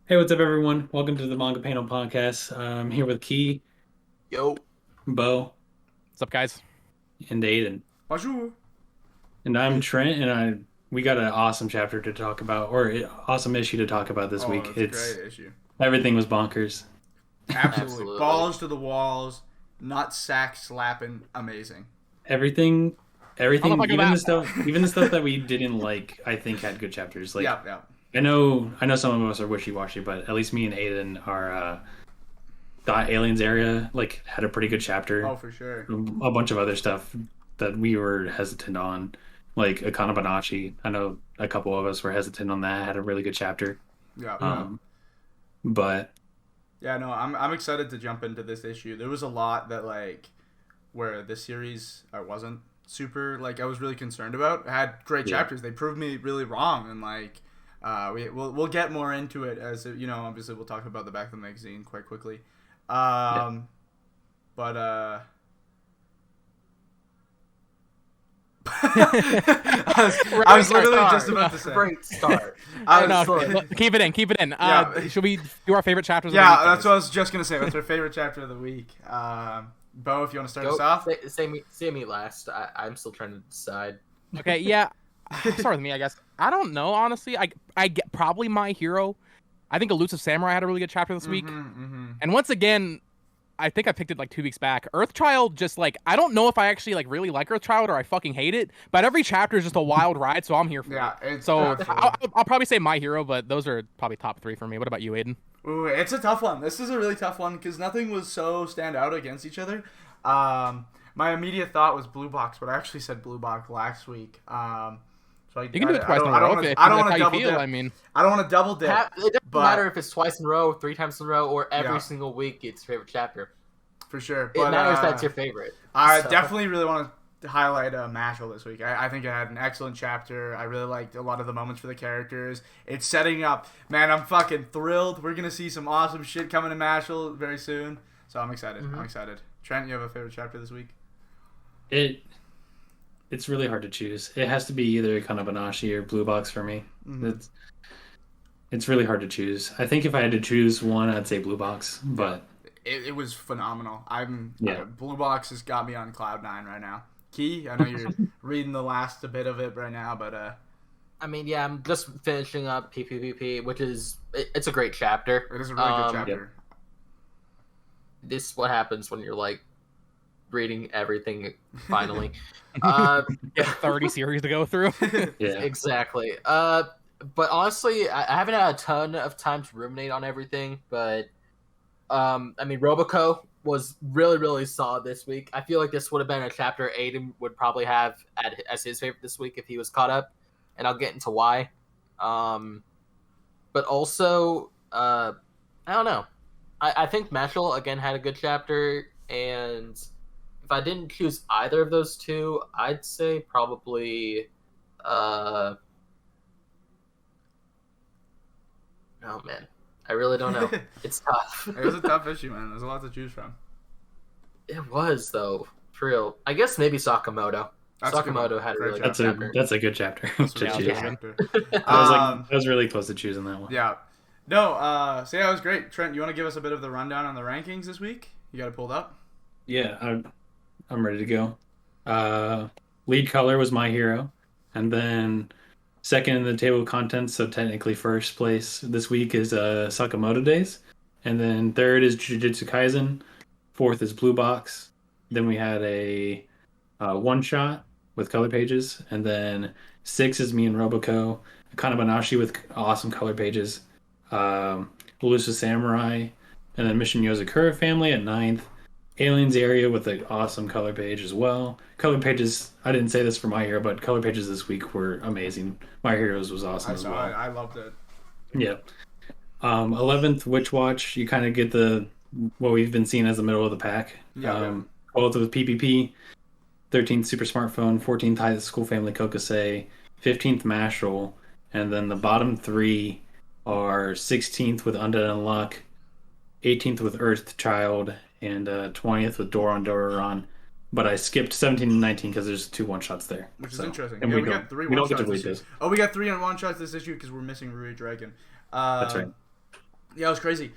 Hey, what's up, everyone? Welcome to the Manga Panel Podcast. I'm here with Key, Yo. Bo, What's up, guys? and Aiden. Bonjour. And I'm Trent, and we got an awesome chapter to talk about, or awesome issue to talk about this Oh, week. it's a great issue. Everything was bonkers. Absolutely. Balls to the walls, nut sack slapping, amazing. Everything, everything, Motherfucker, even the stuff that we didn't like, I think had good chapters. Like, Yeah. I know some of us are wishy-washy, but at least me and Aiden are the aliens area had a pretty good chapter. Oh, for sure. A bunch of other stuff that we were hesitant on, like Akane-banashi. I know a couple of us were hesitant on that. Had a really good chapter. Yeah. But Yeah, no, I'm excited to jump into this issue. There was a lot that where this series I wasn't super I was really concerned about. It had great chapters. They proved me really wrong, and we'll get more into it as obviously we'll talk about the back of the magazine quite quickly. But I was literally just about to say. Great start. Keep it in. Keep it in. Yeah. Should we do our favorite chapters? Of the Yeah, week, that's guys? what I was just gonna say. What's our favorite chapter of the week? Bo, if you want to start us off. Say me last. I'm still trying to decide. Okay. Yeah. Start with me, I guess. I don't know, honestly. I get probably My Hero. I think Elusive Samurai had a really good chapter this week. And once again, I think I picked it 2 weeks back. Earthchild, just I don't know if I actually really like Earthchild or I fucking hate it, but every chapter is just a wild ride, so I'm here for Yeah, it. it's So absolutely. I'll probably say My Hero, but those are probably top 3 for me. What about you, Aiden? Ooh, it's a tough one. This is a really tough one because nothing was so stand out against each other. My immediate thought was Blue Box, but I actually said Blue Box last week. So You can do it twice in a row if I don't that's want how to you double feel. dip. I mean, I don't want to double dip. It doesn't but- matter if it's twice in a row, 3 times in a row, or every Yeah. single week it's your favorite chapter. For sure. It But, matters that it's your favorite. I So- definitely really want to highlight Mashle this week. I think it had an excellent chapter. I really liked a lot of the moments for the characters. It's setting up. Man, I'm fucking thrilled. We're going to see some awesome shit coming to Mashle very soon. So I'm excited. I'm excited. Trent, you have a favorite chapter this week? it's really hard to choose. It has to be either Akane-banashi or Blue Box for me. It's really hard to choose. I think if I had to choose one, I'd say Blue Box, but It was phenomenal. Yeah. Blue Box has got me on cloud 9 right now. Key, I know you're reading the last bit of it right now, but I mean, yeah, I'm just finishing up PPPP, which is it's a great chapter. it is a really good chapter. This is what happens when you're reading everything finally. Yeah, 30 series to go through. yeah. exactly. But honestly, I haven't had a ton of time to ruminate on everything. But I mean, Roboco was really, really solid this week. I feel like this would have been a chapter Aiden would probably have as his favorite this week if he was caught up, and I'll get into why. But also, I don't know. I think Mashle again had a good chapter, and if I didn't choose either of those two, I'd say probably. Oh man, I really don't know. It's tough. It was a tough issue, man. There's a lot to choose from. It was though, for real. I guess maybe Sakamoto. That's a good one. Sakamoto had a Great really job. good chapter. That's a good chapter That's to a choose. good yeah. chapter. I was really close to choosing that one. Yeah. No, so yeah, it was great. Trent, you want to give us a bit of the rundown on the rankings this week? You got it pulled up? Yeah, I'm ready to go. Lead color was My Hero, and then second in the table of contents, so technically first place this week is Sakamoto Days, and then third is Jujutsu Kaisen, fourth is Blue Box. Then we had a one shot with color pages, and then six is me and Roboco, Akane-banashi with awesome color pages, Elusive Samurai, and then Mission Yozakura family at ninth. Aliens area with an awesome color page as well. Color pages, I didn't say this for My Hero, but color pages this week were amazing. My Heroes was awesome as well. I loved it. Yeah. 11th, Witch Watch. You kind of get what we've been seeing as the middle of the pack. Yeah. 12th with PPP. 13th, Super Smartphone. 14th, High School Family Kokosei. 15th, Mashle. And then the bottom three are 16th with Undead Unluck. 18th with Earthchild. And 20th with Doron Dororon. But I skipped 17 and 19 because there's 2 one-shots there. Which is So, interesting. And Yeah, we got 3 don't get one-shots to read this this. issue. Oh, we got 3 on one-shots this issue because we're missing Rui Dragon. That's right. Yeah, it was crazy.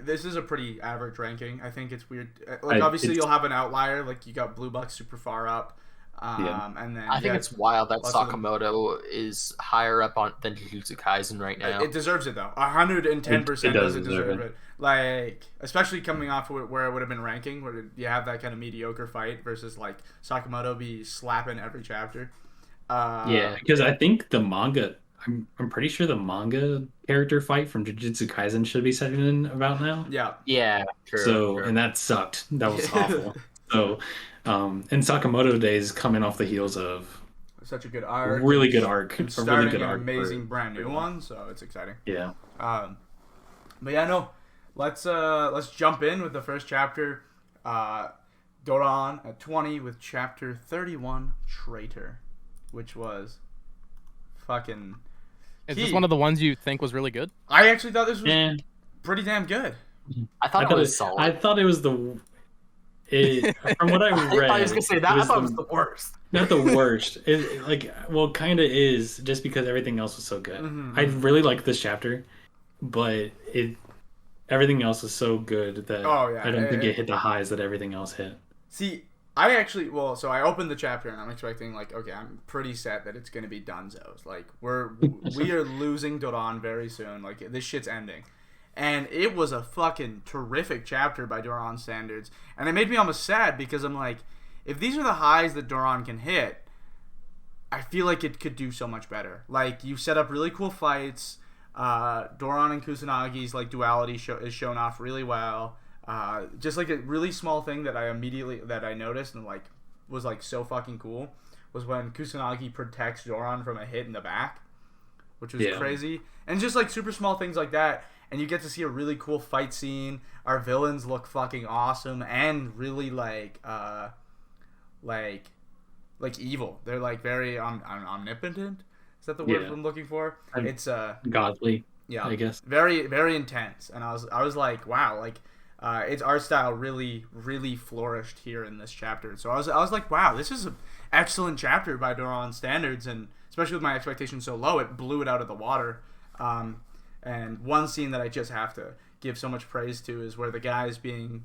This is a pretty average ranking. I think it's weird. Like obviously you'll have an outlier. Like you got Blue Buck super far up. And then I think it's wild that lots of them- Sakamoto is higher up than Jujutsu Kaisen right now. It deserves it though. 110% It does does deserve it. Like especially coming off where it would have been ranking, where you have that kind of mediocre fight versus like Sakamoto be slapping every chapter. Yeah, because I think the manga. I'm pretty sure the manga character fight from Jujutsu Kaisen should be second in about now. Yeah. Yeah, true. So true. and that sucked. That was awful. So, and Sakamoto Days coming off the heels of Such a good arc. really good arc, And a starting really good an arc. amazing brand new one, so it's exciting. Yeah. But yeah, no. Let's jump in with the first chapter. Doron at 20 with chapter 31, Traitor, which was fucking. Is this one of the ones you think was really good? I actually thought this was pretty damn good. I thought it was solid. I thought it was from what I read. I was gonna say that. I thought it was the worst. Not the worst. Kind of is just because everything else was so good. Mm-hmm. I really liked this chapter, but everything else was so good that I don't think it hit the highs that everything else hit. See, I opened the chapter and I'm expecting like, okay, I'm pretty set that it's gonna be Dunzos. Like we are losing Doron very soon. Like this shit's ending. And it was a fucking terrific chapter by Doron standards. And it made me almost sad because I'm like, if these are the highs that Doron can hit, I feel like it could do so much better. Like, you set up really cool fights. Doron and Kusanagi's like duality is shown off really well. Just like a really small thing that I noticed and like was like so fucking cool was when Kusanagi protects Doron from a hit in the back, which was crazy. And just like super small things like that. And you get to see a really cool fight scene. Our villains look fucking awesome and really like evil. They're like very omnipotent. Is that the word I'm looking for? It's godly. Yeah, I guess very very intense. And I was like, wow, like its art style really really flourished here in this chapter. So I was like, wow, this is an excellent chapter by Doron standards, and especially with my expectations so low, it blew it out of the water. And one scene that I just have to give so much praise to is where the guy's being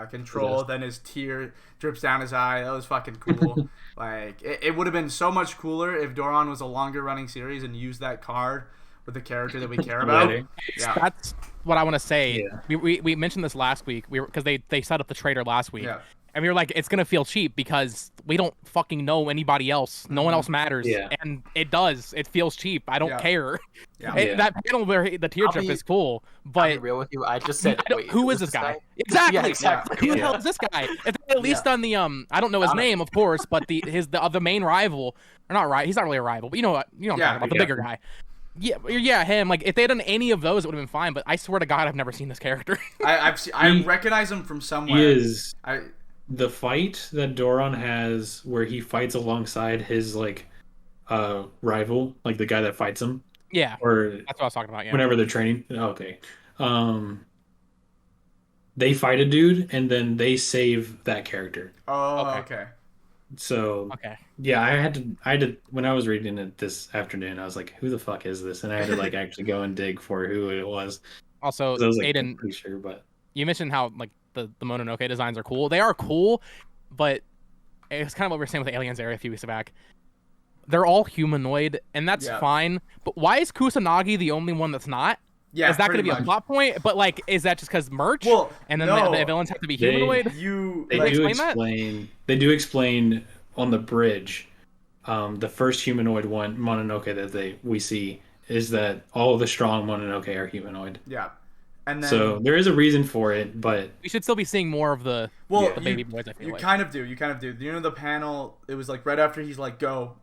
controlled, then his tear drips down his eye. That was fucking cool. Like, it would have been so much cooler if Doron was a longer running series and used that card with the character that we care about. Yeah. That's what I want to say. Yeah. We mentioned this last week because they set up the traitor last week. Yeah. And we were like, it's going to feel cheap because we don't fucking know anybody else. No one else matters. Yeah. And it does. It feels cheap. I don't care. Yeah. That panel where the teardrop is cool. But I'll be real with you. I just said, who is this guy? Exactly. Yeah, exactly. Like, who the hell is this guy? If they at least done the, I don't know his name, of course, but the main rival, or not right, he's not really a rival, but you know what I'm talking about, the bigger guy. Yeah, him. Like, if they had done any of those, it would have been fine. But I swear to God, I've never seen this character. I recognize him from somewhere. He is. The fight that Doron has where he fights alongside his like rival, like the guy that fights him. Yeah. Or that's what I was talking about, yeah. Whenever they're training. Okay. They fight a dude and then they save that character. Oh, okay. So yeah, I had to when I was reading it this afternoon, I was like, who the fuck is this? And I had to like actually go and dig for who it was. Also, I was like, Aiden, pretty sure, but you mentioned how like the Mononoke designs are cool. They are cool, but it's kind of what we were saying with the Aliens area a few weeks back. They're all humanoid, and that's fine. But why is Kusanagi the only one that's not? Yeah, is that going to be a plot point? But like, is that just because merch? Well, and then the villains have to be humanoid. They do explain on the bridge. The first humanoid one Mononoke that we see is that all the strong Mononoke are humanoid. Yeah. And then, so there is a reason for it, but we should still be seeing more of the baby boys. I feel you kind of do. You know the panel? It was like right after he's like go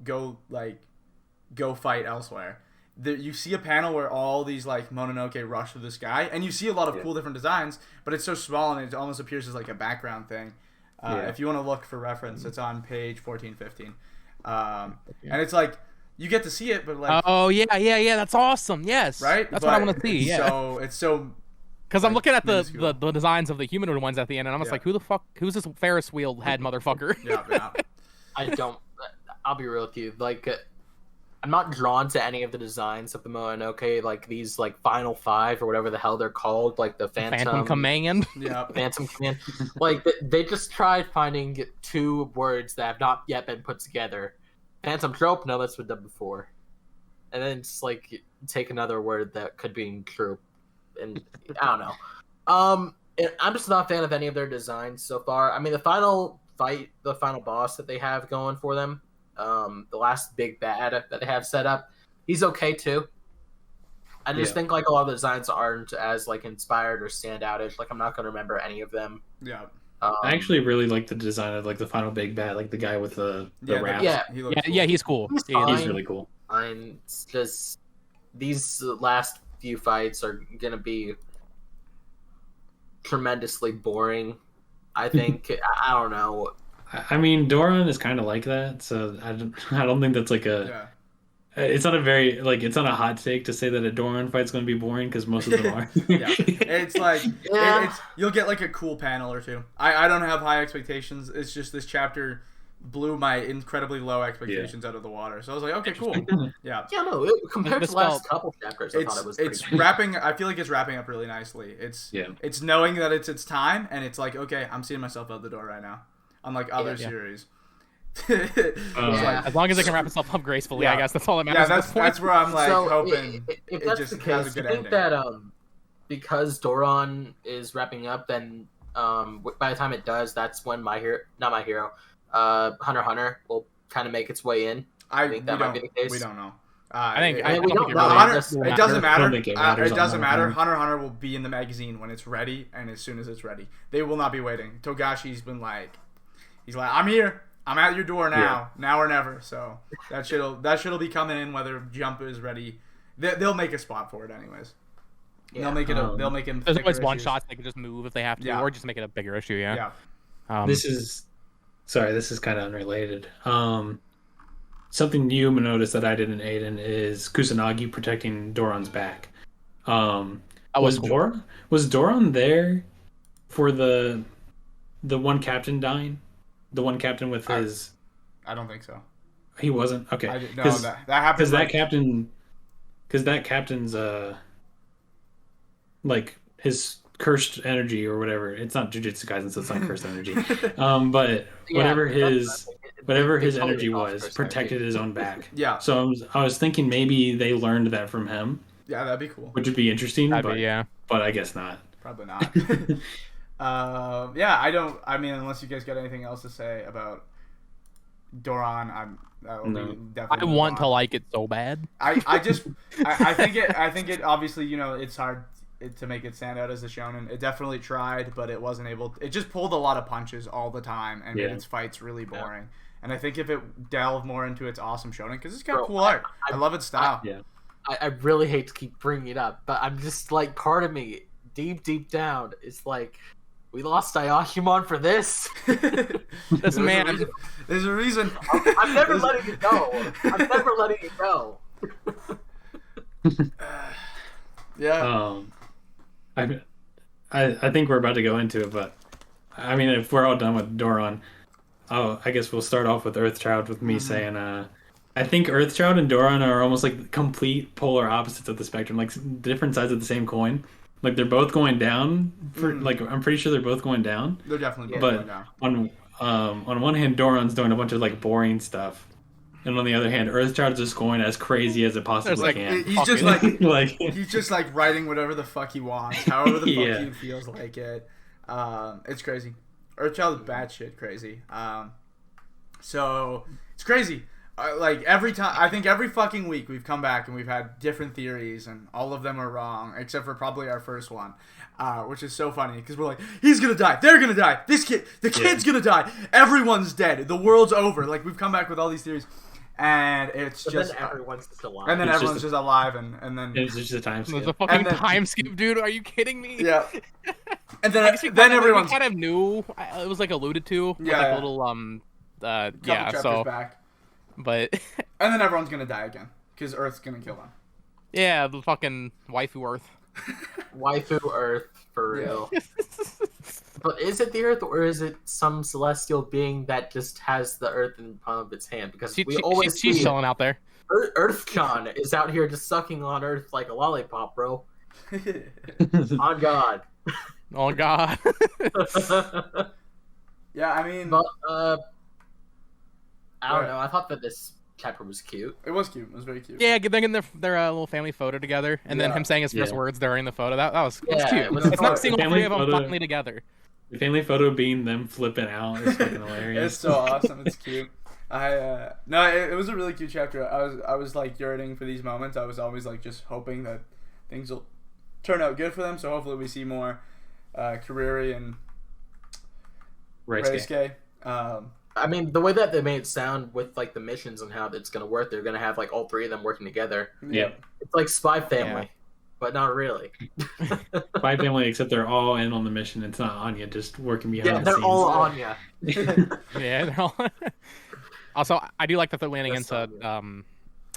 fight elsewhere. You see a panel where all these like Mononoke rush to this guy, and you see a lot of cool different designs, but it's so small and it almost appears as like a background thing. If you want to look for reference, it's on page 1415, and it's like. You get to see it, but like yeah, that's awesome. Yes, right. That's what I want to see. Yeah. So it's so because I'm looking at the designs of the humanoid ones at the end, and I'm just like, who's this Ferris wheel head motherfucker? Yeah. I don't. I'll be real with you. Like, I'm not drawn to any of the designs of the Mononoke, like these like final 5 or whatever the hell they're called, like the Phantom Command. Yeah. Phantom Command. Like they just tried finding 2 words that have not yet been put together. Phantom Trope, no, that's been done before. And then just like take another word that could be troop, and I don't know. I'm just not a fan of any of their designs so far. I mean, the final fight, the final boss that they have going for them, the last big bad that they have set up, he's okay too. I just think like a lot of the designs aren't as like inspired or standoutish. Like I'm not gonna remember any of them. Yeah. I actually really like the design of like the final big bad, like the guy with the wrap. Yeah, He looks cool. Yeah, he's cool. He's really cool. It's just these last few fights are gonna be tremendously boring. I think I don't know. I mean, Doron is kind of like that, so I don't think that's like a. Yeah. It's not a very like it's not a hot take to say that a Doron fight's going to be boring because most of them are. Yeah. It's like Yeah. it's you'll get like a cool panel or two. I don't have high expectations. It's just this chapter blew my incredibly low expectations out of the water. So I was like, okay, cool. Yeah. Yeah, no. Compared to the last couple chapters, I thought it was. It's pretty wrapping. I feel like it's wrapping up really nicely. It's knowing that it's its time, and it's like, okay, I'm seeing myself out the door right now. Unlike other series. As long as it can wrap itself up gracefully, Yeah. I guess that's all that matters. Yeah, at this point. that's where I'm like So, hoping if it that's just the has a case, good I think ending. that because Doron is wrapping up, then by the time it does, that's when Hunter x Hunter will kind of make its way in. I think that might be the case. We don't know. I we don't don't think it know. really Hunter, matters. it doesn't I don't matter. think it matters It on doesn't Hunter matter. x Hunter x Hunter will be in the magazine when it's ready, and as soon as it's ready, they will not be waiting. Togashi's been like, he's like, I'm here. I'm at your door now. Now or never. So that shit'll be coming in whether Jump is ready. They'll make a spot for it anyways. Yeah. They'll make it. They'll make it. There's always thicker one issues. shot they can just move if they have to, Yeah. or just make it a bigger issue. Yeah. This is kind of unrelated. Something you noticed that I didn't, Aiden, is Kusanagi protecting Doron's back. Was cool. Doron there for the one captain dying? The one captain with his. I don't think so. He wasn't. Okay. No, that happened. Because that captain's like his cursed energy or whatever. It's not Jujutsu Kaisen, so it's not cursed energy. But whatever his energy was, protected his own back. Yeah. So I was thinking maybe they learned that from him, Yeah, that'd be cool. which would be interesting. That'd But be, yeah. but I guess not. Probably not. Yeah, I don't. I mean, unless you guys got anything else to say about Doron, that will be definitely. I want to like it so bad. I think it obviously, you know, it's hard to make it stand out as a shonen. It definitely tried, but it wasn't able. It just pulled a lot of punches all the time and made its fights really boring. And I think if it delved more into its awesome shonen, because it's got cool art. I love its style. I really hate to keep bringing it up, but I'm just like, part of me, deep down, is like, we lost Ayashimon for this. This man. There's a reason. I'm never letting it go. I'm never letting it go. Yeah. I think we're about to go into it, but I mean, if we're all done with Doron, I guess we'll start off with Earthchild with me saying, I think Earthchild and Doron are almost like complete polar opposites of the spectrum, like different sides of the same coin. Like they're both going down. Like I'm pretty sure they're both going down. They're definitely both going down. On one hand, Doron's doing a bunch of like boring stuff, and on the other hand, Earthchild's just going as crazy as it possibly can. He's just like like he's just like writing whatever the fuck he wants, however the fuck he feels like it. It's crazy. Earthchild is batshit crazy. So it's crazy. Like every time, I think every fucking week we've come back and we've had different theories, and all of them are wrong, except for probably our first one, which is so funny because we're like, he's gonna die, they're gonna die, the kid's gonna die, everyone's dead, the world's over. Like we've come back with all these theories, and it's But just then everyone's just alive. and then It's everyone's just alive, and then it's just a time There's skip. a fucking And then- time skip, dude. Are you kidding me? yeah, and I guess then we everyone's kind of knew. It was like alluded to. With like a little couple yeah. chapters So, back, but and then everyone's gonna die again because Earth's gonna kill them. yeah, the fucking waifu Earth. Waifu Earth, for real. But is it the Earth, or is it some celestial being that just has the Earth in the palm of its hand? Because we always she's see chilling out there. Earthchild is out here just sucking on Earth like a lollipop, bro. On God. Oh God. Yeah, I mean, But I don't know. I thought that this chapter was cute. it was cute. It was very cute. Yeah, they're getting their little family photo together, and then Yeah. him saying his first Yeah. words during the photo. That was Yeah, cute. it was It's fun. nice seeing all Family three of them photo. finally together. The family photo being them flipping out is fucking hilarious. It's so awesome. It's cute. No, it was a really cute chapter. I was like yearning for these moments. I was always like just hoping that things will turn out good for them. So hopefully we see more Kariri and Reisuke. Reisuke. I mean, the way that they made it sound with like the missions and how it's gonna work, they're gonna have like all three of them working together. Yeah. It's like Spy Family, Yeah. but not really. Spy family, except they're all in on the mission. It's not Anya just working behind Yeah, the they're scenes. all Anya. Yeah. They're all... Also, I do like that they're leaning That's into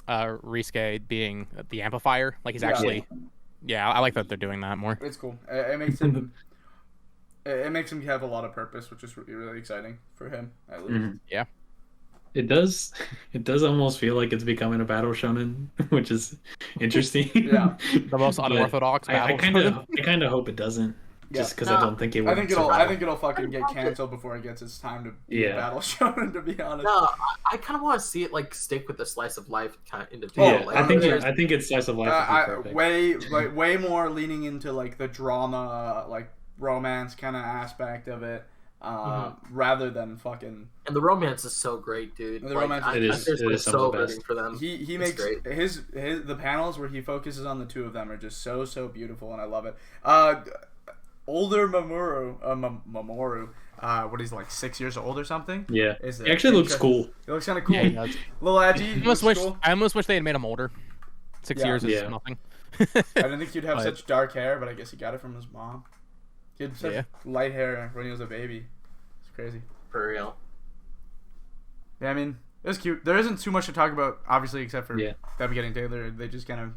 so Reisuke being the amplifier. Like he's Yeah. actually. Yeah, I like that they're doing that more. It's cool. It makes him. It makes him have a lot of purpose, which is really exciting for him, at least. Mhm. Yeah. It does almost feel like it's becoming a battle shonen, which is interesting. Yeah. The most But unorthodox I battle. kind of hope it doesn't, just because No. I don't think it will. I think it'll fucking get canceled before it gets its time to be Yeah. a battle shonen. To be honest. No, I kind of want to see it like stick with the slice of life kind of Oh, Yeah, individual. I think it's slice of life would be perfect. way more leaning into like the drama, like romance kind of aspect of it, rather than fucking. And the romance is so great, dude. The romance It is- it is some of so the best. rooting for them. He It's makes great. his the panels where he focuses on the two of them are just so beautiful, and I love it. Older Mamoru, what he's like 6 years old or something. Yeah, Is it actually looks cool. He looks kind of cool. Yeah, he does. Little edgy. I almost wish they had made him older. 6 Yeah. years is Yeah. nothing. I didn't think he'd have But- such dark hair, but I guess he got it from his mom. He had such Yeah. light hair when he was a baby. It's crazy. For real. Yeah, I mean, it was cute. There isn't too much to talk about, obviously, except for Yeah. them getting together. They just kind of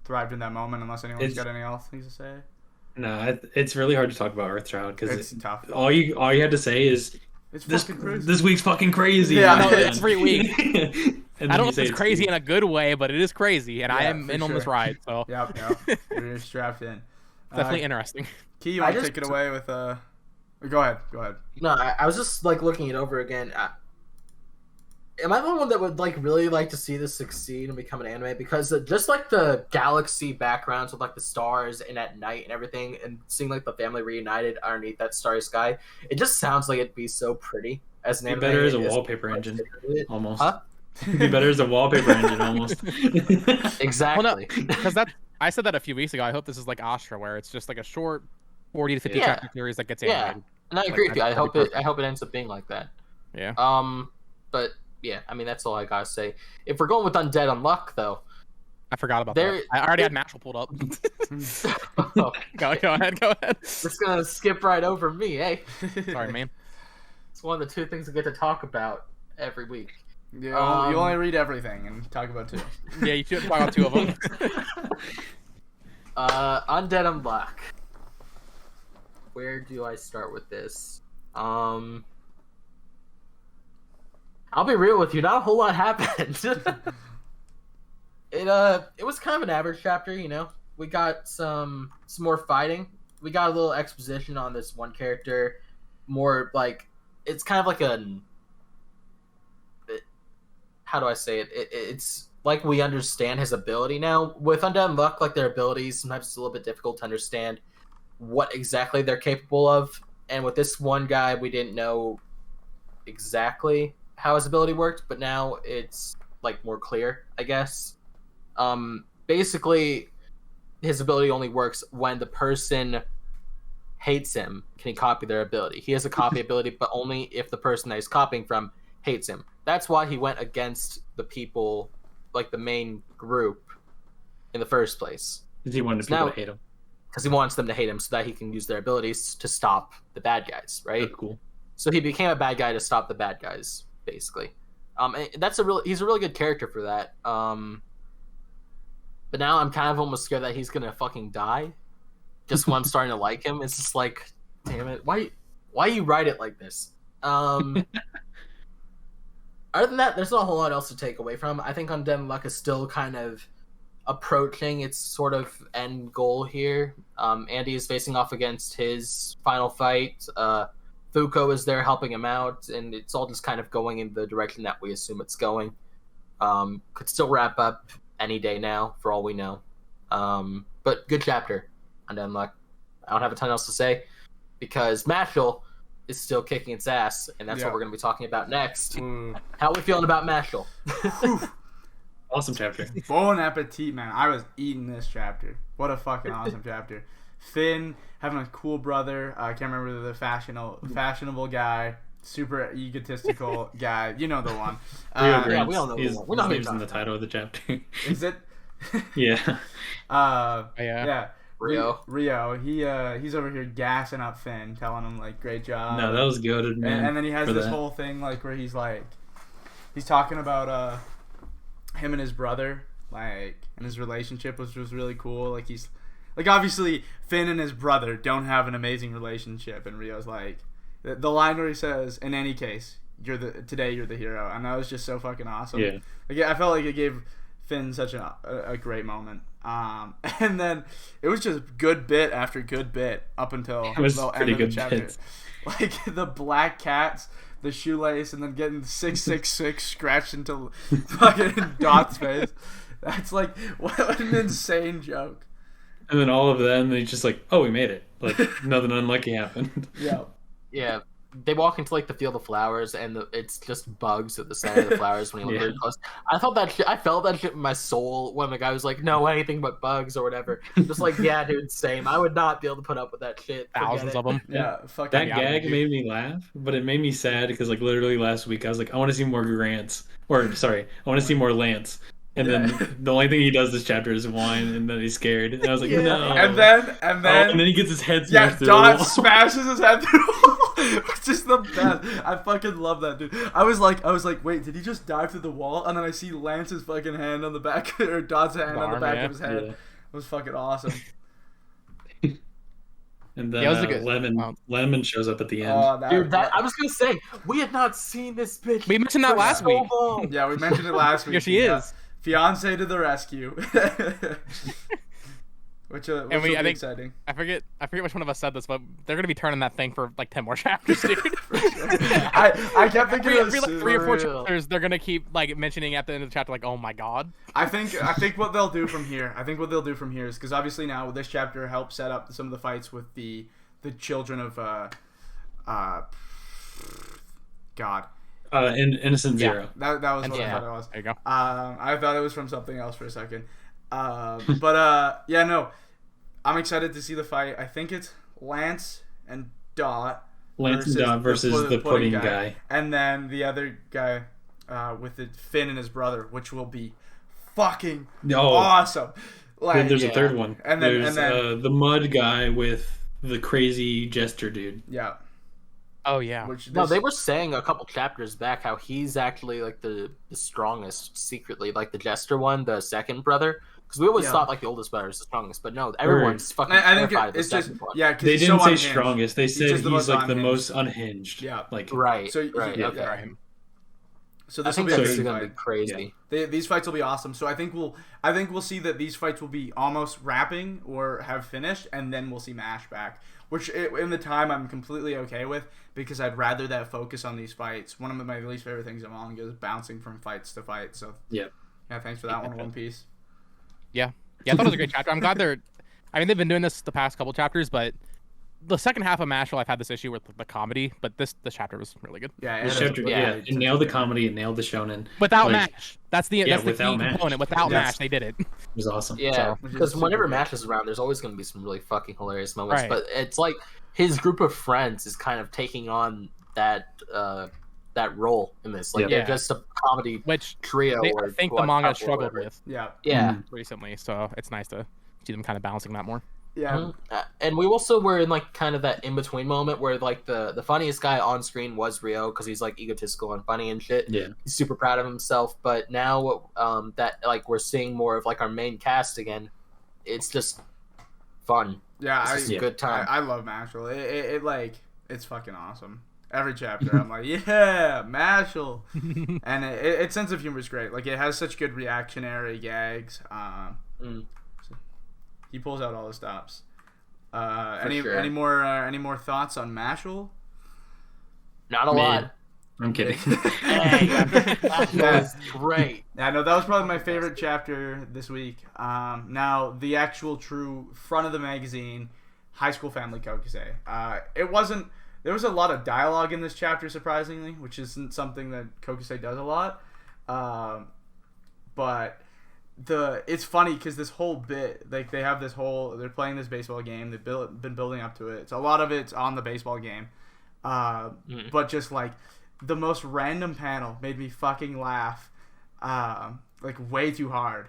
thrived in that moment, unless anyone's It's- got anything else to say. No, it's really hard to talk about Earthchild It's because tough. all you had to say is It's this fucking crazy. this week's fucking crazy. Yeah, I know, And it's every week. and I then don't know you if say it's crazy cute. in a good way, but it is crazy, and I Yeah, am for in on this sure. ride, so Yep. You're strapped in. definitely interesting. Key, you I want to just- take it away with Go ahead. No, I was just like looking it over again. Am I the one that would like really like to see this succeed and become an anime? Because just like the galaxy backgrounds with like the stars and at night and everything, and seeing like the family reunited underneath that starry sky, it just sounds like it'd be so pretty as an Be anime. better as a It's- wallpaper engine, almost. Huh? Be better as a wallpaper engine, almost. Exactly. Well, no, because I said that a few weeks ago. I hope this is like Astra, where it's just like a short 40 to 50 Yeah. chapter series that gets Yeah. animated. And I agree with you. I that'd hope be it. I hope it ends up being like that. Yeah. But yeah, I mean that's all I gotta say. If we're going with Undead Unluck, though, I forgot about There- that. I already had Mashle pulled up. Go ahead. it's gonna skip right over me, eh? Sorry, man. It's one of the two things we get to talk about every week. You Um, only read everything and talk about two. Yeah, you should talk about two of them. Undead Unluck. Where do I start with this? I'll be real with you. Not a whole lot happened. It was kind of an average chapter, you know. We got some more fighting. We got a little exposition on this one character. More like it's kind of like how do I say it? It's like we understand his ability now. With Undead Unluck, like their abilities, sometimes it's a little bit difficult to understand what exactly they're capable of. And with this one guy, we didn't know exactly how his ability worked, but now it's like more clear, I guess. Basically, his ability only works when the person hates him. Can he copy their ability? He has a copy ability, but only if the person that he's copying from hates him. That's why he went against the people, like the main group, in the first place. Because he wanted So people now- to hate him. Because he wants them to hate him so that he can use their abilities to stop the bad guys, right? That's cool. So he became a bad guy to stop the bad guys, basically. And he's a really good character for that. But now I'm kind of almost scared that he's gonna fucking die. Just when I'm starting to like him, it's just like, damn it, why you write it like this? All other than that, there's not a whole lot else to take away from. I think Undead Unluck is still kind of approaching its sort of end goal here. Andy is facing off against his final fight. Fuko is there helping him out, and it's all just kind of going in the direction that we assume it's going. Could still wrap up any day now, for all we know. But good chapter, Undead Unluck. I don't have a ton else to say, because Mashle is still kicking its ass, and that's what we're going to be talking about next. How are we feeling about Mashle? Awesome chapter. Bon appetit, man. I was eating this chapter. What a fucking awesome chapter. Finn having a cool brother. I can't remember the fashionable guy. Super egotistical guy. You know the one. Yeah, we all know the one. We know his name's in the title of the chapter. Is it? Yeah. Yeah. Rio. He's over here gassing up Finn, telling him like, great job. No, that was goated, man. And then he has this whole thing like where he's talking about him and his brother, like, and his relationship, which was really cool. Like, he's like, obviously Finn and his brother don't have an amazing relationship, and Rio's like, the line where he says, in any case, today you're the hero, and that was just so fucking awesome. Yeah. Like, I felt like it gave Finn such a great moment. And then it was just good bit after good bit up until the end of the chapter. Bits. Like the black cats, the shoelace, and then getting 666 scratched into fucking Dot's face. That's like, what an insane joke. And then all of them, he's just like, oh, we made it. Like, nothing unlucky happened. Yeah. They walk into like the field of flowers, and it's just bugs at the center of the flowers when you look very close. I felt that shit in my soul when the guy was like, "No, anything but bugs" or whatever. Just like, yeah, dude, same. I would not be able to put up with that shit. Thousands of them. Yeah, fucking that gag made me laugh, but it made me sad because like literally last week I was like, I want to see more Grants, I want to see more Lance. And then the only thing he does this chapter is whine, and then he's scared. And I was like, no. And then he gets his head smashed through Dot the wall. smashes his head through the wall. It's just the best. I fucking love that, dude. I was like, wait, did he just dive through the wall? And then I see Lance's fucking hand on the back, or Dot's hand on the back of his head. Yeah. It was fucking awesome. And then Lemon shows up at the end. I was gonna say, we had not seen this bitch. We mentioned that last week. Yeah, we mentioned it last week. Here she is. Fiance to the rescue. which will be exciting. I forget which one of us said this, but they're gonna be turning that thing for like 10 more chapters, dude. I kept thinking every like 3 or 4 chapters they're gonna keep like mentioning at the end of the chapter, like, oh my god. I think what they'll do from here is, because obviously now this chapter helps set up some of the fights with the children of God. Innocent Zero. That was what I thought it was. There you go. I thought it was from something else for a second. No. I'm excited to see the fight. I think it's Lance and Dot. Lance and Dot versus the pudding guy. And then the other guy with the Finn and his brother, which will be fucking awesome. Like, there's a third one. And then the mud guy with the crazy jester dude. Yeah. Oh yeah. They were saying a couple chapters back how he's actually like the strongest secretly, like the jester one, the second brother. Because we always thought like the oldest brother is the strongest, but no, everyone's fucking terrified of the second one. Yeah, they didn't say strongest. They said he's like the most unhinged. Yeah, like right. So okay. So this will be gonna be crazy. Yeah. These fights will be awesome. So I think we'll see that these fights will be almost wrapping or have finished, and then we'll see Mash back. Which in the time I'm completely okay with, because I'd rather that focus on these fights. One of my least favorite things in manga is bouncing from fights to fight. So yeah, thanks for that one, One Piece. Yeah, I thought it was a great chapter. I'm glad they've been doing this the past couple chapters, but the second half of Mashle, I've had this issue with the comedy, but this chapter was really good. It nailed the comedy, it nailed the shonen. Without Mash. That's the key Mash. component. Without Mash, they did it. It was awesome. Yeah, because whenever Mash is around, there's always going to be some really fucking hilarious moments. Right. But it's like his group of friends is kind of taking on that role in this. Like they're just a comedy trio. I think the manga struggled with. Yeah. Recently, so it's nice to see them kind of balancing that more. Yeah. Mm-hmm. And we also were in like kind of that in between moment where like the funniest guy on screen was Rio, because he's like egotistical and funny and shit. Yeah. He's super proud of himself. But now that like we're seeing more of like our main cast again, it's just fun. Yeah, it's just a good time. I love Mashle. It's fucking awesome. Every chapter, I'm like, yeah, Mashle. And its sense of humor is great. Like, it has such good reactionary gags. So he pulls out all the stops. Any more thoughts on Mashle? Not a lot. I'm kidding. Hey, that was great. Yeah, no, that was probably my favorite chapter this week. Now, the actual true front of the magazine, High School Family Kokosei. It wasn't... There was a lot of dialogue in this chapter, surprisingly, which isn't something that Kokosei does a lot. But it's funny because this whole bit, like, they have this whole... They're playing this baseball game. They've been building up to it. It's a lot of it's on the baseball game. But just, like... The most random panel made me fucking laugh, like, way too hard.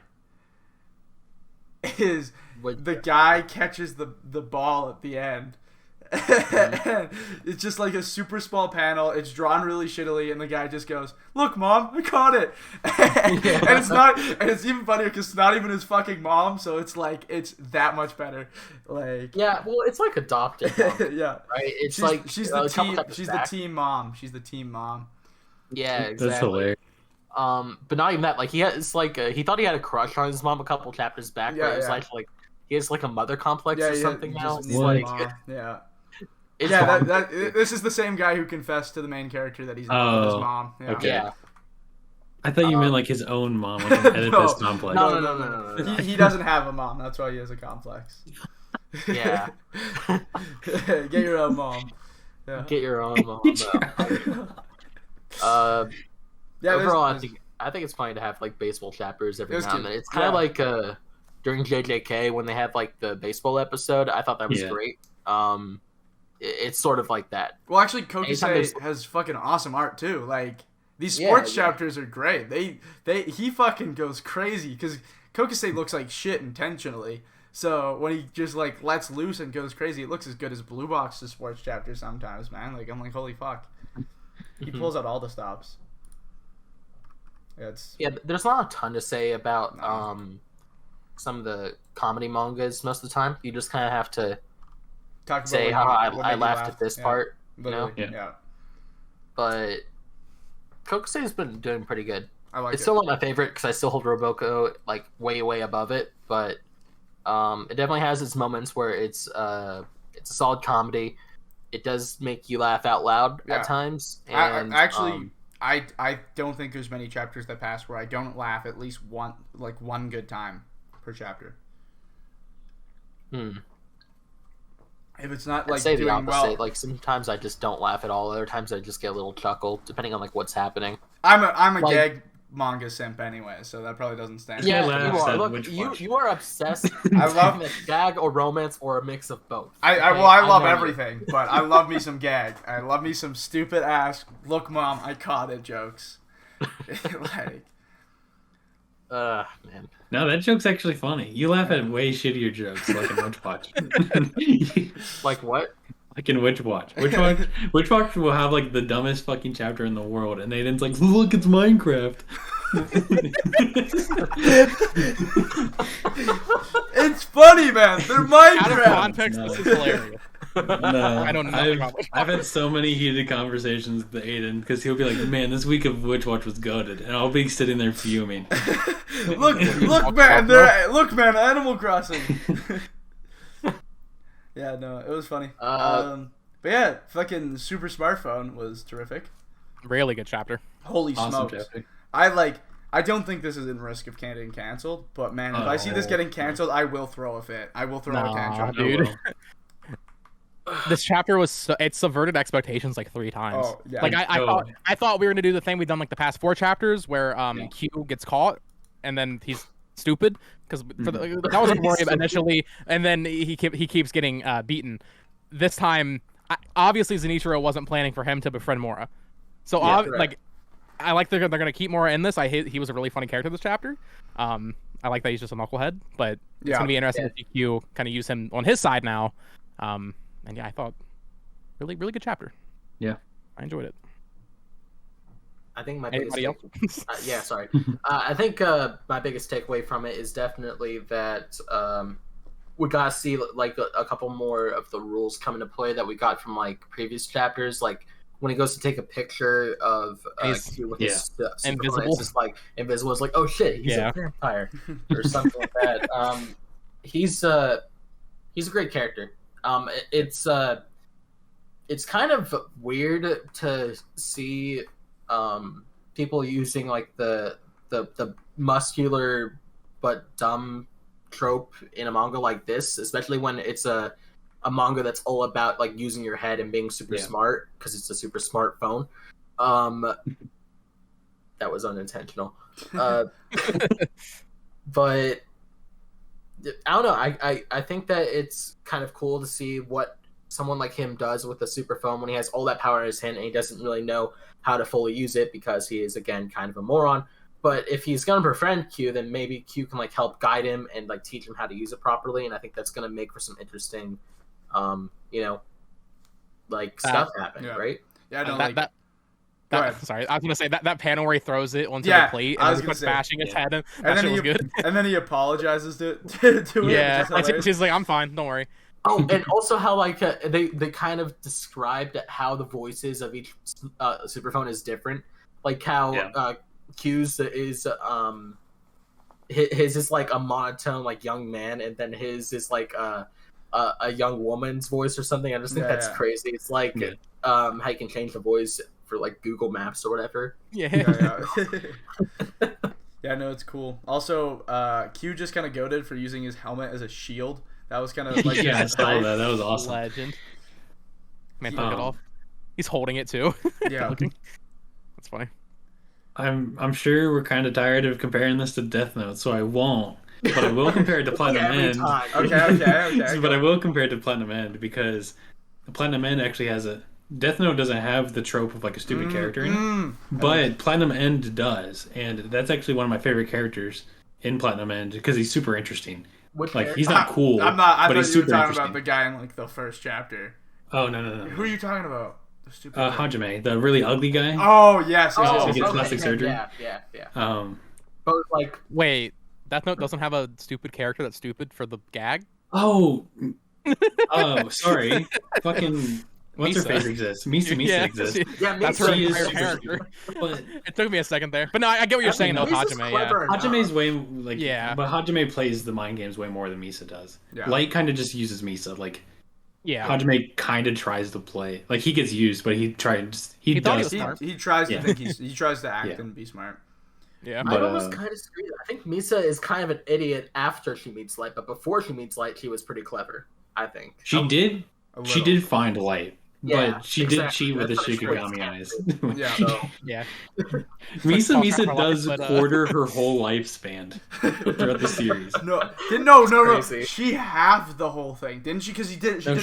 Is the guy catches the ball at the end. And it's just like a super small panel. It's drawn really shittily, and the guy just goes, "Look, Mom, I caught it." And it's not, and it's even funnier because it's not even his fucking mom. So it's like it's that much better. Like, yeah, well, it's like adopted, mom, yeah, right? It's she's the team. She's the team mom. She's the team mom. Yeah, exactly. That's hilarious. But not even that. Like, he thought he had a crush on his mom a couple chapters back, but it was like he has like a mother complex or something now. It's like, yeah. This is the same guy who confessed to the main character that he's in love with his mom. Yeah. Okay. Yeah. I thought you meant like his own mom, like an Oedipus complex. No. He doesn't have a mom. That's why he has a complex. Yeah. Get your own mom. Yeah. Get your own mom. Overall, I think it's fine to have like baseball chapters every now and then. It's kind of like during JJK when they have like the baseball episode. I thought that was great. It's sort of like that. Well, actually, Kokosei has fucking awesome art too. Like, these sports chapters are great. He fucking goes crazy because Kokosei looks like shit intentionally. So when he just like lets loose and goes crazy, it looks as good as Blue Box's sports chapter sometimes, man. Like, I'm like, holy fuck. He pulls out all the stops. There's not a ton to say about some of the comedy mangas most of the time. You just kind of have to talk about say how I laughed at this part, you know? Yeah. But Kokosei's been doing pretty good. It's still not my favorite because I still hold Roboco like way, way above it, but it definitely has its moments where it's a solid comedy. It does make you laugh out loud at times. And I don't think there's many chapters that pass where I don't laugh at least one good time per chapter. If it's not like I'd say doing the opposite. well, like sometimes I just don't laugh at all. Other times I just get a little chuckle, depending on like what's happening. I'm a gag manga simp anyway, so that probably doesn't stand. Yeah, you are. Look, you are obsessed. I love gag or romance or a mix of both. I love everything, but I love me some gag. I love me some stupid ass "Look, Mom, I caught it" jokes. Like, man. No, that joke's actually funny. You laugh at way shittier jokes, like in Witch Watch. Like what? Like in Witch Watch. Witch Watch will have like the dumbest fucking chapter in the world, and Aiden's like, "Look, it's Minecraft." It's funny, man. They're Minecraft. Out of context, this is hilarious. No, I don't know. I've had so many heated conversations with Aiden because he'll be like, "Man, this week of Witch Watch was goated," and I'll be sitting there fuming. look, man, Animal Crossing. Yeah, no, it was funny. But yeah, fucking Super Smartphone was terrific. Really good chapter. Holy Awesome smokes! chapter. I don't think this is in risk of getting canceled, but man, if I see this getting canceled, I will throw a fit. I will throw a tantrum, dude. This chapter was it subverted expectations like 3 times. Oh, yeah. Like I thought we were gonna do the thing we've done like the past 4 chapters where Q gets caught and then he's stupid because that was a worry initially, and then he keeps getting beaten. This time, obviously Zenitaro wasn't planning for him to befriend Mora, so I like they're gonna keep Mora in this. He was a really funny character this chapter. I like that he's just a knucklehead, but it's gonna be interesting to see Q kind of use him on his side now. And yeah, I thought really good chapter. Yeah, I enjoyed it. I think my Anybody else? I think my biggest takeaway from it is definitely that we gotta see like a couple more of the rules come into play that we got from like previous chapters. Like when he goes to take a picture of He's- Q with yeah. his super phone, Invisible. it's just like invisible. It's like, oh shit, he's Yeah. a vampire or something like that. He's a great character. It's kind of weird to see people using like the muscular but dumb trope in a manga like this, especially when it's a manga that's all about like using your head and being super smart because it's a super smart phone. That was unintentional. But I don't know. I think that it's kind of cool to see what someone like him does with a super phone when he has all that power in his hand and he doesn't really know how to fully use it because he is, again, kind of a moron. But if he's gonna befriend Q, then maybe Q can like help guide him and like teach him how to use it properly, and I think that's gonna make for some interesting, stuff happen, right? Yeah, I don't Sorry, I was gonna say that panel where he throws it onto the plate and starts bashing his head. That shit was good. And then he apologizes to it. Yeah, she's like, "I'm fine, don't worry." Oh, and also how like they kind of described how the voices of each superphone is different, like how Q's is his is like a monotone like young man, and then his is like a young woman's voice or something. I just think that's crazy. It's like how you can change the voice for like Google Maps or whatever. Yeah, no, it's cool. Also, Q just kind of goated for using his helmet as a shield. That was kind of like I saw that. That was awesome. Legend. Man, took it off. He's holding it too. Yeah, that's funny. I'm sure we're kind of tired of comparing this to Death Note, so I won't. But I will compare it to Platinum End. Okay. But I will compare it to Platinum End because the Platinum End actually has a Death Note doesn't have the trope of like a stupid character in it, but Platinum End does, and that's actually one of my favorite characters in Platinum End because he's super interesting. He's not cool. I'm not. I but thought he's you were super talking interesting. about the guy in like the first chapter. Oh no. Who are you talking about? The stupid Hajime, the really ugly guy. Oh yes. He gets plastic surgery. Yeah. But like, wait, Death Note doesn't have a stupid character that's stupid for the gag. Oh, sorry. Fucking. What's her face exists? Misa exists. That's her entire character. But it took me a second there, but no, I get what you're saying though, Hajime. Hajime's way but Hajime plays the mind games way more than Misa does. Yeah. Light kind of just uses Misa. Hajime kind of tries to play. Like he gets used, but he tries. He tries to think he tries to act and be smart. Yeah, I almost kind of agree. I think Misa is kind of an idiot after she meets Light, but before she meets Light, she was pretty clever. I think she did find Light. But she did cheat with the Shikigami eyes. Misa does quarter her whole lifespan throughout the series. No. She halved the whole thing, didn't she? Because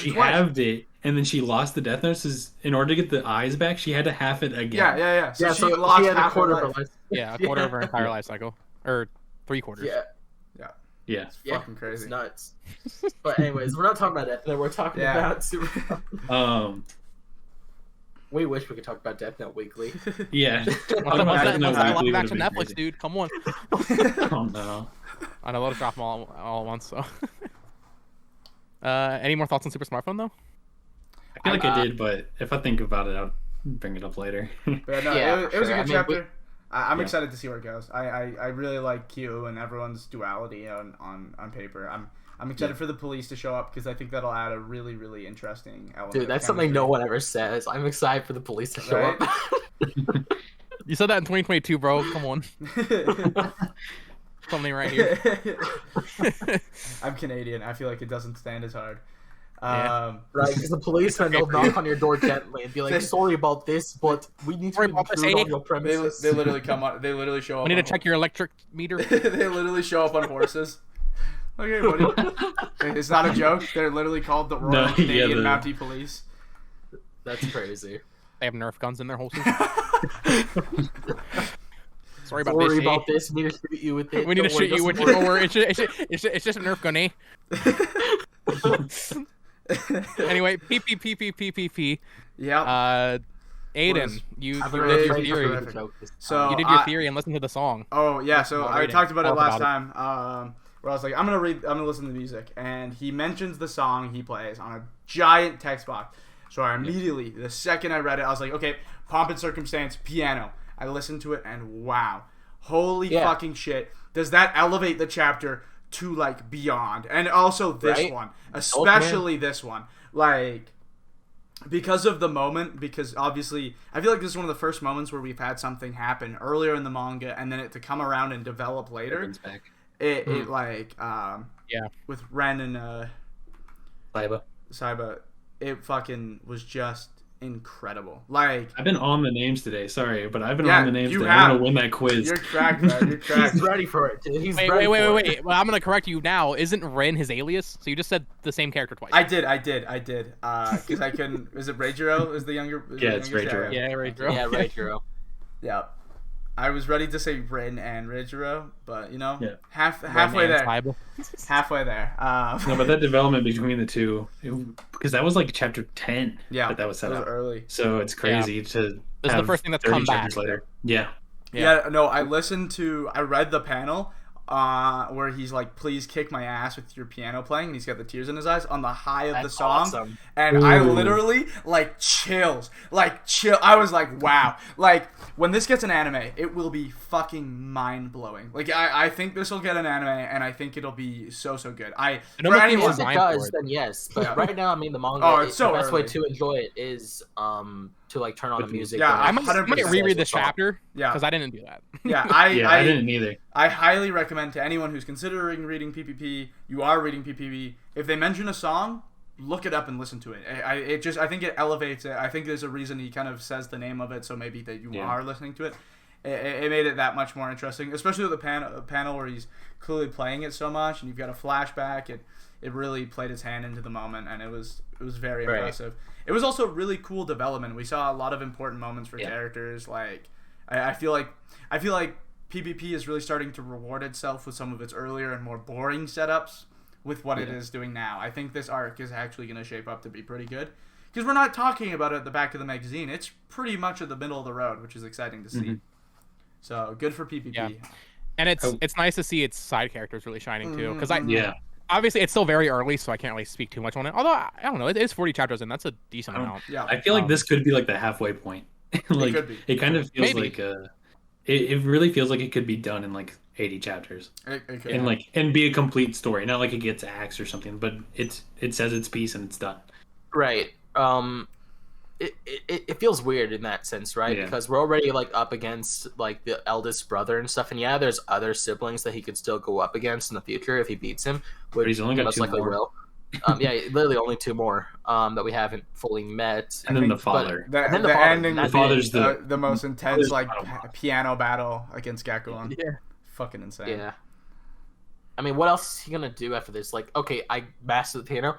she halved it, and then she lost the Death Notes. In order to get the eyes back, she had to half it again. Yeah. So she lost a quarter of her life. Yeah, a quarter of her entire life cycle, or 3/4. Yeah. It's fucking crazy. It's nuts. But anyways, we're not talking about Death Note. We're talking about Super. We wish we could talk about Death Note weekly. Yeah. Live action Netflix, dude. Come on. Oh no. I know, let us drop them all at once. So. Any more thoughts on Super Smartphone though? I feel like I did, but if I think about it, I'll bring it up later. But no, it was a good chapter. I'm excited to see where it goes. I really like Q and everyone's duality on paper. I'm excited for the police to show up because I think that'll add a really, really interesting element. Dude, that's something no one ever says. I'm excited for the police to show up. You said that in 2022, bro. Come on. Something right here. I'm Canadian. I feel like it doesn't stand as hard. Right, because the policeman will knock on your door gently and be like, "Sorry about this, but we need to intrude on your premises." They literally come on. They literally show up. We need to check your electric meter. They literally show up on horses. Okay, buddy. It's not a joke. They're literally called the Royal Canadian Mountie Police. That's crazy. They have Nerf guns in their holsters. Sorry about this. We need to shoot you with it. We need to shoot you with it. Don't worry. It's just a Nerf gun, eh? Anyway, PPPPPP. Yeah. Aiden, you did your theory. So you did your theory and listened to the song. Oh yeah, so I talked about it last time. Where I was like, I'm gonna listen to the music, and he mentions the song he plays on a giant text box. So I immediately, the second I read it, I was like, okay, Pomp and Circumstance, piano. I listened to it and wow, holy fucking shit, does that elevate the chapter to like beyond. And also this one, especially this one, like, because of the moment, because obviously I feel like this is one of the first moments where we've had something happen earlier in the manga and then it to come around and develop later. It like with Ren and Saiba, it fucking was just incredible. Like, I've been on the names today. Sorry, but I've been on the names today. Have. I'm gonna win that quiz. You're cracked, man. You're cracked. He's ready for it. Dude. He's wait. Well, I'm gonna correct you now. Isn't Ren his alias? So you just said the same character twice. I did. Because I couldn't. Is it Reijiro? Is the younger? It's Reijiro. Yeah, Reijiro. Yeah, Reijiro. Yeah. I was ready to say Ren and Reijiro, but you know, halfway there. Halfway there. No, but that development between the two, because that was like chapter 10. Yeah, that was set up early. So it's crazy to. This is the first thing that's come back later. Yeah. No, I read the panel where he's like, please kick my ass with your piano playing, and he's got the tears in his eyes on the high of the song. Awesome. And I literally like chill. I was like, wow. Like, when this gets an anime, it will be fucking mind blowing. Like, I think this will get an anime, and I think it'll be so good. If it does, then yes. But right now, I mean, the manga. The best way to enjoy it is to like turn on the music. Yeah, I might reread this chapter. Yeah, because I didn't do that. Yeah, I didn't either. I highly recommend to anyone who's considering reading PPP. You are reading PPP. If they mention a song, look it up and listen to it. I think it elevates it. I think there's a reason he kind of says the name of it, so maybe that you are listening to it. It made it that much more interesting, especially with the panel where he's clearly playing it so much, and you've got a flashback. It really played its hand into the moment, and it was very impressive. It was also really cool development. We saw a lot of important moments for characters. Like, I feel like PPP is really starting to reward itself with some of its earlier and more boring setups with what it is doing now. I think this arc is actually going to shape up to be pretty good. Because we're not talking about it at the back of the magazine. It's pretty much at the middle of the road, which is exciting to see. Mm-hmm. So, good for PPP. Yeah. And it's nice to see its side characters really shining, too. Because obviously, it's still very early, so I can't really speak too much on it. Although, I don't know, it is 40 chapters in. That's a decent amount. Yeah. I feel like this could be like the halfway point. Like, it could be. It kind of feels like it really feels like it could be done in like 80 chapters. It could, and be a complete story. Not like it gets axed or something, but it says its piece and it's done. Right. It feels weird in that sense, right? Yeah. Because we're already like up against like the eldest brother and stuff, and there's other siblings that he could still go up against in the future if he beats him. But he's only got most 2 likely more. Will. Literally only 2 more that we haven't fully met. And then the father. The ending. The father's the most intense like piano battle against Gakuon. Yeah. Fucking insane. Yeah. I mean, what else is he gonna do after this? Like, okay, I mastered the piano.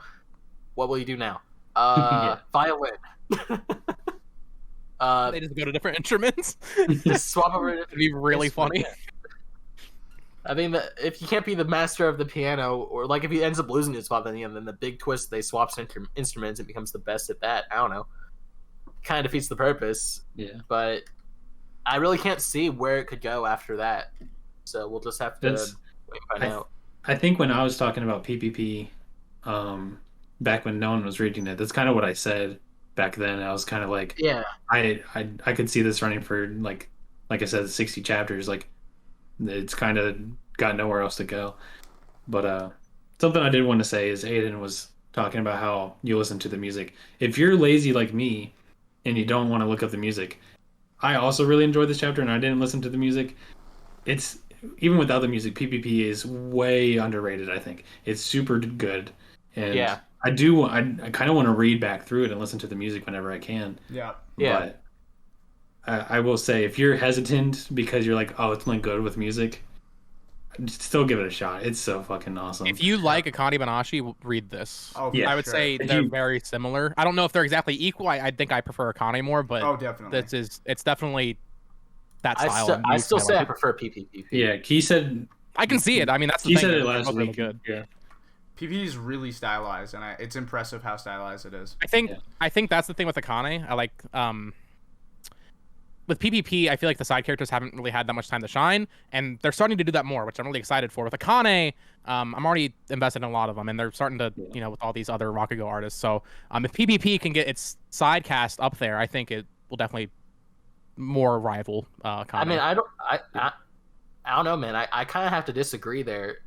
What will you do now? Violin. They just go to different instruments. Just swap over. It'd be really funny. I mean, if you can't be the master of the piano, or like if he ends up losing his spot, then the big twist, they swap instruments and becomes the best at that. I don't know. Kind of defeats the purpose. Yeah. But I really can't see where it could go after that. So we'll just have to wait and find out. I think when I was talking about PPP, back when no one was reading it, that's kind of what I said back then. I was kind of like, I could see this running for like I said, 60 chapters. Like, it's kind of got nowhere else to go. But something I did want to say is Aiden was talking about how you listen to the music. If you're lazy like me and you don't want to look up the music, I also really enjoyed this chapter and I didn't listen to the music. It's even without the music, PPP is way underrated. I think it's super good, and I kind of want to read back through it and listen to the music whenever I can. But I will say, if you're hesitant because you're like, oh, it's not good with music, still give it a shot. It's so fucking awesome. If you like Akane-banashi, read this. I would say they're very similar. I don't know if they're exactly equal. I think I prefer Akane more, but definitely. It's definitely that style. I still say I prefer PPP. Yeah, he said I can see it. I mean, that's the he thing. said it last week. Really good. Yeah. PP is really stylized, and it's impressive how stylized it is. I think that's the thing with Akane. I like with PPP, I feel like the side characters haven't really had that much time to shine, and they're starting to do that more, which I'm really excited for. With Akane, I'm already invested in a lot of them, and they're starting to, with all these other Rakugo artists. So if PPP can get its side cast up there, I think it will definitely more rival Akane. I mean, I don't know, man. I kind of have to disagree there.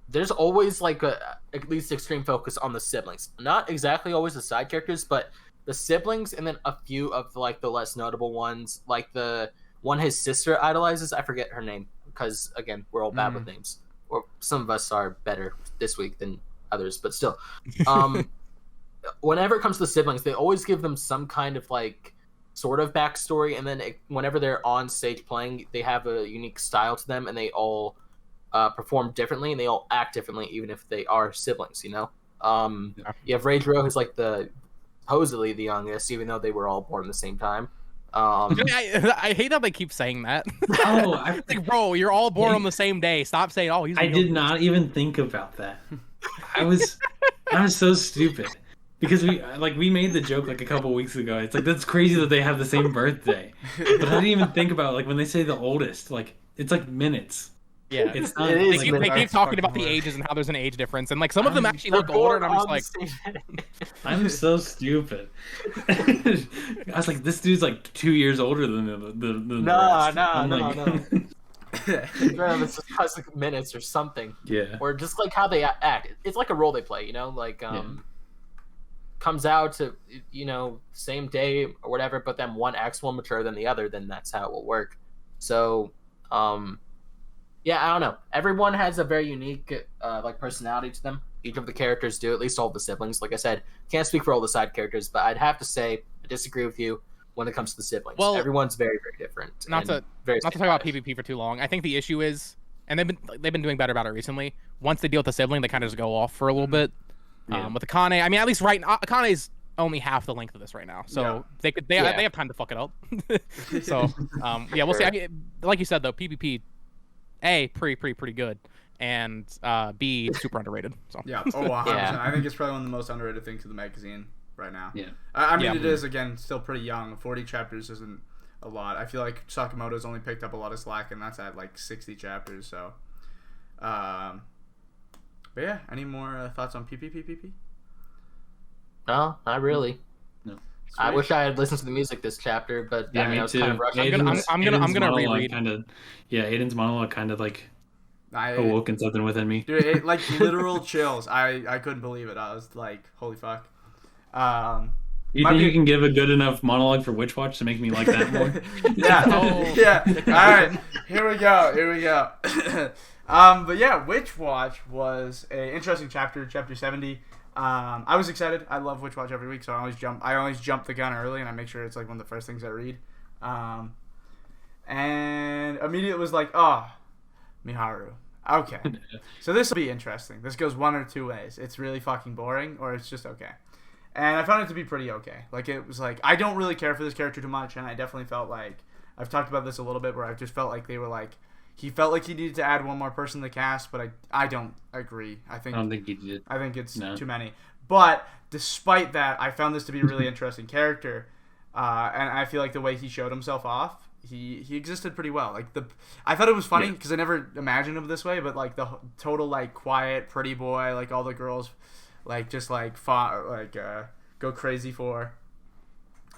There's always like at least extreme focus on the siblings. Not exactly always the side characters, but the siblings, and then a few of like the less notable ones, like the one his sister idolizes. I forget her name because again, we're all bad with names, or some of us are better this week than others, but still. Whenever it comes to the siblings, they always give them some kind of like sort of backstory, and then whenever they're on stage playing, they have a unique style to them, and they all perform differently, and they all act differently, even if they are siblings. You have Reijiro, who's like supposedly the youngest, even though they were all born at the same time. I hate how they keep saying that. Like, bro, you're all born on the same day. Stop saying, "Oh, he's." I did not even think about that. I was so stupid because we made the joke like a couple weeks ago. It's like that's crazy that they have the same birthday, but I didn't even think about like when they say the oldest, like it's like minutes. Yeah, it's not. They keep talking about the ages and how there's an age difference, and like some of them actually look older, and I'm just like, I'm so stupid. I was like, this dude's like 2 years older than the No. It's just because of minutes or something. Yeah. Or just like how they act. It's like a role they play, like comes out to same day or whatever, but then one acts more mature than the other, then that's how it will work. So yeah, I don't know. Everyone has a very unique like personality to them. Each of the characters do, at least all of the siblings. Like I said, can't speak for all the side characters, but I'd have to say I disagree with you when it comes to the siblings. Well, everyone's very, very different. Not to talk about PPP for too long. I think the issue is, and they've been doing better about it recently. Once they deal with the sibling, they kind of just go off for a little bit. With Akane, I mean, at least right now, Akane's only half the length of this right now, so they have time to fuck it up. So we'll see. I mean, like you said though, PPP. A, pretty good, and B, super underrated. So. Yeah, 100%. I think it's probably one of the most underrated things in the magazine right now. Yeah, I mean, it is, again, still pretty young. 40 chapters isn't a lot. I feel like Sakamoto's only picked up a lot of slack, and that's at like 60 chapters, so. But yeah, any more thoughts on PPPPP? No, not really. No. Sweet. I wish I had listened to the music this chapter, but yeah, I was kind of rushing. I'm gonna reread. Aiden's monologue kind of like awoken something within me. Dude, it, like literal chills. I couldn't believe it. I was like, holy fuck. You think you can give a good enough monologue for Witch Watch to make me like that more? Yeah. All right, here we go. But yeah, Witch Watch was an interesting chapter 70. I was excited. I love Witch Watch every week, so I always jump the gun early, and I make sure it's like one of the first things I read. And immediately was like, oh, Miharu. Okay, so this will be interesting. This goes one or two ways. It's really fucking boring, or it's just okay. And I found it to be pretty okay. Like, it was like, I don't really care for this character too much, and I definitely felt like, I've talked about this a little bit, where I just felt like they were like, he felt like he needed to add one more person to the cast, but I don't agree. I don't think he did. I think it's too many. But despite that, I found this to be a really interesting character, and I feel like the way he showed himself off, he existed pretty well. Like I thought it was funny because I never imagined him this way, but like the total like quiet, pretty boy, like all the girls, like just like go crazy for.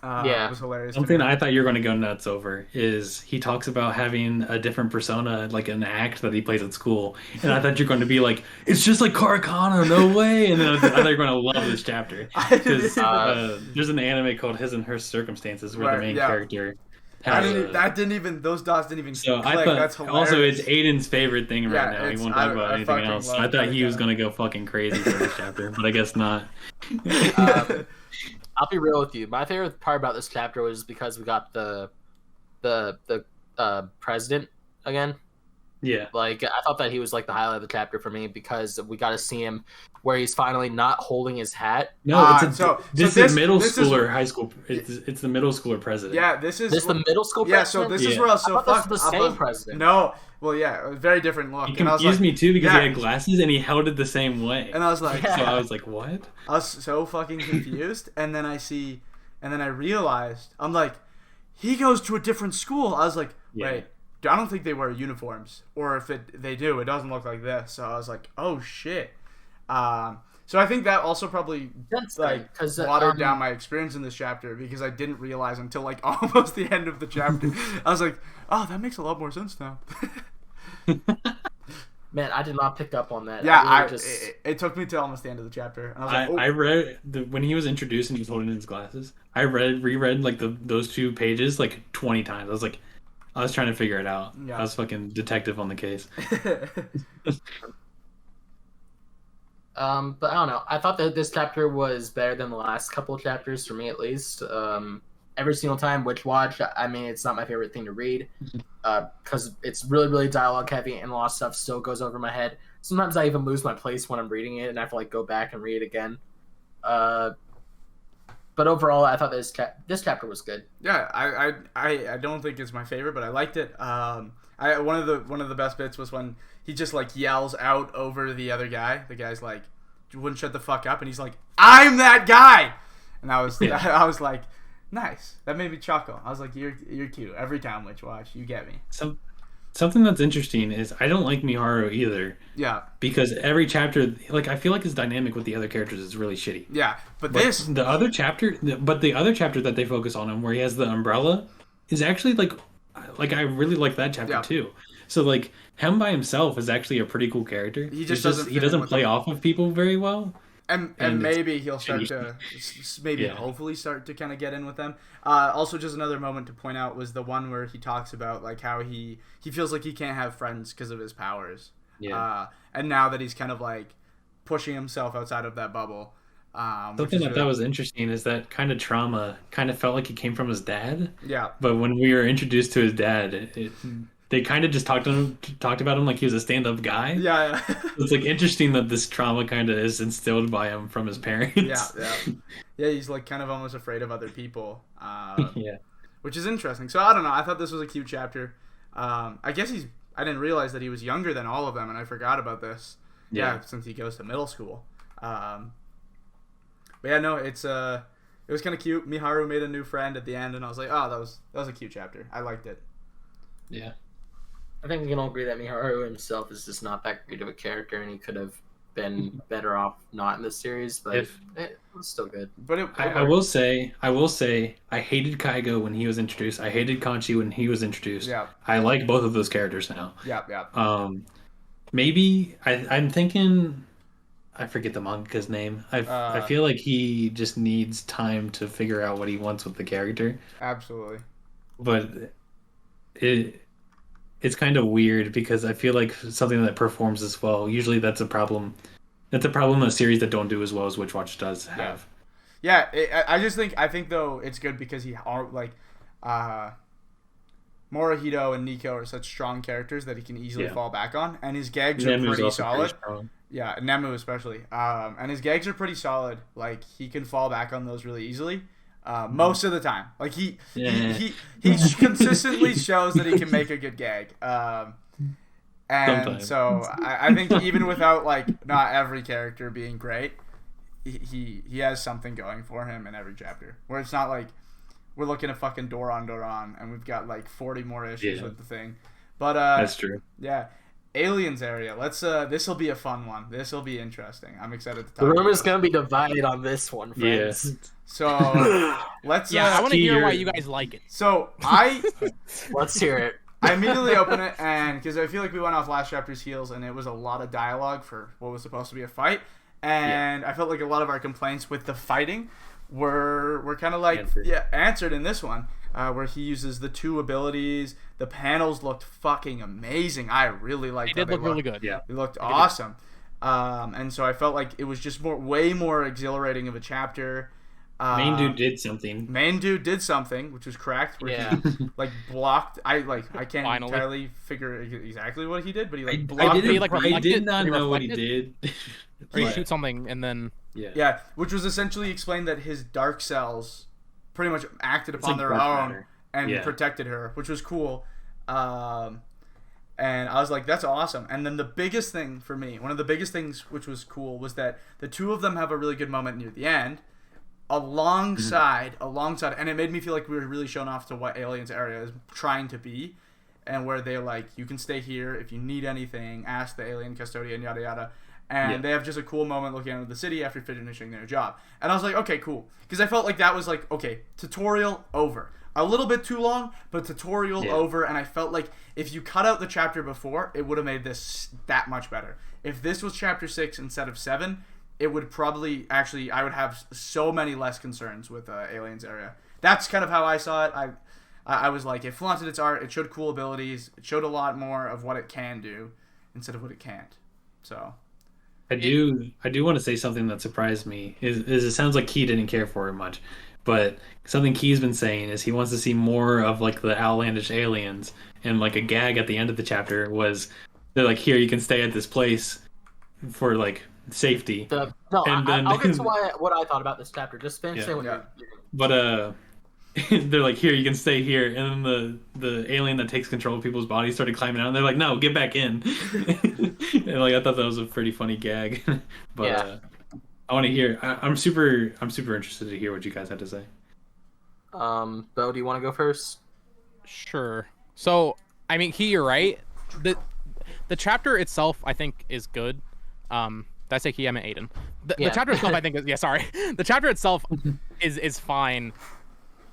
It was hilarious. Something I thought you were going to go nuts over is he talks about having a different persona, like an act that he plays at school, and I thought you're going to be like, it's just like Karakana, no way, and then I thought you're going to love this chapter because there's an anime called His and Her Circumstances where the main character. Those dots didn't even so click. I thought, that's hilarious. Also, it's Aiden's favorite thing right now. He won't talk about anything else. I thought he was going to go fucking crazy for this chapter, but I guess not. I'll be real with you. My favorite part about this chapter was because we got the president again. Yeah. Like, I thought that he was like the highlight of the chapter for me because we got to see him where he's finally not holding his hat. No, this is middle schooler, high school. It's the middle schooler president. Yeah, this is the middle school president. Yeah, so this is where I was so fucked. This was the same president. No, well, yeah, a very different look. He confused me too because he had glasses and he held it the same way. And I was like, so I was like, what? I was so fucking confused, and then I realized, I'm like, he goes to a different school. I was like, Yeah. wait, I don't think they wear uniforms, or if they do, it doesn't look like this. So I was like, oh shit. So I think that also probably watered down my experience in this chapter, because I didn't realize until like almost the end of the chapter. I was like, oh, that makes a lot more sense now. Man, I did not pick up on that. Yeah, it took me to almost the end of the chapter. And I was like, I read when he was introduced and he was holding his glasses. I reread like those 2 pages like 20 times. I was trying to figure it out. Yeah. I was fucking detective on the case. But I don't know. I thought that this chapter was better than the last couple of chapters, for me at least. Every single time, Witch Watch, I mean, it's not my favorite thing to read, because it's really, really dialogue heavy, and a lot of stuff still goes over my head. Sometimes I even lose my place when I'm reading it, and I have to like go back and read it again. But overall, I thought this chapter was good. Yeah, I don't think it's my favorite, but I liked it. One of the best bits was when he just like yells out over the other guy. The guy's like, "You wouldn't shut the fuck up," and he's like, "I'm that guy," and I was like, nice. That made me chuckle. I was like, you're cute. Every time, Witch Watch, you get me. Something that's interesting is I don't like Miharu either. Yeah. Because every chapter, like, I feel like his dynamic with the other characters is really shitty. Yeah, but the other chapter that they focus on him, where he has the umbrella, is actually like I really like that chapter too. So like him by himself is actually a pretty cool character. He doesn't play off of people very well. And maybe he'll start to hopefully start to kind of get in with them. Also, just another moment to point out was the one where he talks about like how he feels like he can't have friends because of his powers. Yeah. And now that he's kind of like pushing himself outside of that bubble. Something that was interesting is that kind of trauma kind of felt like it came from his dad. Yeah. But when we were introduced to his dad, they kind of just talked about him like he was a stand-up guy. Yeah. It's like interesting that this trauma kind of is instilled by him from his parents. Yeah. He's like kind of almost afraid of other people. Yeah. Which is interesting. So I don't know. I thought this was a cute chapter. I guess I didn't realize that he was younger than all of them, and I forgot about this. Yeah, since he goes to middle school. But yeah, no, it was kind of cute. Miharu made a new friend at the end, and I was like, oh, that was a cute chapter. I liked it. Yeah. I think we can all agree that Miharu himself is just not that great of a character, and he could have been better off not in this series, but it was still good. But I will say, I hated Kaigo when he was introduced. I hated Kanchi when he was introduced. Yeah. I like both of those characters now. Yeah. Maybe I'm thinking, I forget the manga's name. I feel like he just needs time to figure out what he wants with the character. Absolutely. But it's kind of weird because I feel like something that performs as well, usually that's a problem. That's a problem in a series that don't do as well as Witch Watch does have. Yeah, I think though it's good because Morihito and Nico are such strong characters that he can easily fall back on, and his gags are pretty solid. Yeah, Nemu especially. And his gags are pretty solid. Like he can fall back on those really easily. Most of the time, like he consistently shows that he can make a good gag. And sometimes. So I think even without like not every character being great, he has something going for him in every chapter. Where it's not like we're looking at fucking Doron Dororon and we've got like 40 more issues with the thing. But that's true. Yeah. Aliens area. Let's this will be a fun one. This will be interesting. I'm excited to talk. The room is gonna be divided on this one, friends. Yeah. So let's I want to hear why you guys like it. So let's hear it. I immediately open it, and because I feel like we went off last chapter's heels, and it was a lot of dialogue for what was supposed to be a fight, and I felt like a lot of our complaints with the fighting were kind of like answered in this one, where he uses the 2 abilities. The panels looked fucking amazing. I really liked. They did look really good. Yeah, they looked awesome. And so I felt like it was just way more exhilarating of a chapter. Main dude did something, which was correct. Where he like blocked. I can't entirely figure exactly what he did, but he like blocked. I did not know what he did. Or he shoot something and then which was essentially explained that his dark cells pretty much acted upon their own and protected her, which was cool. And I was like, that's awesome. And then the biggest thing for me, one of the biggest things which was cool, was that the 2 of them have a really good moment near the end. alongside, and it made me feel like we were really showing off to what Aliens area is trying to be, and where they're like, you can stay here if you need anything, ask the alien custodian, yada yada. And they have just a cool moment looking out of the city after finishing their job. And I was like, okay, cool. Because I felt like that was like, okay, tutorial over. A little bit too long, but tutorial over. And I felt like if you cut out the chapter before, it would have made this that much better. If this was chapter 6 instead of 7, it would probably actually, I would have so many less concerns with Aliens area. That's kind of how I saw it. I was like, it flaunted its art, it showed cool abilities, it showed a lot more of what it can do instead of what it can't. So I do want to say something that surprised me. Is it sounds like Key didn't care for it much, but something Key's been saying is he wants to see more of like the outlandish aliens, and like a gag at the end of the chapter was they're like, here, you can stay at this place for like safety. I'll get to what I thought about this chapter. Just finish saying what you're But they're like, here, you can stay here, and then the alien that takes control of people's bodies started climbing out, and they're like, no, get back in. And like, I thought that was a pretty funny gag. But I want to hear. I'm super interested to hear what you guys had to say. Bo, do you want to go first? Sure. So, I mean, Key, you're right. The chapter itself, I think, is good. Did I say Key? I meant Aiden. The chapter itself, I think, is sorry. The chapter itself is fine.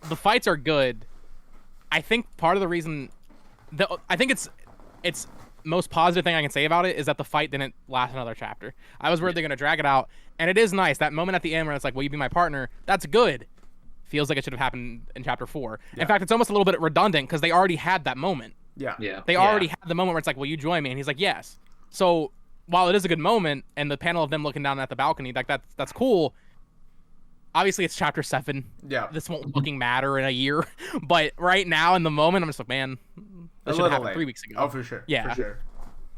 The fights are good. I think part of the reason, I think it's most positive thing I can say about it is that the fight didn't last another chapter. I was worried they're gonna drag it out, and it is nice that moment at the end where it's like, "Will you be my partner?" That's good. Feels like it should have happened in chapter 4. Yeah. In fact, it's almost a little bit redundant because they already had that moment. Yeah. They already had the moment where it's like, "Will you join me?" And he's like, "Yes." So while it is a good moment, and the panel of them looking down at the balcony, like that's cool. Obviously, it's chapter 7. Yeah. This won't fucking matter in a year. But right now, in the moment, I'm just like, man, that should have happened 3 weeks ago. Oh, for sure. Yeah. For sure.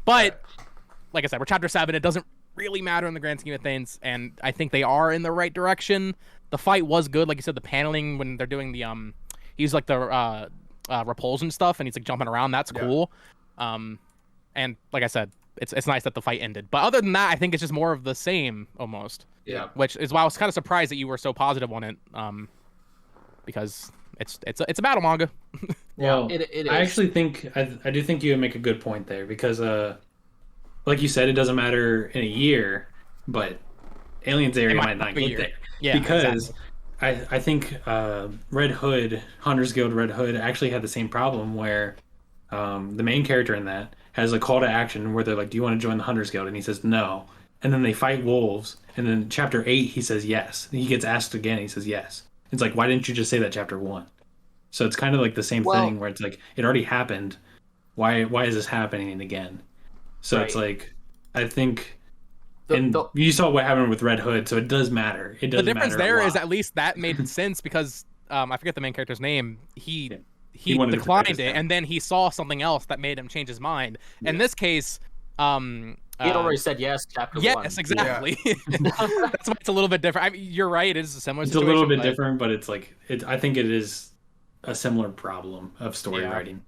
But, like I said, we're chapter 7. It doesn't really matter in the grand scheme of things. And I think they are in the right direction. The fight was good. Like you said, the paneling when they're doing the, he's like the repulsion stuff, and he's like jumping around. That's cool. And like I said, it's nice that the fight ended. But other than that, I think it's just more of the same almost. Yeah. Which is why I was kind of surprised that you were so positive on it, because it's a battle manga. Well, it is. I actually think I do think you make a good point there because, like you said, it doesn't matter in a year, but Aliens area might not get there. Yeah, because exactly. I think Red Hood, Hunters Guild Red Hood, actually had the same problem where the main character in that has a call to action where they're like, "Do you want to join the Hunters Guild?" And he says no. And then they fight wolves. And then chapter 8, he says yes. And he gets asked again. He says yes. It's like, why didn't you just say that chapter 1? So it's kind of like the same thing where it's like, it already happened. Why is this happening again? So it's like, I think, you saw what happened with Red Hood, so it does matter. It does. The difference there is at least that made sense because I forget the main character's name. He declined it, and then he saw something else that made him change his mind. Yeah. In this case, he had already said yes, chapter 1. Yes, exactly. Yeah. That's why it's a little bit different. I mean, you're right. It is a similar situation. It's a little bit different, but it's like I think it is a similar problem of story writing.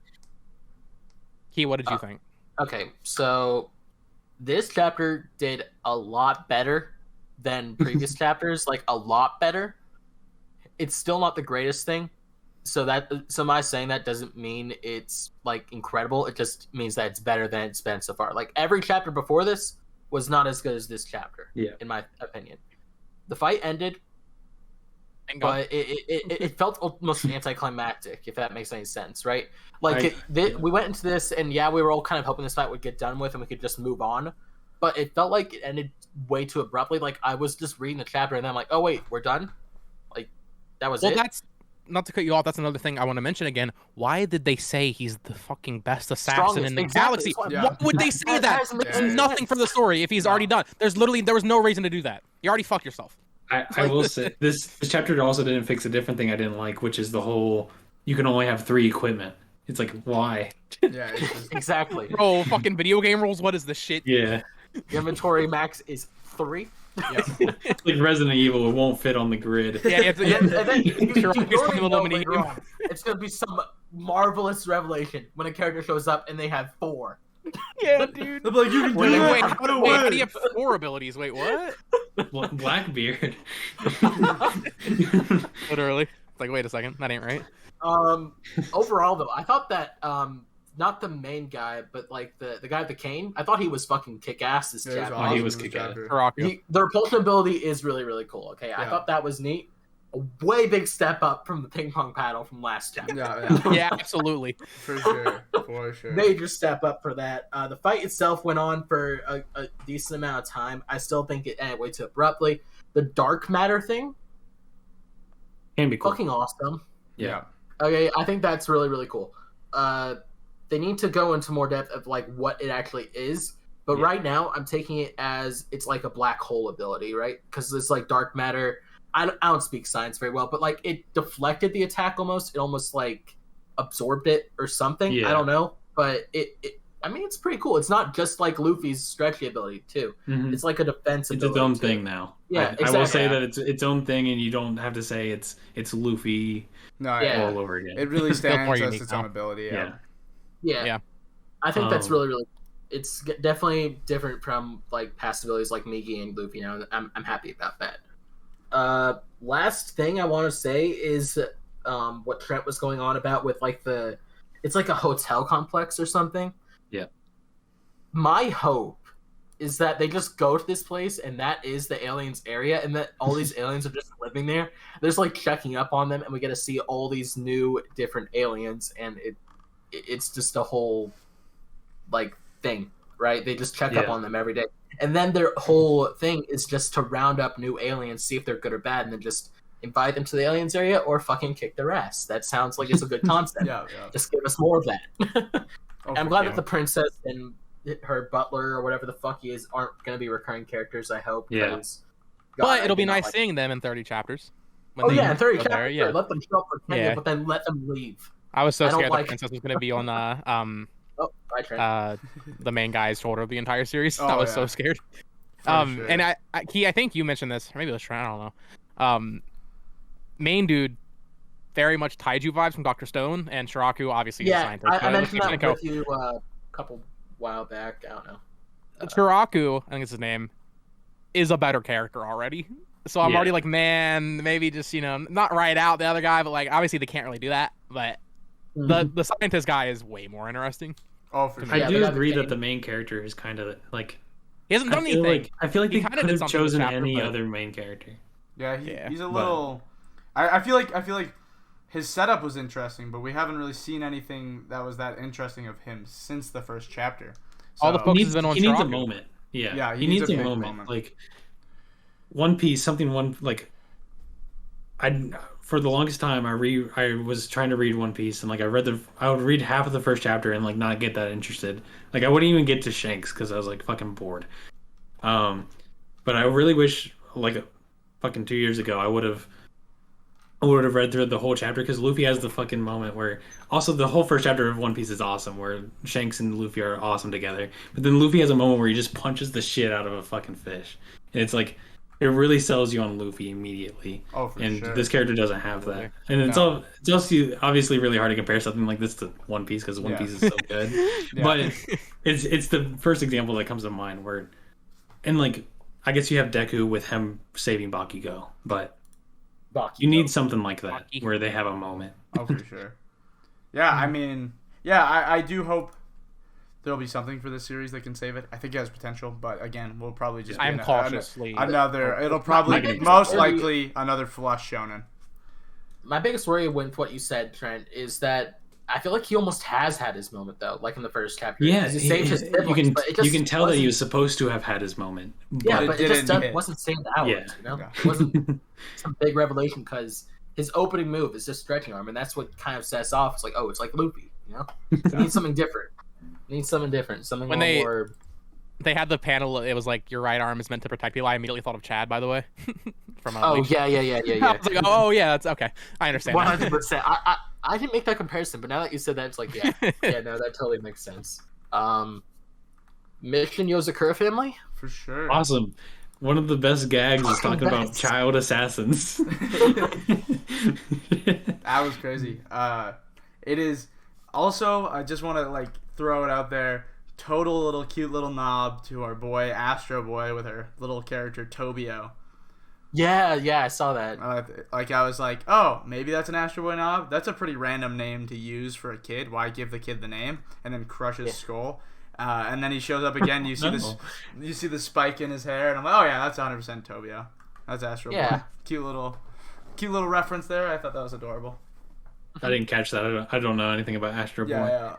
Key, what did you think? Okay, so this chapter did a lot better than previous chapters, like a lot better. It's still not the greatest thing. So my saying that doesn't mean it's like incredible. It just means that it's better than it's been so far. Like every chapter before this was not as good as this chapter, in my opinion. The fight ended, but it felt almost anticlimactic, if that makes any sense, right? Like we went into this, and we were all kind of hoping this fight would get done with, and we could just move on. But it felt like it ended way too abruptly. Like I was just reading the chapter, and then I'm like, oh wait, we're done. Like that was it. That's not to cut you off. That's another thing I want to mention again. Why did they say he's the fucking best assassin in the galaxy? Why would they say that? There's nothing for the story if he's already done. There was no reason to do that. You already fucked yourself. I will say this chapter also didn't fix a different thing I didn't like, which is the whole you can only have 3 equipment. It's like, why? Yeah, exactly. Bro, fucking video game rules. What is this shit? Yeah. Your inventory max is 3. Yeah. Like Resident Evil, it won't fit on the grid. Yeah, and then it's gonna be some marvelous revelation when a character shows up and they have 4. Yeah, dude. I'm like, you can do it. Wait, how do you have 4 abilities? Wait, what? Blackbeard. Literally. It's like, wait a second, that ain't right. Overall though, I thought that not the main guy, but like the guy with the cane, I thought he was fucking kick ass this Yeah, chapter. he was this kick-ass. chapter. Karaku. The repulsion ability is really, really cool. Okay, I Yeah. thought that was neat. A way big step up from the ping pong paddle from last chapter. Yeah, Yeah, absolutely. for sure. Major step up for that. The fight itself went on for a decent amount of time. I still think it ended way too abruptly. The dark matter thing, Can be cool. fucking awesome. Yeah. Okay, I think that's really, really cool. They need to go into more depth of like what it actually is. But Yeah. right now, I'm taking it as it's like a black hole ability, right? Because it's like dark matter. I don't speak science very well, but like it deflected the attack almost. It almost like absorbed it or something. Yeah. I don't know, but I mean, it's pretty cool. It's not just like Luffy's stretchy ability too. Mhm. It's like a defense It's ability. its own too. thing now. Yeah, I will say exactly. that it's its own thing, and you don't have to say it's Luffy No, Yeah. all over again. it really Feels more stands as unique its own now. ability. yeah. Yeah. I think that's Um, really, really. It's definitely different from like past abilities like Migi and Luffy. You know, I'm happy about that. Last thing I want to say is what Trent was going on about with like it's like a hotel complex or something. Yeah. My hope is that they just go to this place and that is the aliens area, and that all these aliens are just living there. There's like checking up on them, and we get to see all these new different aliens, and it's just a whole like thing, right? They just check up Yeah. on them every day. And then their whole thing is just to round up new aliens, see if they're good or bad, and then just invite them to the aliens area or fucking kick their ass. That sounds like it's a good concept. Yeah. Just give us more of that. Oh, I'm glad yeah. that the princess and her butler or whatever the fuck he is aren't going to be recurring characters, I hope. Yeah. 'cause, God, But I it'll be do not nice like- seeing them in 30 chapters. when Oh they yeah, in 30 go chapters. there, Yeah. yeah. Let them show up for Kenya, Yeah. but then let them leave. I was so I don't scared like- the princess was going to be on Oh, bye, Trent. the main guy's shoulder the entire series. Oh, I was yeah. so scared. For sure. And I think you mentioned this, or maybe it was Trent, I don't know. Main dude, very much Taiju vibes from Dr. Stone, and Shiraku obviously is a Yeah, scientist. I but mentioned it's that gonna with you a couple while back. I don't know. Shiraku, I think it's his name, is a better character already. So I'm Yeah. already like, man, maybe just, not write out the other guy, but like obviously they can't really do that. But the scientist guy is way more interesting. Oh, for I sure. I Yeah, do they got agree the that the main character is kind of like He hasn't done anything. I feel like He they kinda could did have something this chosen chapter, any but- other main character. Yeah, Yeah, he's a but- little. I feel like his setup was interesting, but we haven't really seen anything that was that interesting of him since the first chapter. All the So- focus He has been on he needs a Shiraku. moment. Yeah, Yeah, he needs a big moment. Like One Piece, for the longest time I was trying to read One Piece, and like I would read half of the first chapter and like not get that interested. Like I wouldn't even get to Shanks because I was like fucking bored. But I really wish like fucking 2 years ago I would have read through the whole chapter, because Luffy has the fucking moment where also the whole first chapter of One Piece is awesome, where Shanks and Luffy are awesome together. But then Luffy has a moment where he just punches the shit out of a fucking fish, and it's like it really sells you on Luffy immediately. Oh, for And sure. this character doesn't have that. And it's No. it's also obviously really hard to compare something like this to One Piece, because One Yeah. Piece is so good. Yeah. But it's the first example that comes to mind where, and like I guess you have Deku with him saving Bakugo, but you need something like that Baki. where they have a moment. Oh, for sure. Yeah, I mean, yeah, I do hope there'll be something for this series that can save it. I think it has potential, but again, we'll probably just be I'm cautiously. it'll probably Not most gonna be- likely another flush shonen. My biggest worry with what you said, Trent, is that I feel like he almost has had his moment though, like in the first chapter. Yeah, 'Cause he saved his siblings, but it you just can tell that he wasn't- was supposed to have had his moment. Yeah, it but it just didn't hit. wasn't stand out. Yeah. You know, Yeah. it wasn't some big revelation because his opening move is just stretching arm, and that's what kind of sets off. It's like, oh, it's like Luffy. You know, you need something different. You need something different. Something When a little they- more. They had the panel. It was like your right arm is meant to protect people. I immediately thought of Chad, by the way. From Oh Unleashed. yeah. I was like, oh yeah, that's okay. I understand. One that. hundred percent. I didn't make that comparison, but now that you said that, it's like yeah, no, that totally makes sense. Mission Yozakura family. For sure. Awesome. One of the best gags is Fucking talking about best. child assassins. That was crazy. It is also, I just want to like throw it out there. total little cute little nod to our boy Astro Boy with her little character Tobio. Yeah, I saw that. I was like, oh, maybe that's an Astro Boy knob. That's a pretty random name to use for a kid. Why give the kid the name and then crush his skull? And then he shows up again. You see you see the spike in his hair, and I'm like, oh yeah, that's 100% Tobio. That's Astro Boy. Cute little reference there. I thought that was adorable. I didn't catch that. I don't know anything about Astro Boy. Yeah.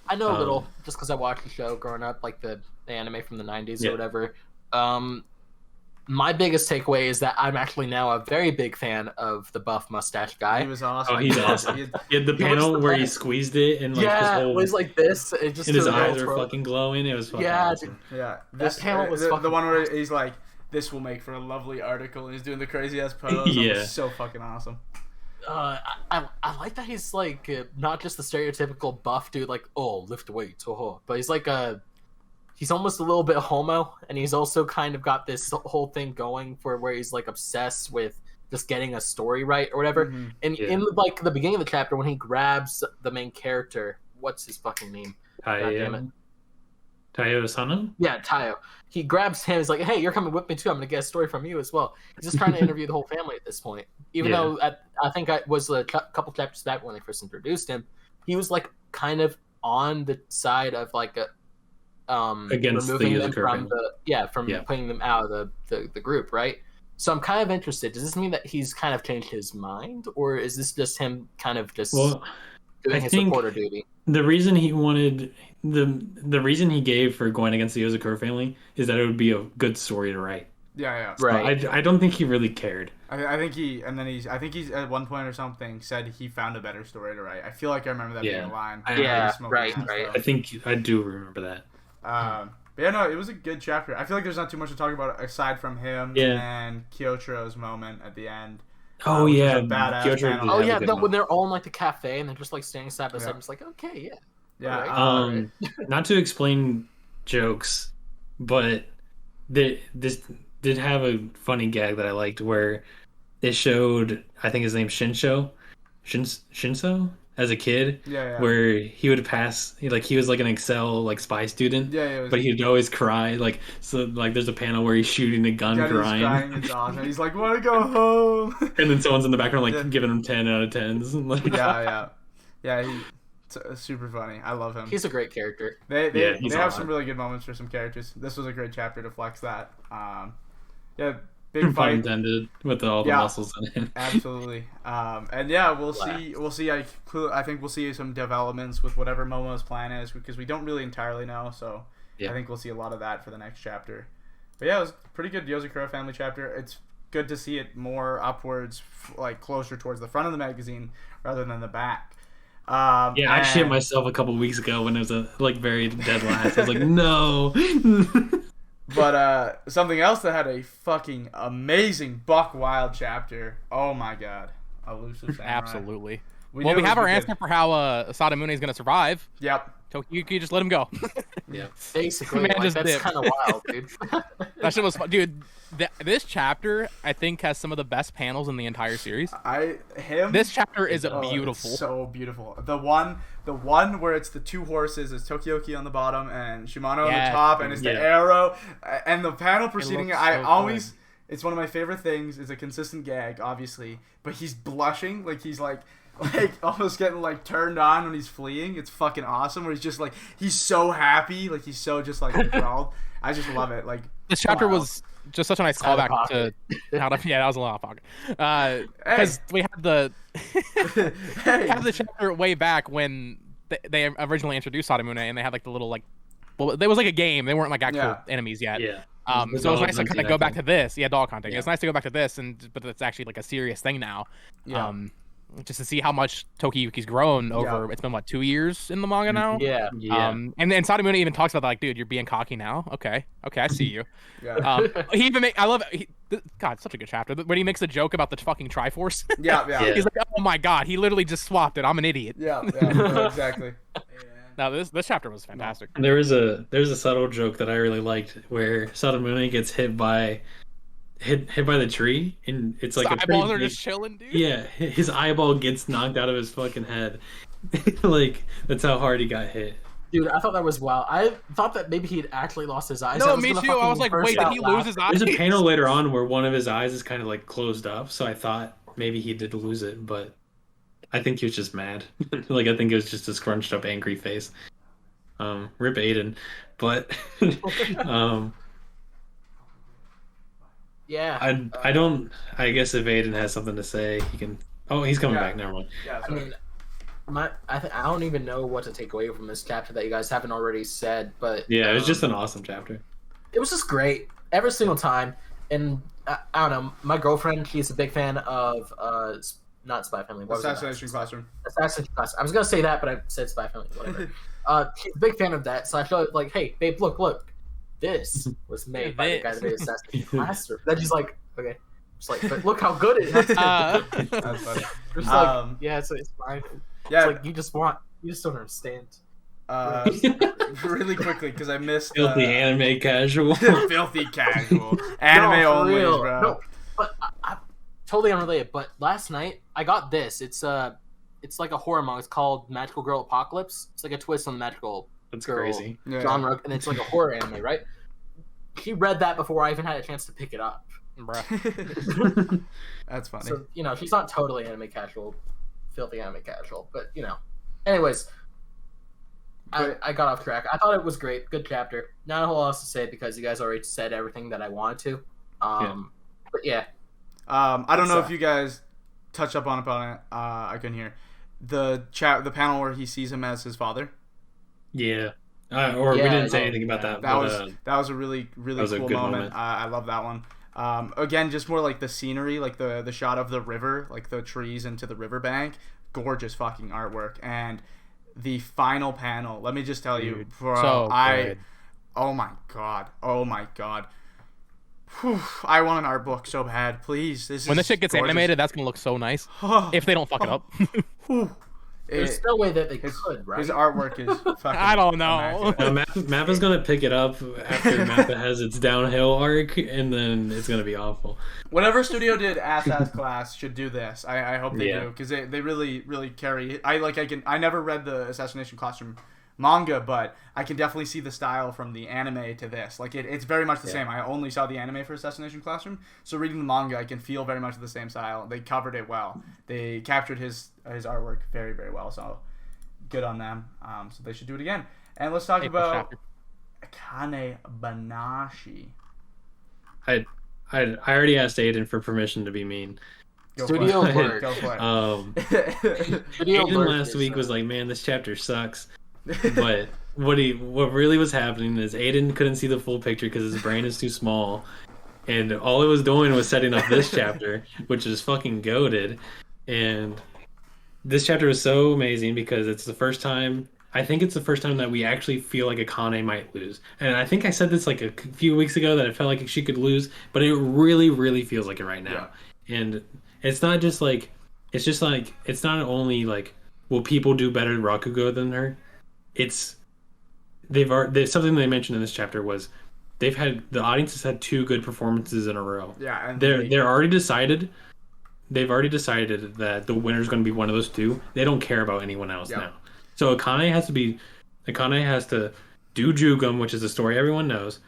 I know a little, just because I watched the show growing up, like the anime from the 90s or whatever. My biggest takeaway is that I'm actually now a very big fan of the buff mustache guy. He was awesome. Oh, he's awesome. He had the panel where he squeezed it and like his whole, it was like this. It just and his eyes were fucking glowing. It was fucking awesome. Yeah, this panel was the one where he's like, "This will make for a lovely article," and he's doing the crazy ass pose. Yeah, it was so fucking awesome. I like that he's like not just the stereotypical buff dude, like lift weights, but he's like he's almost a little bit homo, and he's also kind of got this whole thing going for where he's like obsessed with just getting a story right or whatever. Mm-hmm. And in like the beginning of the chapter when he grabs the main character, what's his fucking name? Tayo Sano? Yeah, Tayo. He grabs him. He's like, "Hey, you're coming with me too. I'm gonna get a story from you as well." He's just trying to interview the whole family at this point. Even though I think I was a couple chapters back when they first introduced him, he was like kind of on the side of like against removing the them from putting them out of the group, right? So I'm kind of interested. Does this mean that he's kind of changed his mind, or is this just him kind of just doing his supporter duty? The reason he wanted the reason he gave for going against the Yozakura family is that it would be a good story to write. Yeah. So right. I don't think he really cared. I think he's at one point or something said he found a better story to write. I feel like I remember that being a line. Right. I think I do remember that. But yeah, no, it was a good chapter. I feel like there's not too much to talk about aside from him and Kyotro's moment at the end. Oh yeah, badass when they're all in like the cafe and they're just like standing side by side. I'm just like, okay, yeah. Right. Not to explain jokes, but this did have a funny gag that I liked where they showed, I think his name's Shinso, as a kid, where he would pass, he was like an Excel like spy student, but he'd always cry, there's a panel where he's shooting a gun, crying. It's awesome. He's like, want to go home, and then someone's in the background giving him 10 out of 10s. It's super funny. I love him. He's a great character. They have some really good moments for some characters. This was a great chapter to flex that. Big fight intended with all the muscles in it. Absolutely. We'll see. I think we'll see some developments with whatever Momo's plan is, because we don't really entirely know. So I think we'll see a lot of that for the next chapter. But yeah, it was a pretty good Yozakura family chapter. It's good to see it more upwards, like closer towards the front of the magazine rather than the back. I shit myself a couple weeks ago when it was very dead last. I was like, no. But something else that had a fucking amazing buck wild chapter. Oh my god, Elusive Samurai. Absolutely. We have our answer for how Sadamune is going to survive. Yep. Tokiyuki, just let him go. Yeah. Basically, that's kind of wild, dude. That shit was fun. Dude, this chapter, I think, has some of the best panels in the entire series. This chapter is beautiful. So beautiful. The one where it's the two horses, it's Tokiyuki on the bottom and Shimano on the top, and it's the arrow. And the panel preceding it, it's one of my favorite things. It's a consistent gag, obviously, but he's blushing, like he's like almost getting turned on when he's fleeing. It's fucking awesome. Where he's just he's so happy, he's so just enthralled. I just love it. This chapter was just such a nice callback to how to. Yeah, that was a lot of pocket. Because we had the had the chapter way back when they originally introduced Sadamune, and they had the little there was a game. They weren't actual enemies yet. Yeah. So it was nice to kind of go back to this. Yeah, dog hunting. It's nice to go back to this, but it's actually a serious thing now. Yeah. Just to see how much Tokiyuki's grown over. It's been 2 years in the manga now. Yeah. And then Sadamune even talks about that, dude, you're being cocky now. Okay, I see you. He even God, such a good chapter. When he makes a joke about the fucking Triforce. Yeah. He's like, oh my god, he literally just swapped it. I'm an idiot. Yeah, exactly. Now this chapter was fantastic. There's a subtle joke that I really liked where Sadamune gets hit by the tree, and it's his eyeballs are just chilling, dude. Yeah, his eyeball gets knocked out of his fucking head. That's how hard he got hit. Dude, I thought that was wild. I thought that maybe he'd actually lost his eyes. No, me too. I was like, wait, did he lose his eyes? There's a panel later on where one of his eyes is kind of like closed up, so I thought maybe he did lose it, but I think he was just mad. Like I think it was just a scrunched up angry face. Rip Aiden, but yeah. I don't. I guess if Aiden has something to say, he can. Oh, he's coming back. Never mind. Yeah, I mean, I don't even know what to take away from this chapter that you guys haven't already said, but Yeah, it was just an awesome chapter. It was just great every single time. And I don't know, my girlfriend, she's a big fan of not Spy Family. Assassination Classroom. Assassination Classroom. I was gonna say that, but I said Spy Family. Whatever. She's a big fan of that, so I felt like, hey, babe, look. This was made by the guy that made Assassination Classroom. Then she's like, okay. Just like, but look how good it is. That's funny. Just like, yeah, it's fine. Yeah. It's like you just don't understand. Really quickly, because I missed Filthy anime casual. filthy casual anime No, only, real. bro. No, but I totally unrelated. But last night I got this. It's like a horror manga. It's called Magical Girl Apocalypse. It's like a twist on the magical That's girl crazy. genre, and it's like a horror anime, right? He read that before I even had a chance to pick it up. Bruh. That's funny. So she's not totally anime casual, filthy anime casual, but anyways. I got off track. I thought it was great. Good chapter. Not a whole lot else to say because you guys already said everything that I wanted to. But yeah. I don't know if you guys touched up on it. I couldn't hear the panel where he sees him as his father. Yeah. We didn't say anything about that. That was a really cool moment. moment. I love that one. Again, just more like the scenery, like the shot of the river, like the trees into the riverbank. Gorgeous fucking artwork. And the final panel, let me just tell you, bro, so good. Oh my god. Whew, I want an art book so bad, please. When this shit gets animated, that's gonna look so nice. If they don't fuck it up. There's no way that they could, right? His artwork is fucking I don't know. Mappa's gonna pick it up after Mappa has its downhill arc, and then it's gonna be awful. Whatever studio did Ass Class should do this. I hope they do, because they really carry. I never read the Assassination Classroom manga, but I can definitely see the style from the anime to this. Like it's very much the same. I only saw the anime for Assassination Classroom, so reading the manga, I can feel very much the same style. They covered it well. They captured his artwork very, very well. So good on them. So they should do it again. And let's talk about Akane-banashi. I already asked Aiden for permission to be mean. Studio Blurred. Go for it. Aiden last week was like, man, this chapter sucks. But what really was happening is Aiden couldn't see the full picture because his brain is too small, and all it was doing was setting up this chapter, which is fucking goated. And this chapter was so amazing because it's the first time. I think it's the first time that we actually feel like Akane might lose. And I think I said this like a few weeks ago that I felt like she could lose, but it really, really feels like it right now. Yeah. And it's not just like it's not only like will people do better at Rakugo than her. There's something they mentioned in this chapter was the audience has had 2 good performances in a row. Yeah, and they're already decided. They've already decided that the winner's going to be one of those 2. They don't care about anyone else now. So Akane has to do Jugum, which is a story everyone knows.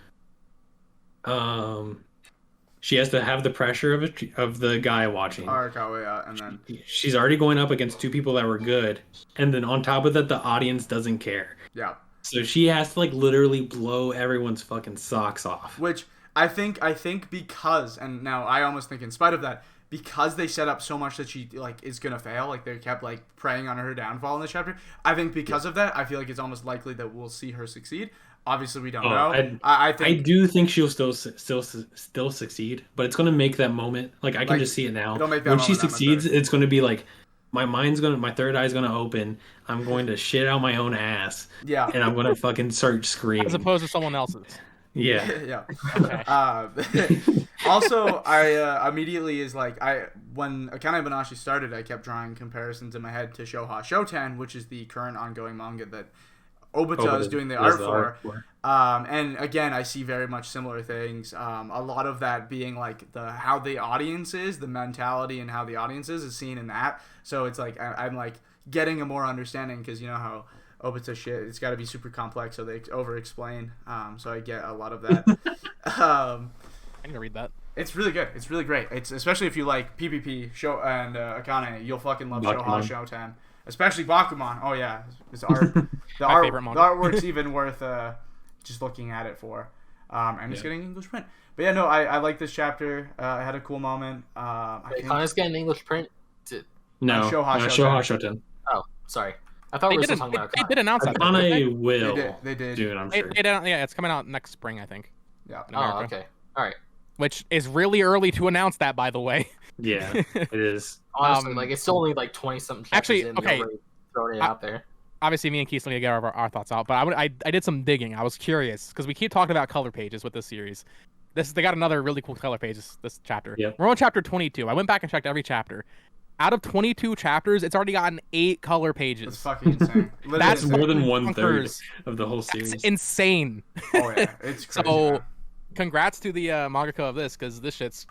She has to have the pressure of the guy watching. Arakawa, and then she's already going up against 2 people that were good, and then on top of that, the audience doesn't care. Yeah. So she has to like literally blow everyone's fucking socks off. Which I think because, and now I almost think in spite of that, because they set up so much that she like is gonna fail, like they kept like preying on her downfall in the chapter. I think because of that, I feel like it's almost likely that we'll see her succeed. Obviously, we don't know. I do think she'll still succeed, but it's gonna make that moment. Like I can just see it now. When she succeeds, it's gonna be like my third eye's gonna open. I'm going to shit out my own ass. Yeah. And I'm gonna fucking start screaming. As opposed to someone else's. Yeah. Yeah. Okay. Also, I immediately when Akane-banashi started, I kept drawing comparisons in my head to Shoha Shoten, which is the current ongoing manga that Obata is doing the art for. And again, I see very much similar things. A lot of that being like how the audience is, the mentality and how the audience is seen in that. So it's like I'm like getting a more understanding because you know how Obita shit. It's got to be super complex, so they over-explain. So I get a lot of that. I need to read that. It's really good. It's really great. It's especially if you like PPP show and Akane, you'll fucking love Shoha Shoten, especially Bakuman. Oh yeah, it's art. The artwork's even worth just looking at it for. And it's getting English print. But yeah, no, I like this chapter. I had a cool moment. Akane's getting English print. No, Shoha Shoten. Oh, sorry. I thought we were talking about Akane. They did announce that. Akane will. They did. Dude, I'm sure. Yeah, it's coming out next spring, I think. Yeah. Oh, okay. All right. Which is really early to announce that, by the way. Yeah, it is. Honestly, like it's still only like 20-something chapters actually, in. okay. Throwing it out there. Obviously, me and Keith still need to get our thoughts out, but I did some digging. I was curious because we keep talking about color pages with this series. They got another really cool color page this chapter. Yep. We're on chapter 22. I went back and checked every chapter. Out of 22 chapters, it's already gotten 8 color pages. That's fucking insane. That's more than 1/3 of the whole series. That's insane. Oh yeah, it's crazy. So, congrats to the mangaka of this, because this shit's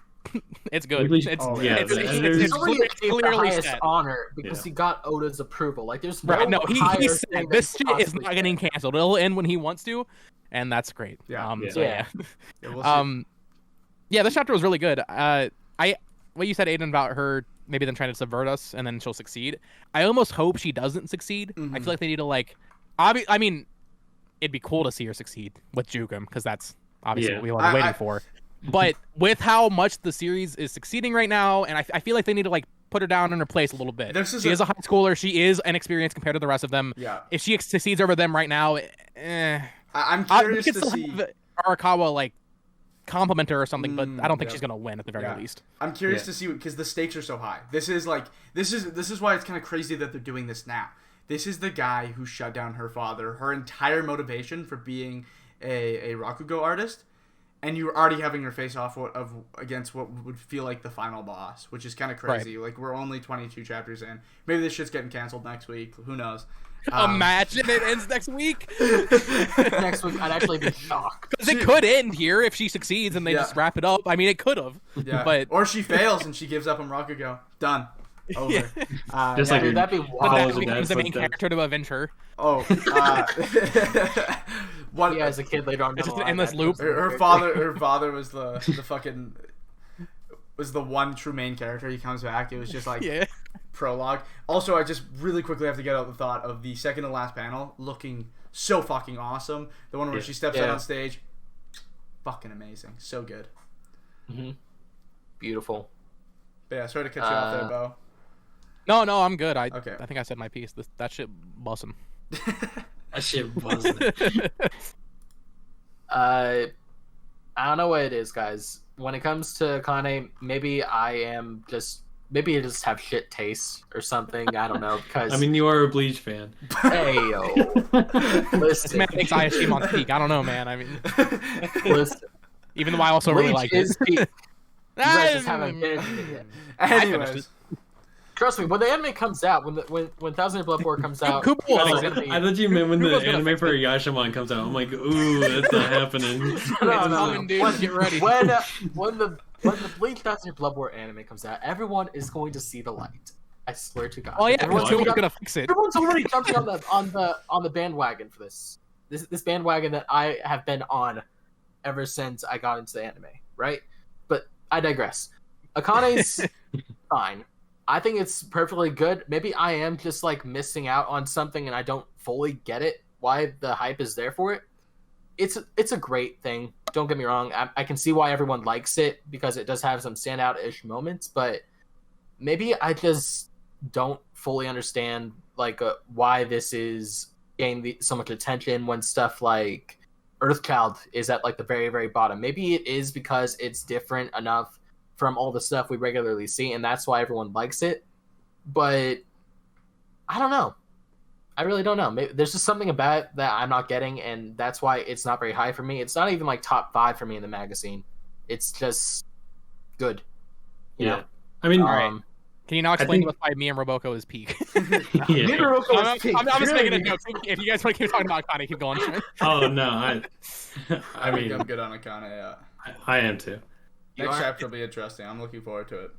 it's good. It's It's clearly the highest set. honor because he got Oda's approval. Like there's he said this shit is not getting canceled. It'll end when he wants to, and that's great. Yeah. This chapter was really good. What you said, Aiden, about her maybe then trying to subvert us and then she'll succeed. I almost hope she doesn't succeed. I feel like they need to I mean, it'd be cool to see her succeed with Jugum because that's obviously what we were waiting for. But with how much the series is succeeding right now, and I feel like they need to put her down in her place a little bit. She is a high schooler. She is inexperienced compared to the rest of them. Yeah. If she succeeds over them right now, I'm curious to see Arakawa compliment her or something, but I don't think she's gonna win at the very least. I'm curious to see because the stakes are so high. This is why it's kind of crazy that they're doing this now. This is the guy who shut down her father, her entire motivation for being a Rakugo artist, and you're already having her face off against what would feel like the final boss, which is kind of crazy. Right. We're only 22 chapters in. Maybe this shit's getting canceled next week. Who knows? Imagine it ends next week. Next week, I'd actually be shocked. Because it could end here if she succeeds and they just wrap it up. I mean, it could have. Yeah. Or she fails and she gives up on Rakugo. Done. Over. That'd be wild. That becomes the main character to avenge her. Oh. As a kid later on. It's just an endless loop. Her father was the fucking was the one true main character. He comes back. It was just prologue. Also, I just really quickly have to get out the thought of the second to last panel looking so fucking awesome. The one where she steps out on stage. Fucking amazing. So good. Mm-hmm. Beautiful. But yeah, sorry to cut you off there, Bo. No, I'm good. I think I said my piece. That shit bussin'. That shit bussin'. I don't know what it is, guys. When it comes to Akane, maybe I just have shit taste or something. I don't know because I mean, you are a Bleach fan. Hey yo, listen. This man thinks I assume on peak. I don't know, man. I mean, listen. Even though I also really like it. You guys just haven't finished it yet. Anyways. Trust me, when the anime comes out, when Thousand Year Blood War comes out, I thought you meant when the anime for Yashamon comes out. I'm like, ooh, that's not happening. No. Dude, get ready. When the Bleach Thousand Year Blood War anime comes out, everyone is going to see the light. I swear to God. Oh yeah, everyone's gonna fix it. Everyone's already jumping on the bandwagon for this bandwagon that I have been on ever since I got into the anime, right? But I digress. Akane's fine. I think it's perfectly good. Maybe I am just missing out on something and I don't fully get it, why the hype is there for it. It's a great thing. Don't get me wrong. I can see why everyone likes it because it does have some standout-ish moments, but maybe I just don't fully understand why this is getting so much attention when stuff like Earthchild is at the very, very bottom. Maybe it is because it's different enough from all the stuff we regularly see, and that's why everyone likes it. But I don't know. I really don't know. Maybe there's just something about it that I'm not getting, and that's why it's not very high for me. It's not even top 5 for me in the magazine. It's just good. You know? I mean, can you now explain why me and Roboco is peak? Me and Roboco is peak. I'm just making a joke. If you guys want to keep talking about Akane, keep going. Oh no, I mean, I'm good on Akane. Yeah, I am too. Next chapter will be interesting. I'm looking forward to it.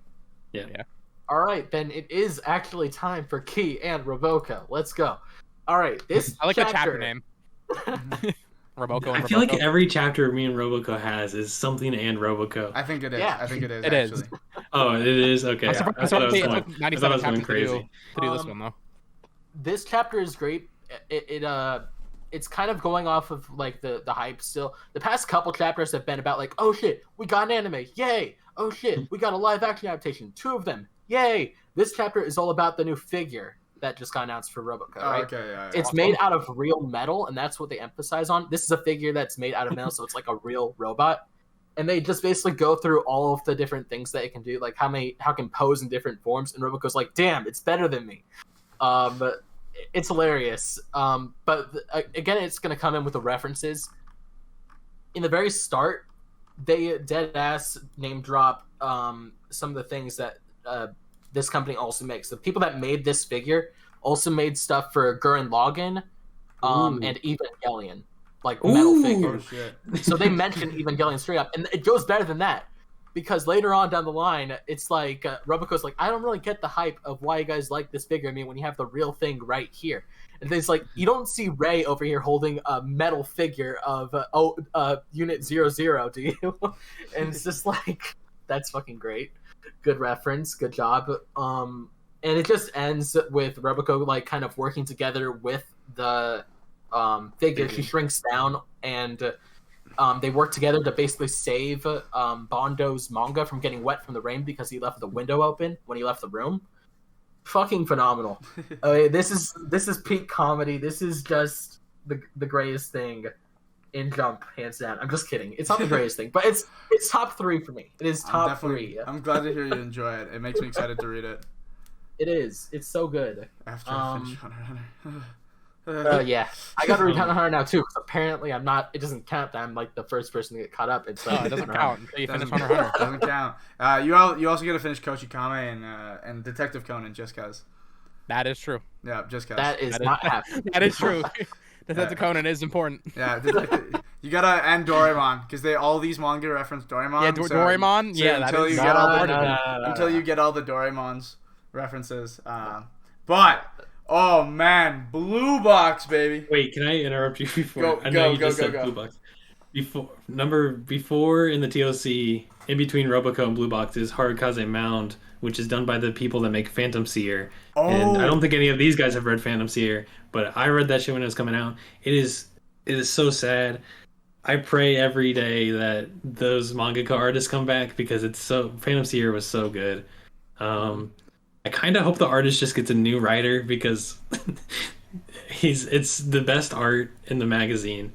Yeah. All right, then it is actually time for Key and Roboco. Let's go. All right, this I like the chapter name. Roboco and I feel like Roboco. every chapter me and Roboco has is something and Roboco. I think it is. Yeah. I think it is. It is. Actually. Oh, it is? Okay. I'm I surprised thought it I took was 97 going chapters crazy. to do this one though. This chapter is great. It's kind of going off of like the hype still. The past couple chapters have been about like, oh shit, we got an anime, yay! Oh shit, we got a live action adaptation, 2 of them, yay! This chapter is all about the new figure that just got announced for Roboco, right? Okay, yeah. It's made out of real metal, and that's what they emphasize on. This is a figure that's made out of metal, so it's like a real robot. And they just basically go through all of the different things that it can do, like how it can pose in different forms. And Roboco's like, "Damn, it's better than me." But it's hilarious. But again, it's gonna come in with the references. In the very start, they dead ass name drop some of the things that this company also makes. The people that made this figure also made stuff for Gurren Lagann and Evangelion, like metal Oh figures. shit. So they mention Evangelion straight up, and it goes better than that. Because later on down the line, it's like Roboco's like, I don't really get the hype of why you guys like this figure. I mean, when you have the real thing right here, and it's like you don't see Ray over here holding a metal figure of Unit 00, do you? And it's just like that's fucking great. Good reference, good job. And it just ends with Roboco like kind of working together with the figure. She shrinks down and. They work together to basically save Bondo's manga from getting wet from the rain because he left the window open when he left the room. Fucking phenomenal. This is peak comedy. This is just the greatest thing in Jump, hands down. I'm just kidding. It's not the greatest thing, but it's top 3 for me. It is top 3. I'm glad to hear you enjoy it. It makes me excited to read it. It is. It's so good. After I finish Hunter x Hunter. Yeah, I got to read Hunter x Hunter now too. Because apparently, I'm not. It doesn't count that I'm like the first person to get caught up. It's No, it doesn't count until you finish Hunter x Hunter. Doesn't count. You also got to finish Kochikame and Detective Conan just cause. That is true. Yeah, just cause. That is not happening. That is true. Detective Conan is important. Yeah, you gotta end Doraemon because all these manga reference Doraemon. Yeah, Doraemon. So yeah, until that is you get all the no. you get all the Doraemon's references. But oh man, Blue Box, baby. Wait, can I interrupt you before? Go, I know go, you go, just go, said go. Blue Box. Before in the TOC, in between Roboco and Blue Box is Karukaze Mound, which is done by the people that make Phantom Seer. And I don't think any of these guys have read Phantom Seer, but I read that shit when it was coming out. It is so sad. I pray every day that those mangaka artists come back because Phantom Seer was so good. I kind of hope the artist just gets a new writer because it's the best art in the magazine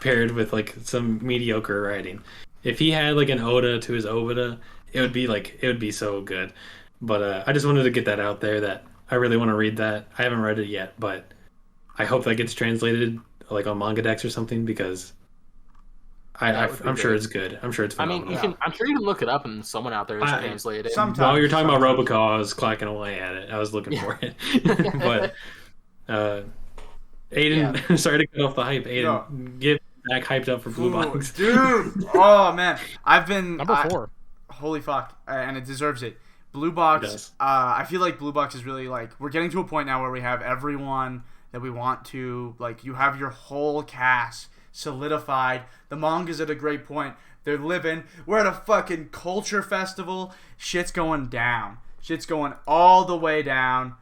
paired with like some mediocre writing. If he had like an Oda to his Obita, it would be so good. But I just wanted to get that out there that I really want to read that. I haven't read it yet, but I hope that gets translated like on Manga Dex or something because I'm sure it's good. I'm sure it's phenomenal. I mean, I'm sure you can look it up and someone out there has translated it. Sometimes. While you're talking about Roboco, I was clacking away at it. I was looking for it. But Aiden, sorry to cut off the hype. Aiden, get back hyped up for Blue Box. Dude! Oh, man. I've been... Number 4. Holy fuck. And it deserves it. Blue Box, I feel like Blue Box is really, like... We're getting to a point now where we have everyone that we want to... Like, you have your whole cast solidified. The manga's at a great point. They're living. We're at a fucking culture festival. Shit's going down. Shit's going all the way down.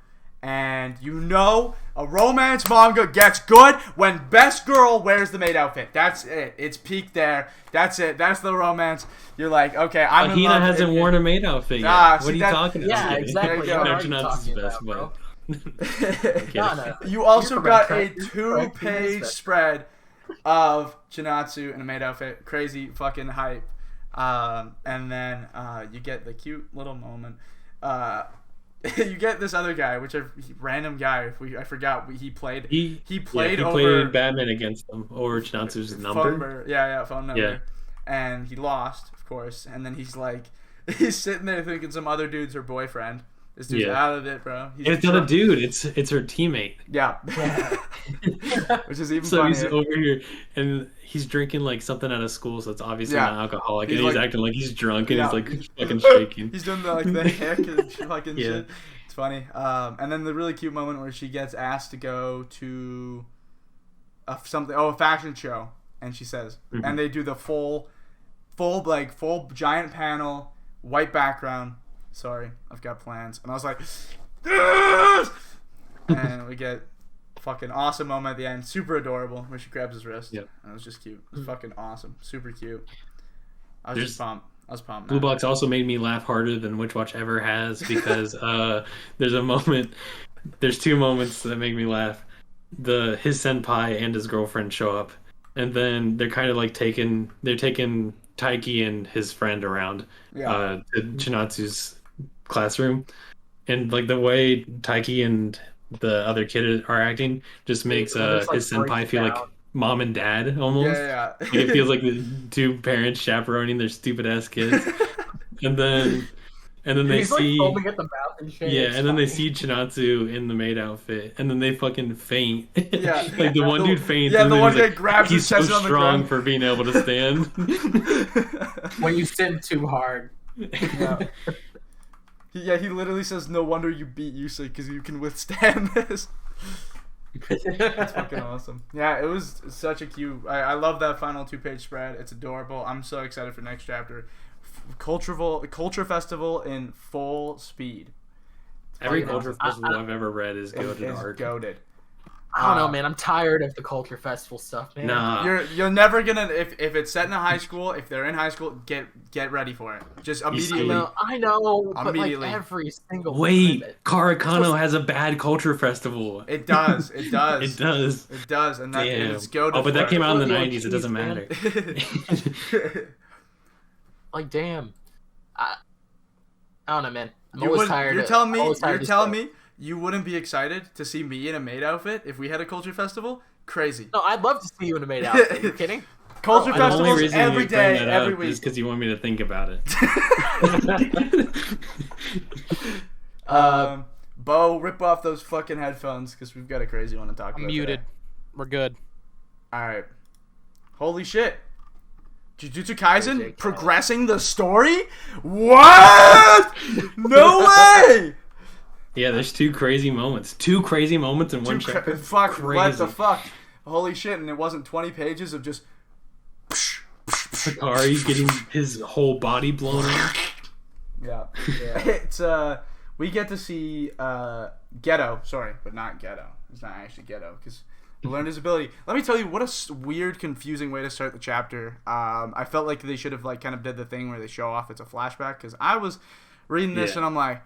And you know a romance manga gets good when best girl wears the maid outfit. That's it. It's peak there. That's it. That's the romance. You're like, okay, I'm in love. Ahina hasn't worn a maid outfit yet. What are you talking about? Yeah, exactly. There you go. Actually, not his best, bro. but... You also got a 2-page spread of Chinatsu in a maid outfit. Crazy fucking hype. And then you get the cute little moment. You get this other guy, random guy. I forgot he played. He played Batman against them or Chinatsu's number. Phone number. Yeah. And he lost, of course. And then he's sitting there thinking some other dude's her boyfriend. This dude's out of it, bro. It's not a dude. It's her teammate. Yeah. Which is even so funnier. He's over here and he's drinking like something out of school, so it's obviously not alcoholic. He's acting like he's drunk and he's like fucking shaking. He's doing the haircut fucking shit. It's It's funny. And then the really cute moment where she gets asked to go to a fashion show, and she says, and they do the full giant panel, white background. Sorry, I've got plans. And I was like, yes! And we get fucking awesome moment at the end, super adorable, where she grabs his wrist. Yep. And it was just cute. It was fucking awesome, super cute. I was just pumped. Blue Box also made me laugh harder than Witch Watch ever has because there's two moments that make me laugh. His senpai and his girlfriend show up, and then they're kind of like taking Taiki and his friend around to Chinatsu's classroom, and like the way Taiki and the other kid are acting just makes his senpai feel like mom and dad almost. Yeah. Like, it feels like the two parents chaperoning their stupid ass kids. and then they see like foaming at the mouth and shit. yeah, and then they see Chinatsu in the maid outfit, and then they fucking faint. Yeah, like the one dude faints. Yeah, and the then one he's guy like, grabs he's his so chest on the strong ground for being able to stand. When you sit too hard. Yeah. He literally says, "No wonder you beat Yusei because you can withstand this." It's fucking awesome. Yeah, it was such a cute. I love that final 2-page spread. It's adorable. I'm so excited for next chapter. Culture festival in full speed. Every culture festival I've ever read is goated art. Goated. I don't know, man. I'm tired of the culture festival stuff, man. Nah, You're never gonna if it's set in a high school. If they're in high school, get ready for it. Just immediately. I know, but Immediately. like every single wait, minute. Karakano has a bad culture festival. It does. It does. It does. It does, and that Damn. it's goated. Oh, but that for came out in the Like, 90s. It doesn't matter. Like, damn. I don't know, man. I'm You always wouldn't- tired. You're telling me. always tired You're of telling stuff. me you wouldn't be excited to see me in a maid outfit if we had a culture festival? Crazy. No, I'd love to see you in a maid outfit. Are you kidding? Culture The only festivals reason every you bring day, that every up week. is because you want me to think about it. Bo, rip off those fucking headphones because we've got a crazy one to talk I'm about. muted. Today. We're good. All right. Holy shit. Jujutsu Kaisen JK. progressing the story? What? No way! Yeah, there's two crazy moments. Two crazy moments in one chapter. Fuck, Crazy. what the fuck? Holy shit, and it wasn't 20 pages of just... Hikari getting his whole body blown up. Yeah. It's, we get to see, Ghetto. Sorry, but not Ghetto. It's not actually Ghetto, because he learned his ability. Let me tell you, what a weird, confusing way to start the chapter. I felt like they should have, like, kind of did the thing where they show off it's a flashback, because I was reading this and I'm like...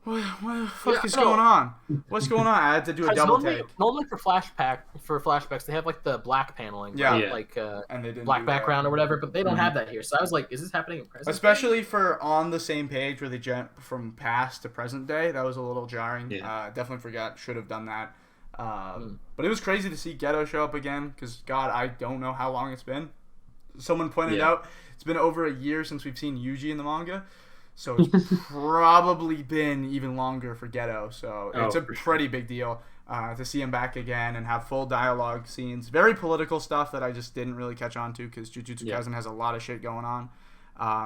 What the fuck is going on? What's going on? I had to do a double take. Normally for flashbacks, they have like the black paneling, Yeah. right? Yeah. Like And they didn't black do that. background or whatever, but they don't have that here. So I was like, is this happening in present? Especially for on the same page where they jump from past to present day. That was a little jarring. Yeah. Definitely forgot. Should have done that. But it was crazy to see Ghetto show up again because, God, I don't know how long it's been. Someone pointed out it's been over a year since we've seen Yuji in the manga. So it's probably been even longer for Ghetto. So it's a pretty big deal to see him back again and have full dialogue scenes. Very political stuff that I just didn't really catch on to because Jujutsu Kaisen has a lot of shit going on.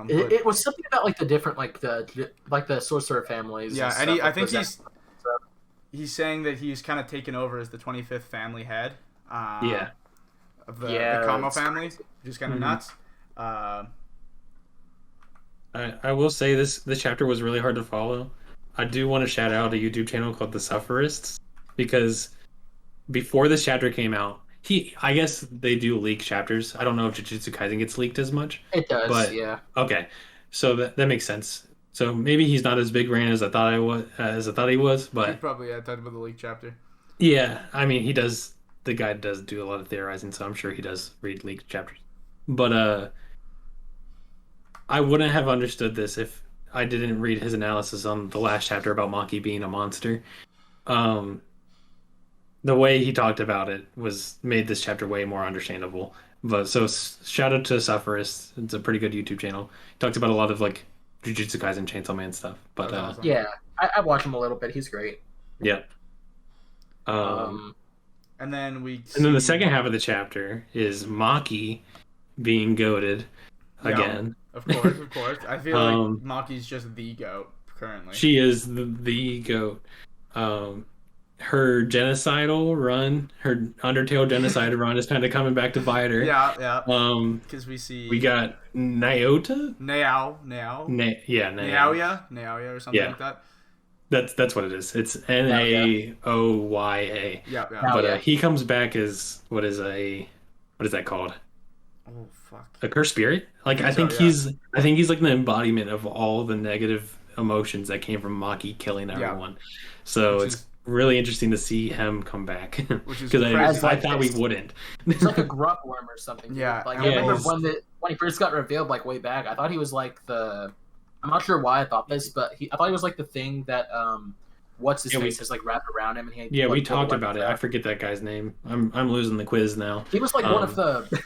It was something about like the different like the sorcerer families. Yeah, and I think he's saying that he's kind of taken over as the 25th family head. Of the Kamo family, which is kind of nuts. I will say this chapter was really hard to follow. I do want to shout out a YouTube channel called The Sufferists because before this chapter came out, I guess they do leak chapters. I don't know if Jujutsu Kaisen gets leaked as much. It does, but, yeah. Okay, so that makes sense. So maybe he's not as big brain as I thought he was, but he probably talked about the leak chapter. Yeah, I mean he does. The guy does do a lot of theorizing, so I'm sure he does read leaked chapters. But I wouldn't have understood this if I didn't read his analysis on the last chapter about Maki being a monster. The way he talked about it made this chapter way more understandable. But so shout out to Sufferists. It's a pretty good YouTube channel. He talks about a lot of like Jujutsu Kaisen, Chainsaw Man stuff. But awesome. Yeah, I watch him a little bit. He's great. Yeah. And then the second half of the chapter is Maki being goated again. Of course. I feel like Maki's just the goat. currently. She is the GOAT. Her genocidal run, her Undertale genocide run is kind of coming back to bite her. Yeah. Um, Because we got Nyota? Naoya or something like that. That's what it is. It's Naoya. Yeah. But he comes back as what is that called? Oh fuck. A cursed spirit? Like I think he's like the embodiment of all the negative emotions that came from Maki killing everyone. So it's really interesting to see him come back. Because I thought we wouldn't. It's like a grub worm or something. Dude. Yeah. Like I remember when he first got revealed, like way back, I thought he was like the. I'm not sure why I thought this, but I thought he was like the thing that what's his face is like wrapped around him, and he. Yeah, we talked about it. I forget that guy's name. I'm losing the quiz now. He was like one of the.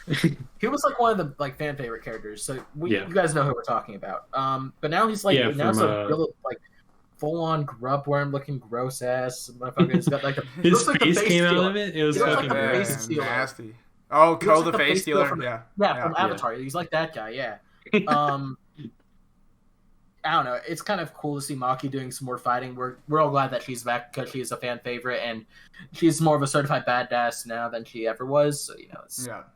He was like one of the like fan favorite characters. So you guys know who we're talking about. But now he's like now it's a real like full on grub worm looking gross ass motherfucker. He's got like his like face came out of it. It was fucking nasty. Oh, Ko the face stealer. From Avatar. He's like that guy. Yeah. I don't know. It's kind of cool to see Maki doing some more fighting. We're all glad that she's back because she's a fan favorite and she's more of a certified badass now than she ever was. So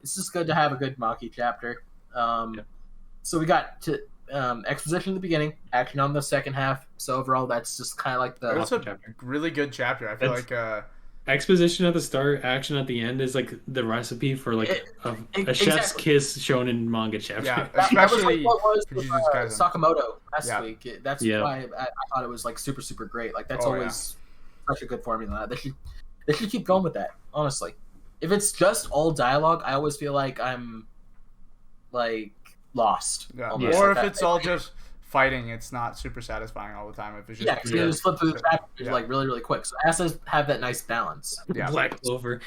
it's just good to have a good Maki chapter. So we got to exposition in the beginning, action on the second half. So overall, that's just kind of like the. It's a really good chapter. I feel like exposition at the start, action at the end is like the recipe for like a chef's kiss shown in manga chapter. Yeah, especially that was what was Sakamoto last week. That's why I thought it was like super super great. Like that's always such a good formula. They should keep going with that. Honestly, if it's just all dialogue, I always feel like I'm like lost. Yeah. Or if it's all just fighting, it's not super satisfying all the time. If it's just you just flip through the chapters like really really quick. So it has to have that nice balance. Yeah, Black Clover.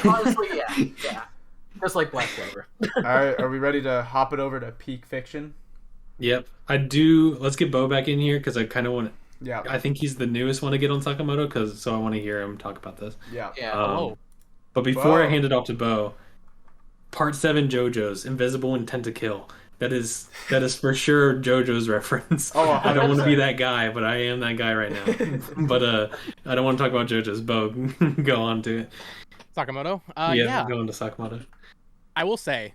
Honestly, yeah, just like Black Clover. All right, are we ready to hop it over to peak fiction? Yep, I do. Let's get Bo back in here because I kind of want. Yeah, I think he's the newest one to get on Sakamoto, so I want to hear him talk about this. Yeah. But before I hand it off to Bo, Part 7 JoJo's Invisible Intent to Kill. That is for sure JoJo's reference. Oh, I don't want to be that guy, but I am that guy right now. But I don't want to talk about JoJo's. Bo, go on to it. Sakamoto? Go on to Sakamoto. I will say,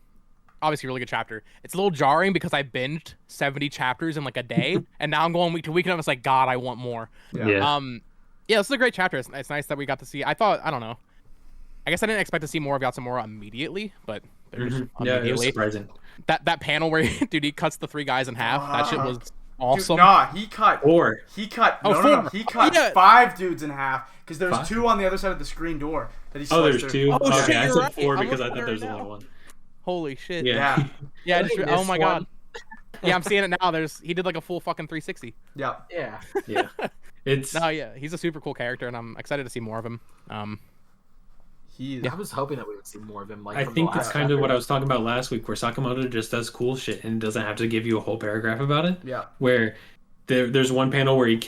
obviously, really good chapter. It's a little jarring because I binged 70 chapters in like a day, and now I'm going week to week, and I'm just like, God, I want more. Yeah. This is a great chapter. It's nice that we got to see. I don't know. I guess I didn't expect to see more of Yozakura immediately, but there's immediately. Yeah, it was surprising. That panel where he cuts the 3 guys in half. That shit was awesome. Dude, he cut 4. He cut 5 dudes in half because there's 5? 2 on the other side of the screen door that he. There's 2. Oh, okay, I said 4 because I thought there was only 1. Holy shit! Yeah. Oh my god. Yeah, I'm seeing it now. He did like a full fucking 360. Yeah. It's he's a super cool character, and I'm excited to see more of him. I was hoping that we would see more of him. Like, I think that's kind of what I was talking about last week, where Sakamoto just does cool shit and doesn't have to give you a whole paragraph about it. Yeah. Where there's one panel where he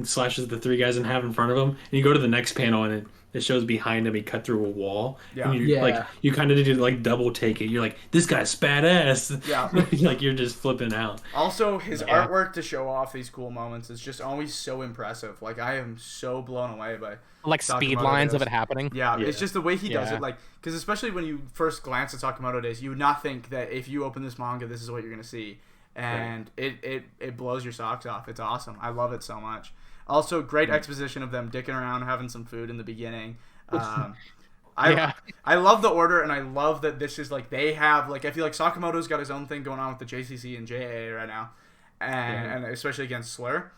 slashes the 3 guys in half in front of him, and you go to the next panel and it shows behind him he cut through a wall. Yeah. And you kind of did like double take it. You're like, this guy's badass. Yeah. Like you're just flipping out. Also, his artwork to show off these cool moments is just always so impressive. Like I am so blown away by like speed lines of it happening. Yeah, it's just the way he does it. Like, because especially when you first glance at Sakamoto Days, you would not think that if you open this manga, this is what you're gonna see, and it blows your socks off. It's awesome. I love it so much. Also, great exposition of them dicking around, having some food in the beginning. I love the order, and I love that this is like they have like I feel like Sakamoto's got his own thing going on with the JCC and JA right now, and especially against Slur.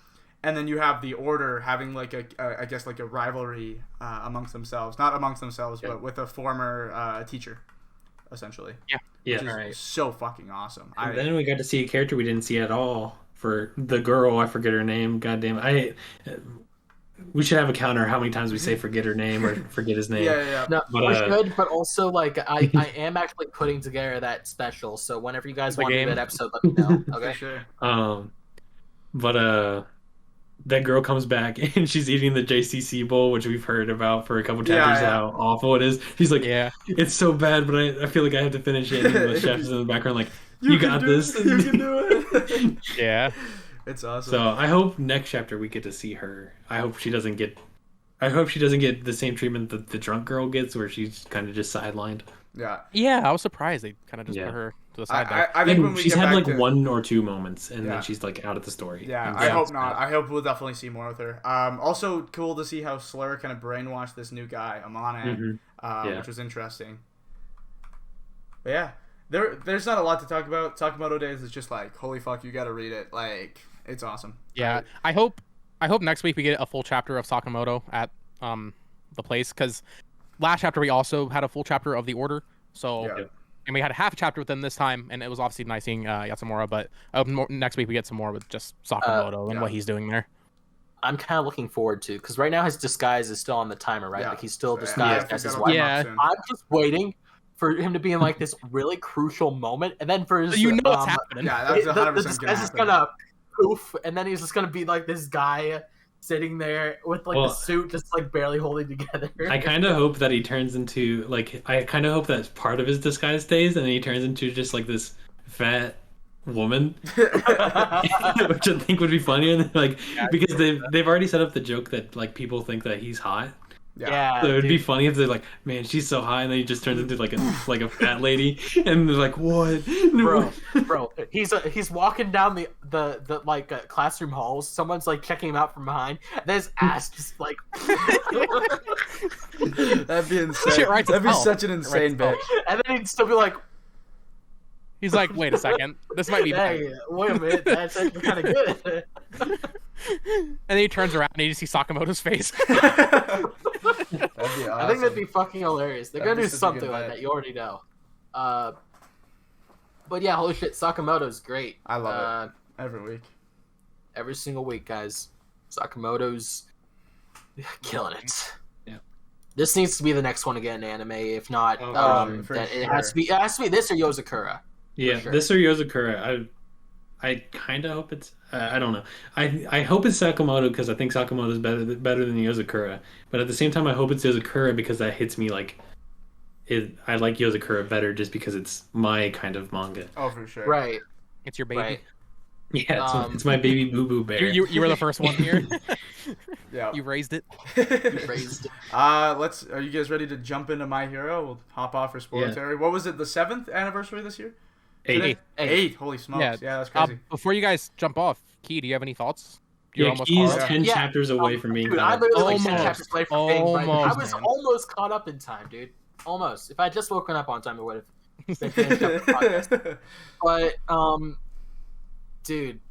And then you have the Order having like I guess like a rivalry amongst themselves, not amongst themselves, but with a former teacher, essentially. Yeah, which is so fucking awesome. And then we got to see a character we didn't see at all for the girl. I forget her name. Goddamn, we should have a counter how many times we say forget her name or forget his name. No, we should, but also like I am actually putting together that special. So whenever you guys want to do that episode, let me know. Okay, sure. But that girl comes back and she's eating the JCC bowl, which we've heard about for a couple chapters how awful it is. She's like, it's so bad, but I feel like I have to finish it. And the chef is in the background like, you got this. You can do it. Yeah. It's awesome. So I hope next chapter we get to see her. I hope she doesn't get the same treatment that the drunk girl gets, where she's kind of just sidelined. Yeah. Yeah, I was surprised they kind of just put her to the side there. I think when we she's get had back like to... 1 or 2 moments, and then she's like out of the story. Yeah, And I hope that's not. bad. I hope we'll definitely see more with her. Also cool to see how Slur kind of brainwashed this new guy, Amane, which was interesting. But yeah, there's not a lot to talk about. Sakamoto Days is just like, holy fuck, you gotta read it. Like, it's awesome. Yeah, I hope next week we get a full chapter of Sakamoto at the place, because last chapter we also had a full chapter of the Order. So and we had a half a chapter with them this time, and it was obviously nice seeing Yatsumura. But I hope next week we get some more with just Sakamoto and what he's doing there. I'm kind of looking forward to, because right now his disguise is still on the timer, right? Like he's still disguised as his wife. Yeah. I'm just waiting for him to be in like this really crucial moment, and then for his what's happening. Yeah, that's 100% the disguise is gonna poof, and then he's just gonna be like this guy sitting there with like the suit just like barely holding together. I kind of hope that he turns into like, I kind of hope that's part of his disguise stays, and he turns into just like this fat woman, which I think would be funny. Like, because they've already set up the joke that like people think that he's hot. Yeah, so it'd be funny if they're like, man, she's so high, and then he just turns into like a fat lady, and they're like, what, bro? He's walking down the like classroom halls. Someone's like checking him out from behind. And then his ass just like. That'd be insane. That'd be such an insane bit. And then he'd still be like. He's like, wait a second, this might be. Hey, wait a minute, that's actually kind of good. And then he turns around and you just see Sakamoto's face. That'd be awesome. I think that'd be fucking hilarious. They're gonna do something like that. You already know. But yeah, holy shit, Sakamoto's great. I love it every week. Every single week, guys. Sakamoto's killing it. Yeah. This needs to be the next one to get an anime. If not, then it has to be. It has to be this or Yozakura. Yeah, this or Yozakura. I kind of hope it's. I don't know. I hope it's Sakamoto, because I think Sakamoto is better than Yozakura. But at the same time, I hope it's Yozakura, because that hits me like. I like Yozakura better just because it's my kind of manga. Oh, for sure. Right. It's your baby. Right. Yeah, it's my baby boo boo bear. You were the first one here. Yeah. You raised it. Are you guys ready to jump into My Hero? We'll hop off for spoiler. What was it? The 7th anniversary this year? 8. Holy smokes! Yeah, that's crazy. Before you guys jump off, Key, do you have any thoughts? He's 10 chapters away from being caught up. I'm literally like 10 chapters away from being right. I was almost caught up in time, dude. Almost. If I had just woken up on time, it would have been finished up the podcast. But, dude,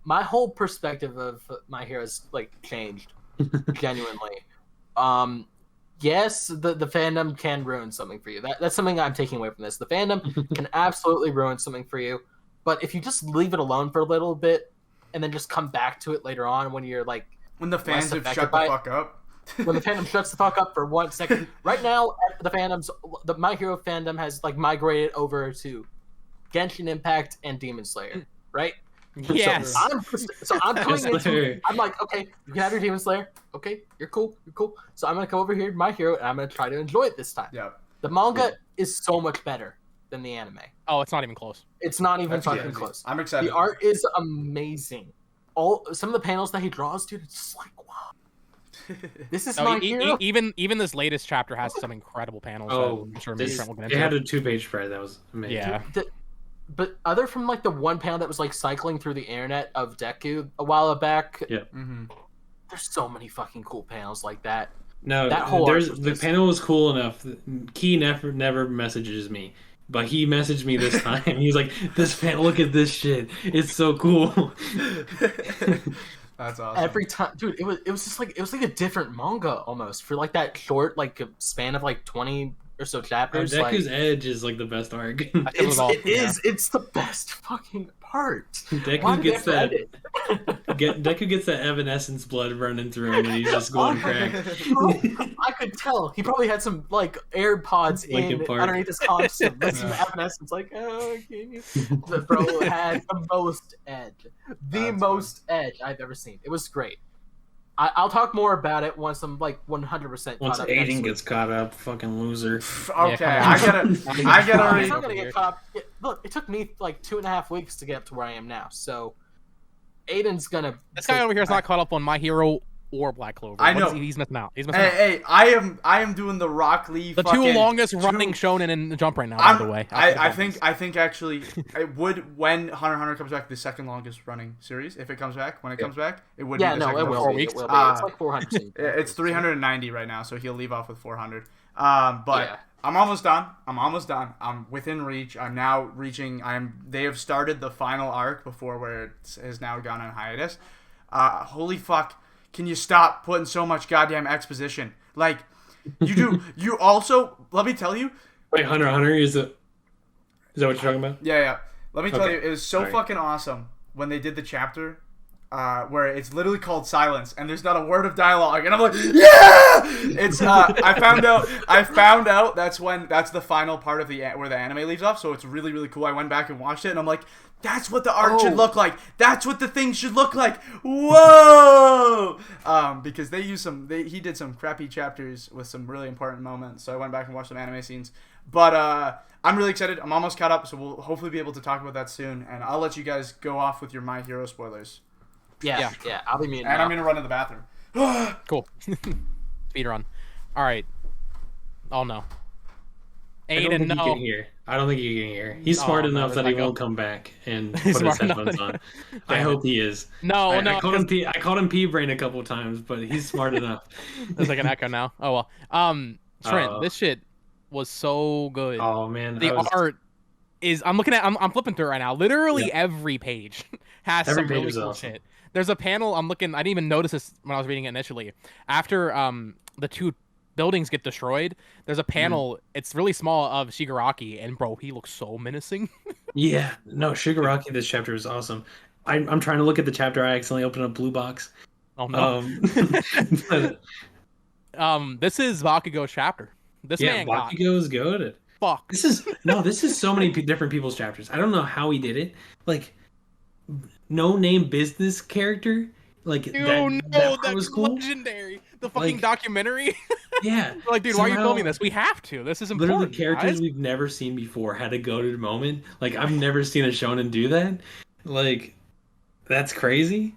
my whole perspective of My Hero's like changed genuinely. Yes, the fandom can ruin something for you. That's something I'm taking away from this. The fandom can absolutely ruin something for you, but if you just leave it alone for a little bit and then just come back to it later on when you're like, when the fans have shut the fuck up, when the fandom shuts the fuck up for 1 second. Right now, the My Hero fandom has like migrated over to Genshin Impact and Demon Slayer, right? Yes. So I'm coming into. I'm like, okay, you can have your Demon Slayer. Okay, you're cool. So I'm gonna come over here to My Hero and I'm gonna try to enjoy it this time. Yeah. The manga is so much better than the anime. Oh, it's not even close. It's not even fucking close. I'm excited. The art is amazing. Some of the panels that he draws, dude, it's just like, wow. This is My Hero. Even this latest chapter has some incredible panels. Oh, I'm sure Trent will get into. It had a 2-page spread that was amazing. Yeah. But other from like the one panel that was like cycling through the internet of Deku a while back, there's so many fucking cool panels like that. No, that whole the panel was cool enough. Key never messages me, but he messaged me this time. He's like, "This panel, look at this shit. It's so cool." That's awesome. Every time, dude, it was just like a different manga almost for like that short like span of like 20 or so chapters. Deku's Edge is like the best arc. It's the best fucking part. Deku gets that Evanescence blood running through him, and he's just going crack. I could tell he probably had some like AirPods underneath his console, listening to Evanescence. Like, oh, can you? The bro had the most edge, edge I've ever seen. It was great. I'll talk more about it once I'm like 100% once caught up. Aiden gets caught up, fucking loser. Okay, I gotta He's not gonna get caught up. Look, it took me like 2.5 weeks to get up to where I am now. So Aiden's gonna. This guy over here is not caught up on My Hero or Black Clover. I know. He's missing out. He's missing out. Hey, I am doing the Rock Lee. The two longest running shonen in the Jump right now, by the way. I think actually it would, when Hunter x Hunter comes back, the second longest running series. If it comes back, when it comes back, it would. Yeah, be the no, it will. 4 weeks. It will be. It's like 400. It's 390 right now, so he'll leave off with 400. But yeah. I'm almost done. I'm within reach. I'm now reaching. They have started the final arc before where it has now gone on hiatus. Holy fuck. Can you stop putting so much goddamn exposition? Like, you do. You also, let me tell you. Wait, Hunter x Hunter, is that what you're talking about? Yeah. Let me tell you, it was so fucking awesome when they did the chapter where it's literally called Silence and there's not a word of dialogue, and I'm like, yeah! It's I found out that's the final part of where the anime leaves off, so it's really, really cool. I went back and watched it and I'm like, that's what the art should look like. That's what the thing should look like. Whoa! Because he did some crappy chapters with some really important moments. So I went back and watched some anime scenes. But I'm really excited. I'm almost caught up, so we'll hopefully be able to talk about that soon. And I'll let you guys go off with your My Hero spoilers. Yeah. I'll be muted. And I'm gonna run to the bathroom. Cool. Speed run. All right. Oh no. Aiden, no. I don't think he can hear. He's smart enough that he won't come back and put his headphones on. I hope he is. No. I called him P-Brain a couple times, but he's smart enough. There's like an echo now. Oh well. Trent, this shit was so good. Oh man, the art is. I'm flipping through it right now. Literally every page has some really cool shit. There's a panel I'm looking. I didn't even notice this when I was reading it initially. After the two buildings get destroyed, there's a panel. It's really small of Shigaraki, and bro, he looks so menacing. Yeah, no, Shigaraki. This chapter is awesome. I'm trying to look at the chapter. I accidentally opened up Blue Box. Oh no. This is Bakugo's chapter. This man Bakugo's goated. Fuck. This is so many different people's chapters. I don't know how he did it. Like, no name business character. Like, that was cool. Legendary. The fucking documentary. Yeah. Like, dude, why are you filming this? We have to. This is important. Literally, characters we've never seen before had a goated moment. Like, I've never seen a shonen do that. Like, that's crazy.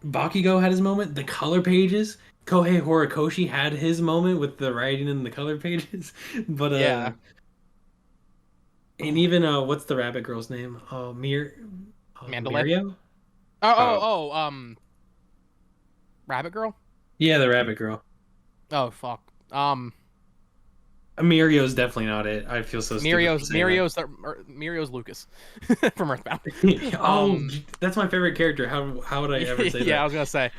Bakugo had his moment. The color pages. Kohei Horikoshi had his moment with the writing in the color pages. But yeah. And even what's the rabbit girl's name? Mirio? Rabbit Girl? Yeah, the rabbit girl. Oh fuck. Mirio's definitely not it. I feel so stupid. Mirio's Lucas from Earthbound. That's my favorite character. How would I ever say that? Yeah, I was gonna say.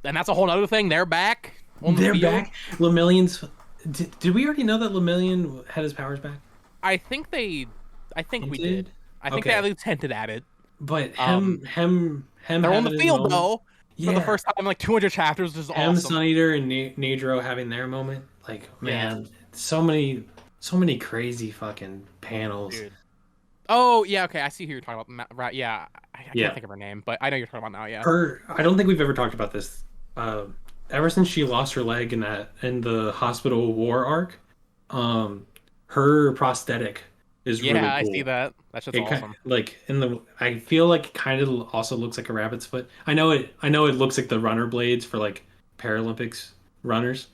And that's a whole other thing. They're back. They're back. Lemillion's. Did we already know that Lemillion had his powers back? I think we did. I think they at least hinted at it. But him. They're on the field though. Yeah. For the first time in like 200 chapters, which is awesome. Sun Eater and Nidro having their moment. Like, man, so many crazy fucking panels. Dude. Oh yeah, okay. I see who you're talking about. Right? Yeah, I can't think of her name, but I know you're talking about now. Yeah. I don't think we've ever talked about this. Ever since she lost her leg in the hospital war arc, her prosthetic is really cool. I see that. That's just awesome. I feel like it kind of also looks like a rabbit's foot. I know it looks like the runner blades for like Paralympics runners,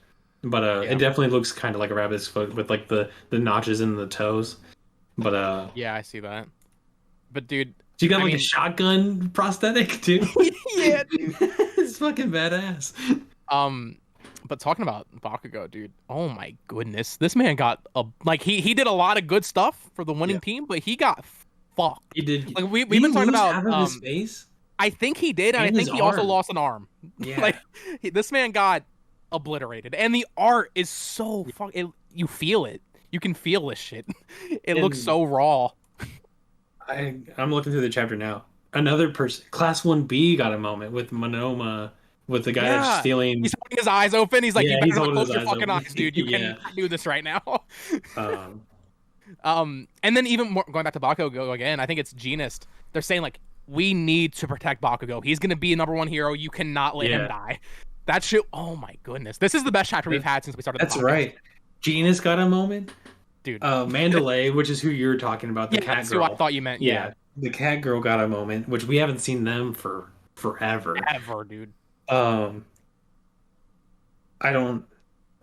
but it definitely looks kind of like a rabbit's foot with like the notches in the toes. But yeah, I see that. But dude, you got a shotgun prosthetic too. Yeah, dude, it's fucking badass. But talking about Bakugo, dude, oh my goodness, this man got he did a lot of good stuff for the winning team, but he got fucked. He did. Like we've been talking about half of his face? I think he did, and I think he also lost an arm. Yeah, this man got obliterated, and the art is so you feel it. You can feel this shit. It looks so raw. I'm looking through the chapter now. Another person, Class 1B, got a moment with Monoma. With the guy that's stealing. He's holding his eyes open. He's like, you better close your fucking eyes, dude. You can't do this right now. And then even more, going back to Bakugo again, I think it's Genist. They're saying, like, we need to protect Bakugo. He's going to be a number one hero. You cannot let him die. That shit, oh my goodness. This is the best chapter we've had since we started the podcast. That's right. Genist got a moment. Dude. Mandalay, which is who you're talking about, the cat girl. Who I thought you meant. Yeah. the cat girl got a moment, which we haven't seen them for forever. Ever, dude. Um, I don't.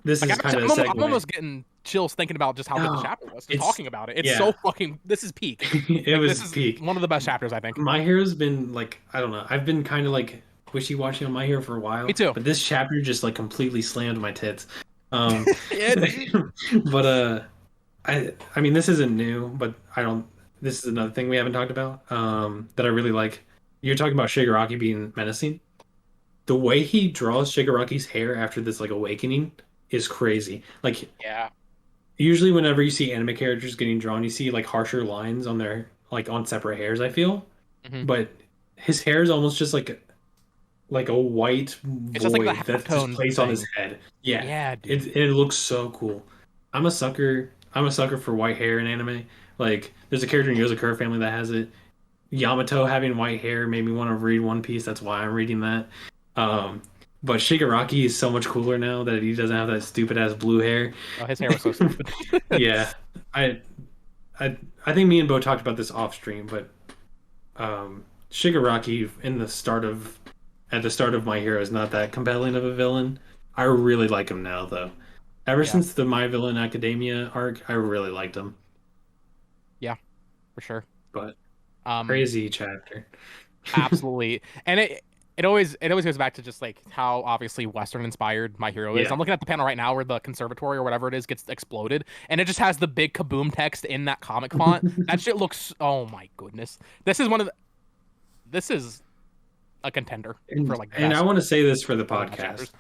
This Like is kind of a segue. I'm almost getting chills thinking about just how good the chapter was. Just talking about it. It's so fucking. This is peak. It was this is peak. one of the best chapters, I think. My Hero's been like, I don't know. I've been kind of like wishy-washy on My Hero for a while. Me too. But this chapter just like completely slammed my tits. Yeah. But I mean, this isn't new, but I don't. This is another thing we haven't talked about. That I really like. You're talking about Shigaraki being menacing. The way he draws Shigaraki's hair after this like awakening is crazy. Like, Yeah. usually whenever you see anime characters getting drawn, you see like harsher lines on their like on separate hairs, I feel. Mhm. But his hair is almost just like a white It's just like void the that's just halftone placed on thing. his head. Yeah. Yeah, dude. It looks so cool. I'm a sucker. I'm a sucker for white hair in anime. Like, there's a character in Yozakura family that has it. Yamato having white hair made me want to read One Piece. That's why I'm reading that. But Shigaraki is so much cooler now that he doesn't have that stupid ass blue hair. Oh, his hair was so stupid. Yeah, I, I think me and Bo talked about this off stream, but Shigaraki at the start of My Hero is not that compelling of a villain. I really like him now, though. Ever since the My Villain Academia arc, I really liked him. Yeah, for sure. But Um, crazy chapter. Absolutely, and it always goes back to just like how obviously Western inspired My Hero is. Yeah. I'm looking at the panel right now where the conservatory or whatever it is gets exploded, and it just has the big kaboom text in that comic font. That shit looks. Oh my goodness, this is a contender for like. And I want to say this for the best podcast. chapters.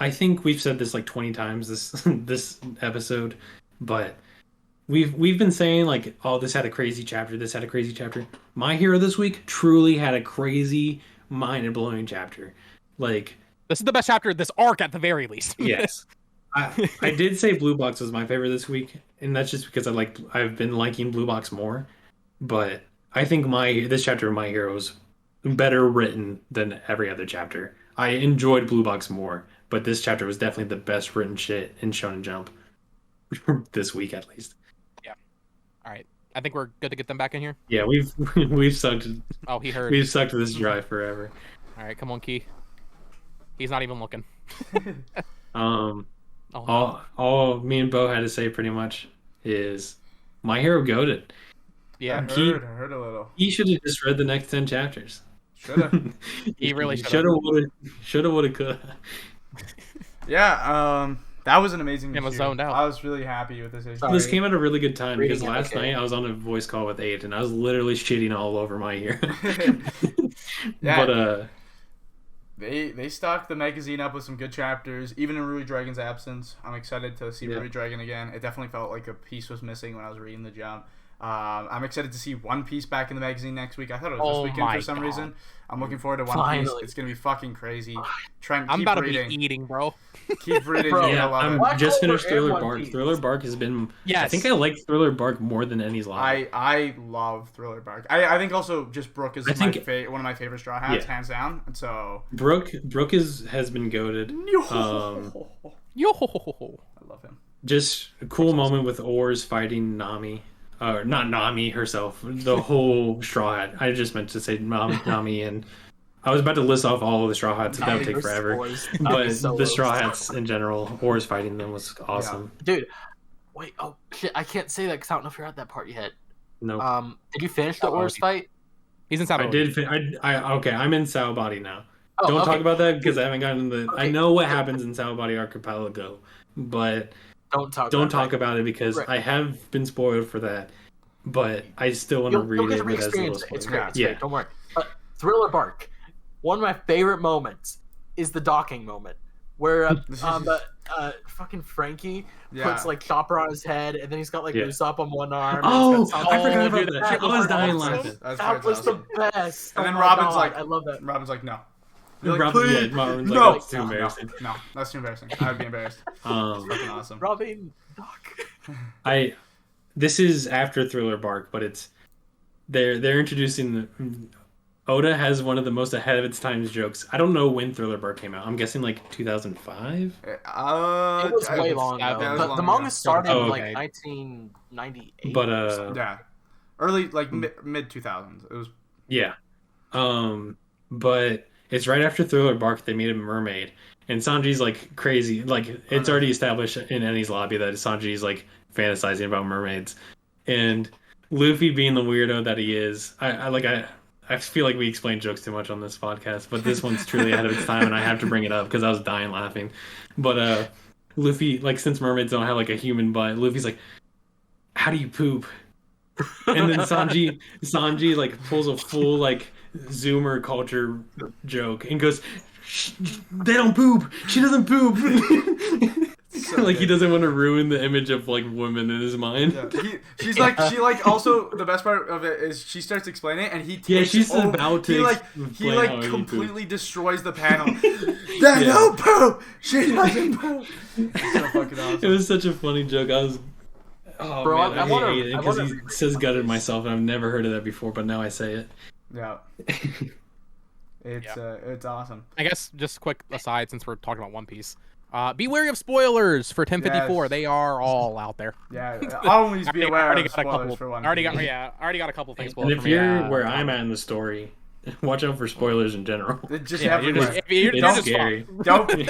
I think we've said this like 20 times this episode, but we've been saying like, oh, this had a crazy chapter, this had a crazy chapter. My Hero this week truly had a crazy, mind-blowing chapter. Like, This is the best chapter of this arc at the very least. yes. I did say Blue Box was my favorite this week, and that's just because I've been liking Blue Box more. But I think this chapter of My Hero is better written than every other chapter. I enjoyed Blue Box more, but this chapter was definitely the best written shit in Shonen Jump this week, at least. Yeah. All right. I think we're good to get them back in here. Yeah, we've sucked. Oh, he heard. We've sucked this dry forever. All right, come on, Key. He's not even looking. Oh, no. all me and Bo had to say pretty much is My Hero goated. Yeah. I heard a little. He should have just read the next 10 chapters. Shoulda. He really should shoulda, woulda, coulda. Yeah, that was an amazing Him was issue. zoned out. I was really happy with this issue. Sorry. This came at a really good time because Reading it, last okay. night I was on a voice call with Aiden and I was literally shitting all over My Hero. Yeah. But They stocked the magazine up with some good chapters, even in Ruby Dragon's absence. I'm excited to see Ruby Dragon again. It definitely felt like a piece was missing when I was reading the Jump. I'm excited to see One Piece back in the magazine next week. I thought it was this weekend for some reason. I'm looking forward to One Piece. It's gonna be fucking crazy. Trent, I'm keep about reading. to be eating, bro. Keep reading. Bro, You're yeah, gonna love it. I'm Why just Cobra finished and Thriller One Bark. Piece? Thriller Bark has been. Yes. I think I like Thriller Bark more than Enies Lobby. I love Thriller Bark. I think also just Brooke is one of my favorite Straw Hats, hands down. And so Brooke has been goaded. Yo. I love him. Just a cool moment with Oars fighting Nami. Not Nami herself, the whole Straw Hat. I just meant to say Nami, and I was about to list off all of the Straw Hats, and that would take forever. But the Straw Hats in general, Oars fighting them was awesome. Dude, wait, oh shit, I can't say that because I don't know if you're at that part yet. No, Did you finish the Oars fight? He's inside. I did. Okay, I'm in Sao Body now. Oh, Don't okay. talk about that because I haven't gotten the. Okay. I know what happens in Sao Body Archipelago, but Don't talk about it because I have been spoiled for that. But I still want to read You'll get it to with as little re-experience it. It's great. spoilers. It's great. Don't worry. But Thriller Bark, one of my favorite moments is the docking moment where fucking Frankie puts like Chopper on his head and then he's got like Usopp on one arm. Oh, and I forgot about dude, that. I was dying laughing. That was the best. And then Oh my Robin's God, like, I love that. Robin's like, no. Robin's Please, like, no. that's too embarrassing. No, that's too embarrassing. I'd be embarrassed. It's fucking awesome. Robin, Doc. This is after Thriller Bark, but it's they're introducing Oda has one of the most ahead of its times jokes. I don't know when Thriller Bark came out. I'm guessing like 2005. It was way long ago. The manga started in like 1998. But yeah. early like mid 2000s. It was Yeah. But it's right after Thriller Bark they made a mermaid. And Sanji's like crazy. Like it's already established in Eni's lobby that Sanji's like fantasizing about mermaids. And Luffy being the weirdo that he is, I feel like we explain jokes too much on this podcast, but this one's truly ahead of its time and I have to bring it up because I was dying laughing. But Luffy, like since mermaids don't have like a human butt, Luffy's like, how do you poop? And then Sanji like pulls a full like Zoomer culture joke and goes, they don't poop. She doesn't poop. so like he doesn't want to ruin the image of like women in his mind. Yeah. She like also the best part of it is she starts explaining it and he takes she's over, about to he like completely destroys the panel. They don't poop. She doesn't poop. It's so fucking awesome. It was such a funny joke. I was man, I hate it because he says gutted myself and I've never heard of that before, but now I say it. Yeah. It's awesome. I guess just quick aside since we're talking about One Piece. Be wary of spoilers for 1054. Yes. They are all out there. Yeah, always be aware of spoilers for One Piece. I already got a couple things. And if you're where I'm at in the story, watch out for spoilers in general. Just it's scary. Don't breathe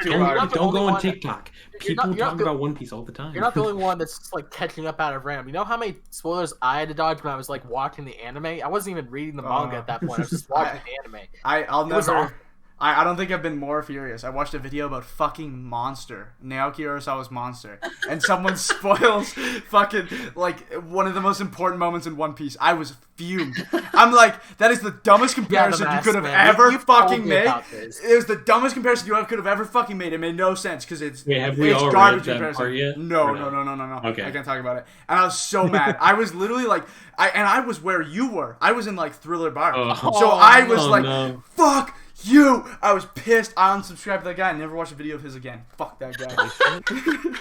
too hard. Don't go on TikTok. People talk about One Piece all the time. You're not the only one that's like catching up out of random. You know how many spoilers I had to dodge when I was like watching the anime? I wasn't even reading the manga at that point. I was just watching the anime. I don't think I've been more furious. I watched a video about fucking Monster, Naoki Urasawa's Monster, and someone spoils fucking like one of the most important moments in One Piece. I was fumed. I'm like, that is the dumbest comparison you could have ever fucking made. It was the dumbest comparison you could have ever fucking made. It made no sense because it's garbage comparison. No. Okay. I can't talk about it. And I was so mad. I was literally like, I was where you were. I was in like Thriller Bark. So I was fuck you! I was pissed. I unsubscribed to that guy and never watched a video of his again. Fuck that guy.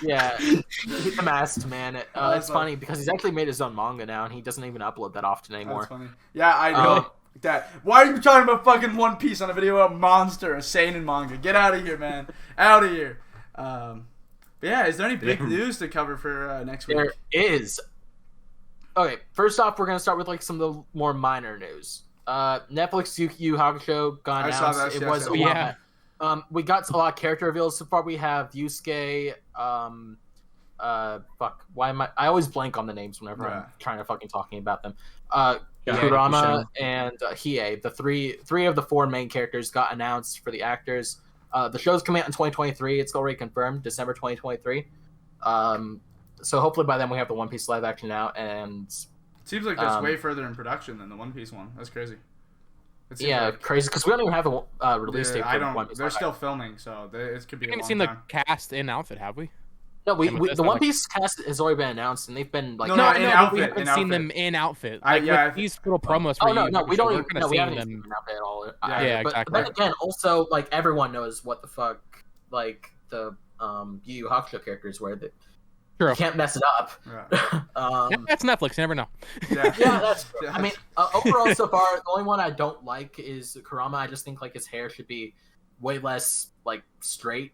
Yeah. He's the masked man. It's funny because he's actually made his own manga now and he doesn't even upload that often anymore. That's funny. Yeah, I know that. Why are you talking about fucking One Piece on a video of Monster, a seinen manga? Get out of here, man. Out of here. Yeah, is there any big news to cover for next week? There is. Okay, first off, we're going to start with like some of the more minor news. Netflix Yu Yu Hakusho got announced. I saw that. It was a lot. We got a lot of character reveals so far. We have Yusuke. Why am I always blank on the names whenever I'm trying to fucking talking about them. Kurama and Hiei. The three of the four main characters got announced for the actors. The show's coming out in 2023. It's already confirmed, December 2023. So hopefully by then we have the One Piece live action out and. Seems like that's way further in production than the One Piece one. That's crazy. Crazy because we don't even have a release date for One Piece. They're still filming, so it could be a long time. We haven't seen the cast in outfit, have we? No, the One Piece cast has already been announced, and they've been like we haven't seen them in outfit. Like, these little promos. We don't even know. We haven't seen them in outfit at all. Exactly. But then again, also like everyone knows what the fuck like the Yu Yu Hakusho characters were. True. You can't mess it up. That's Netflix. You never know. Yeah, that's true. I mean, overall so far, the only one I don't like is Kurama. I just think like his hair should be way less like straight.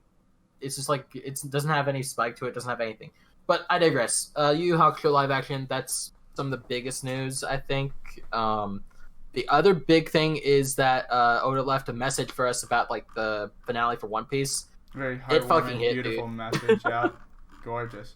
It's just like it doesn't have any spike to it. Doesn't have anything. But I digress. Yu Yu Hakusho live action. That's some of the biggest news I think. The other big thing is that Oda left a message for us about like the finale for One Piece. Very heartwarming, beautiful message. Yeah. Gorgeous.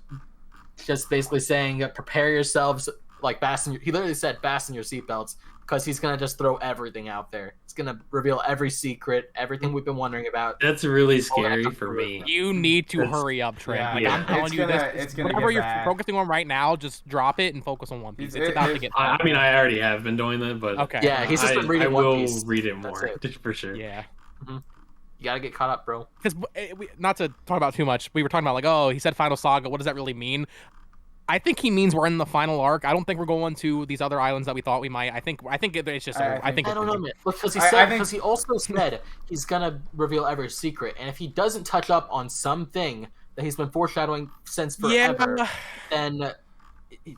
Just basically saying, prepare yourselves, like he literally said, fasten your seatbelts, because he's gonna just throw everything out there. He's gonna reveal every secret, everything we've been wondering about. That's really scary for me. You need to hurry up, Trent. I'm telling you this. Whatever you're focusing on right now, just drop it and focus on One Piece. It's about to get. I mean, I already have been doing that, but okay. Yeah, he's just been reading One Piece. I will read it more, for sure. Yeah. Mm-hmm. You gotta get caught up, bro. Because not to talk about too much, we were talking about like, oh, he said final saga. What does that really mean? I think he means we're in the final arc. I don't think we're going to these other islands that we thought we might. I think it's just. I don't know, man. Because he also said he's gonna reveal every secret, and if he doesn't touch up on something that he's been foreshadowing since forever, then.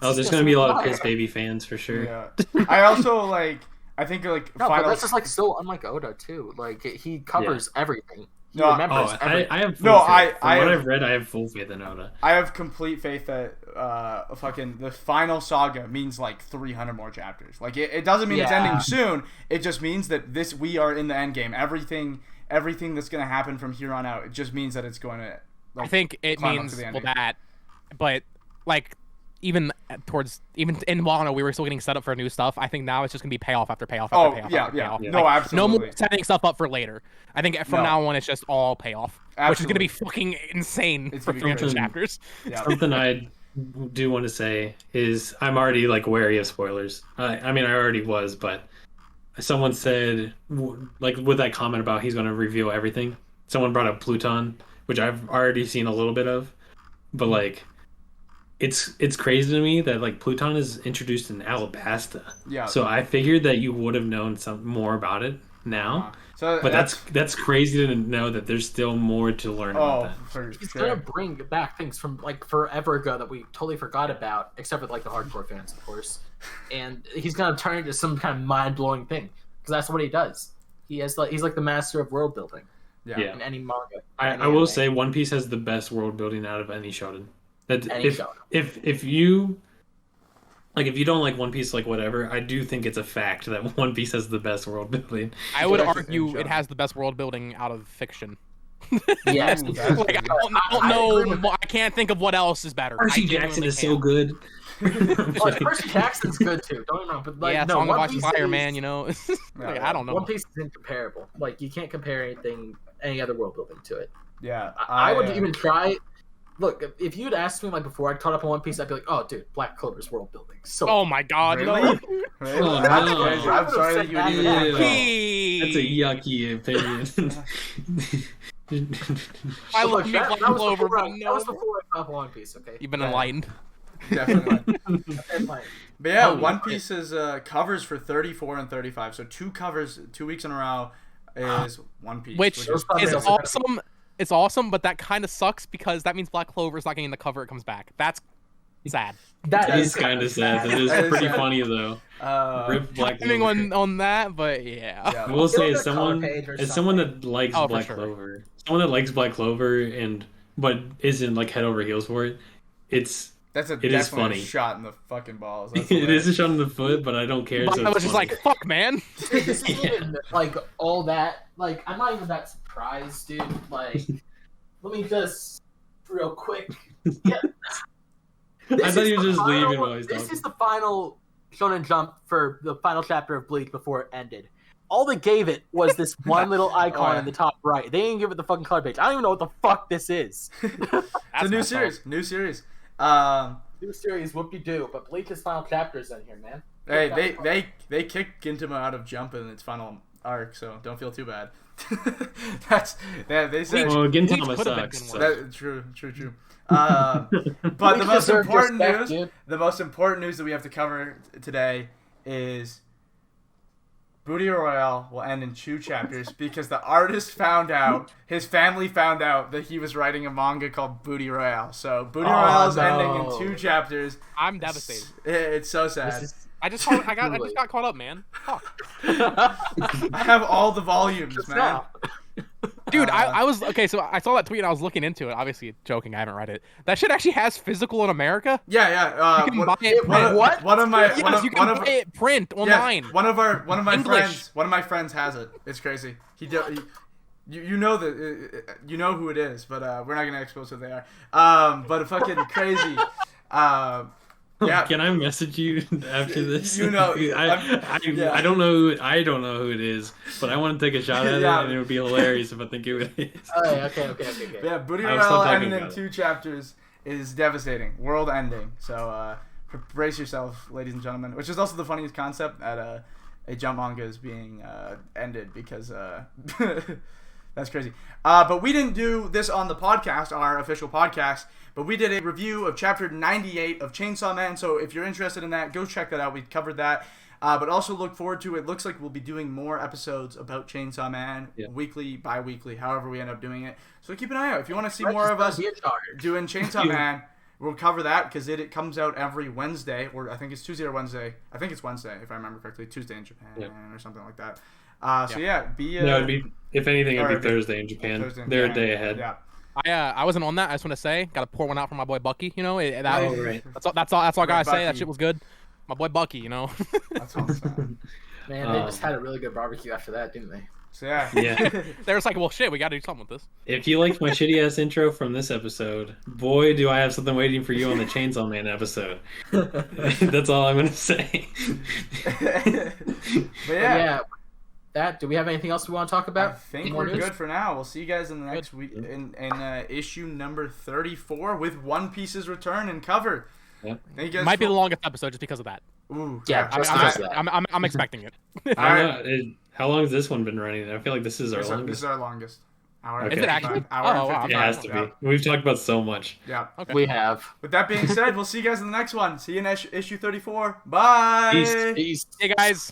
There's gonna be a lot of Piss Baby fans for sure. Yeah. I also like. I think like but that's just like so unlike Oda too. Like he covers everything. He No, remembers everything. I have full No, faith. From I what have- I've read, I have full faith in Oda. I have complete faith that fucking the final saga means like 300 more chapters. Like it doesn't mean it's Yeah. ending soon. It just means that we are in the end game. Everything that's gonna happen from here on out, it just means that it's going to. Like, I think it climb up means to the well ending. that, but like even in Wano, we were still getting set up for new stuff. I think now it's just gonna be payoff after payoff after Oh payoff. yeah, after yeah. payoff. No, Like, absolutely. no more setting stuff up for later. I think from No. now on, it's just all payoff, which is gonna be fucking insane It's for gonna be 300 crazy. chapters. Yeah. Something I do want to say is I'm already like wary of spoilers. I mean, I already was, but someone said like with that comment about he's going to reveal everything. Someone brought up Pluton, which I've already seen a little bit of, but like it's crazy to me that like Pluton is introduced in Alabasta. Yeah. So I figured that you would have known some more about it now. So But that's crazy to know that there's still more to learn about that. for He's sure. gonna bring back things from like forever ago that we totally forgot about, except for like the hardcore fans, of course. And he's gonna turn into some kind of mind blowing thing because that's what he does. He's like the master of world building Yeah. in any manga. I will say One Piece has the best world building out of any shonen. That Any if shonen. if you like if you don't like One Piece, like whatever, I do think it's a fact that One Piece has the best world building. I would That's argue insane. it has the best world building out of fiction. Yes. Ooh, that's Like I crazy. don't I know. agree with I can't think of what else is better. Percy I Jackson genuinely is so can't. good. Like, Percy Jackson's good too. Don't get me wrong, but like Yeah, no, Song of One Ice and Piece Fire, is- man. You know, like, I don't know. One Piece is incomparable. Like you can't compare any other world building to it. Yeah. I would even try. Look, if you'd asked me like before I caught up on One Piece, I'd be like, "Oh, dude, Black Clover's world building." So Oh my God, Really? no. Really? Oh, That's no. crazy. I I'm would've sorry said that you would that. even. Yeah. That's a yucky opinion. I Look, love that Black was Clover, before but I- that no. was before I caught up on One Piece. Okay, You've been Yeah. enlightened. Definitely. Enlightened. But yeah, Oh, One shit. Piece's covers for 34 and 35. So 2 covers, 2 weeks in a row is One Piece. Which is Those probably is doesn't awesome. It's awesome, but that kind of sucks because that means Black Clover's not getting the cover. It comes back. That's sad. That It is is kind of sad. That is That is pretty sad. funny though. Rip Black Timing Clover. on that, but yeah. Yeah. I will Feel say, like as a color someone page or someone that likes Oh, for Black sure. Clover, someone that likes Black Clover and but isn't like head over heels for it, it's That's a It is definitely funny. a shot in the fucking balls. That's it is a hilarious. shot in the foot, but I don't care. But so I was it's just funny. like, fuck, man. Dude, this isn't even like all that. Like, I'm not even that surprised, dude. Like, let me just real quick. Yeah. I thought you were the just final- leaving while he's This talking. is the final Shonen Jump for the final chapter of Bleach before it ended. All they gave it was this one little icon Oh, yeah. in the top right. They didn't give it the fucking color page. I don't even know what the fuck this is. It's a That's new my series. fault. New series. New series, whoop-de-doo. But Bleach's final chapter's in here, man. Hey, they kicked Gintama out of Jump in its final arc, so don't feel too bad. They said Well, Bleach Gintama could have been sucks. good so- that true. But the Bleach most deserved important respect, news, dude. the most important news that we have to cover today is Booty Royale will end in 2 chapters because the artist found out, his family found out that he was writing a manga called Booty Royale. So Booty Oh, Royale is no. ending in 2 chapters. I'm devastated. It's so sad. This is I just got caught up, man. Fuck. I have all the volumes, man. now. Dude, I was okay. So I saw that tweet and I was looking into it. Obviously, joking. I haven't read it. That shit actually has physical in America. Yeah. You can buy it print. What? One of my Yes, one of, you one can of, buy it print yes, online. one of my English. friends has it. It's crazy. You know you know who it is, but we're not gonna expose who they are. But fucking crazy. Yeah. Can I message you after this? You know, yeah. I don't know. I don't know who it is, but I want to take a shot at Yeah. it, and it would be hilarious if I think it is. Okay. Yeah, Booty I was still Royale talking ending in about 2 chapters is devastating. World ending. So brace yourself, ladies and gentlemen. Which is also the funniest concept at a Jump manga is being ended because that's crazy. But we didn't do this on the podcast, our official podcast. But we did a review of chapter 98 of Chainsaw Man. So if you're interested in that, go check that out. We covered that. But also look forward to it. Looks like we'll be doing more episodes about Chainsaw Man, weekly, bi-weekly, however we end up doing it. So keep an eye out. If you want to see more of us doing Chainsaw Man, we'll cover that because it comes out every Wednesday, or I think it's Tuesday or Wednesday. I think it's Wednesday, if I remember correctly. Tuesday in Japan or something like that. So yeah, be No, it'd be if anything, it'd or be Thursday in Japan. Thursday in They're Japan. a day ahead. Yeah. I wasn't on that. I just want to say, got to pour one out for my boy Bucky. You know, Oh, right. that's all I gotta say. Bucky. That shit was good. My boy Bucky. You know. That's all I'm saying. Man, they just had a really good barbecue after that, didn't they? So yeah. Yeah. They were like, well, shit, we got to do something with this. If you liked my shitty ass intro from this episode, boy, do I have something waiting for you on the Chainsaw Man episode. That's all I'm gonna say. But yeah. Do we have anything else we want to talk I about? think we're good for now. We'll see you guys in the next week in issue number 34 with One Piece's return and cover. Yep. Thank you guys Might be the longest episode just because of that. Ooh, Yeah, just I'm, because of that. I'm expecting it. I don't know. How long has this one been running? I feel like this is our This longest. is our longest. Hour Okay. Is it actually? Hour Oh, wow. and It 55. has to be. We've talked about so much. Yeah. Okay. We have. With that being said, we'll see you guys in the next one. See you in issue 34. Bye. Peace. Peace. Hey guys.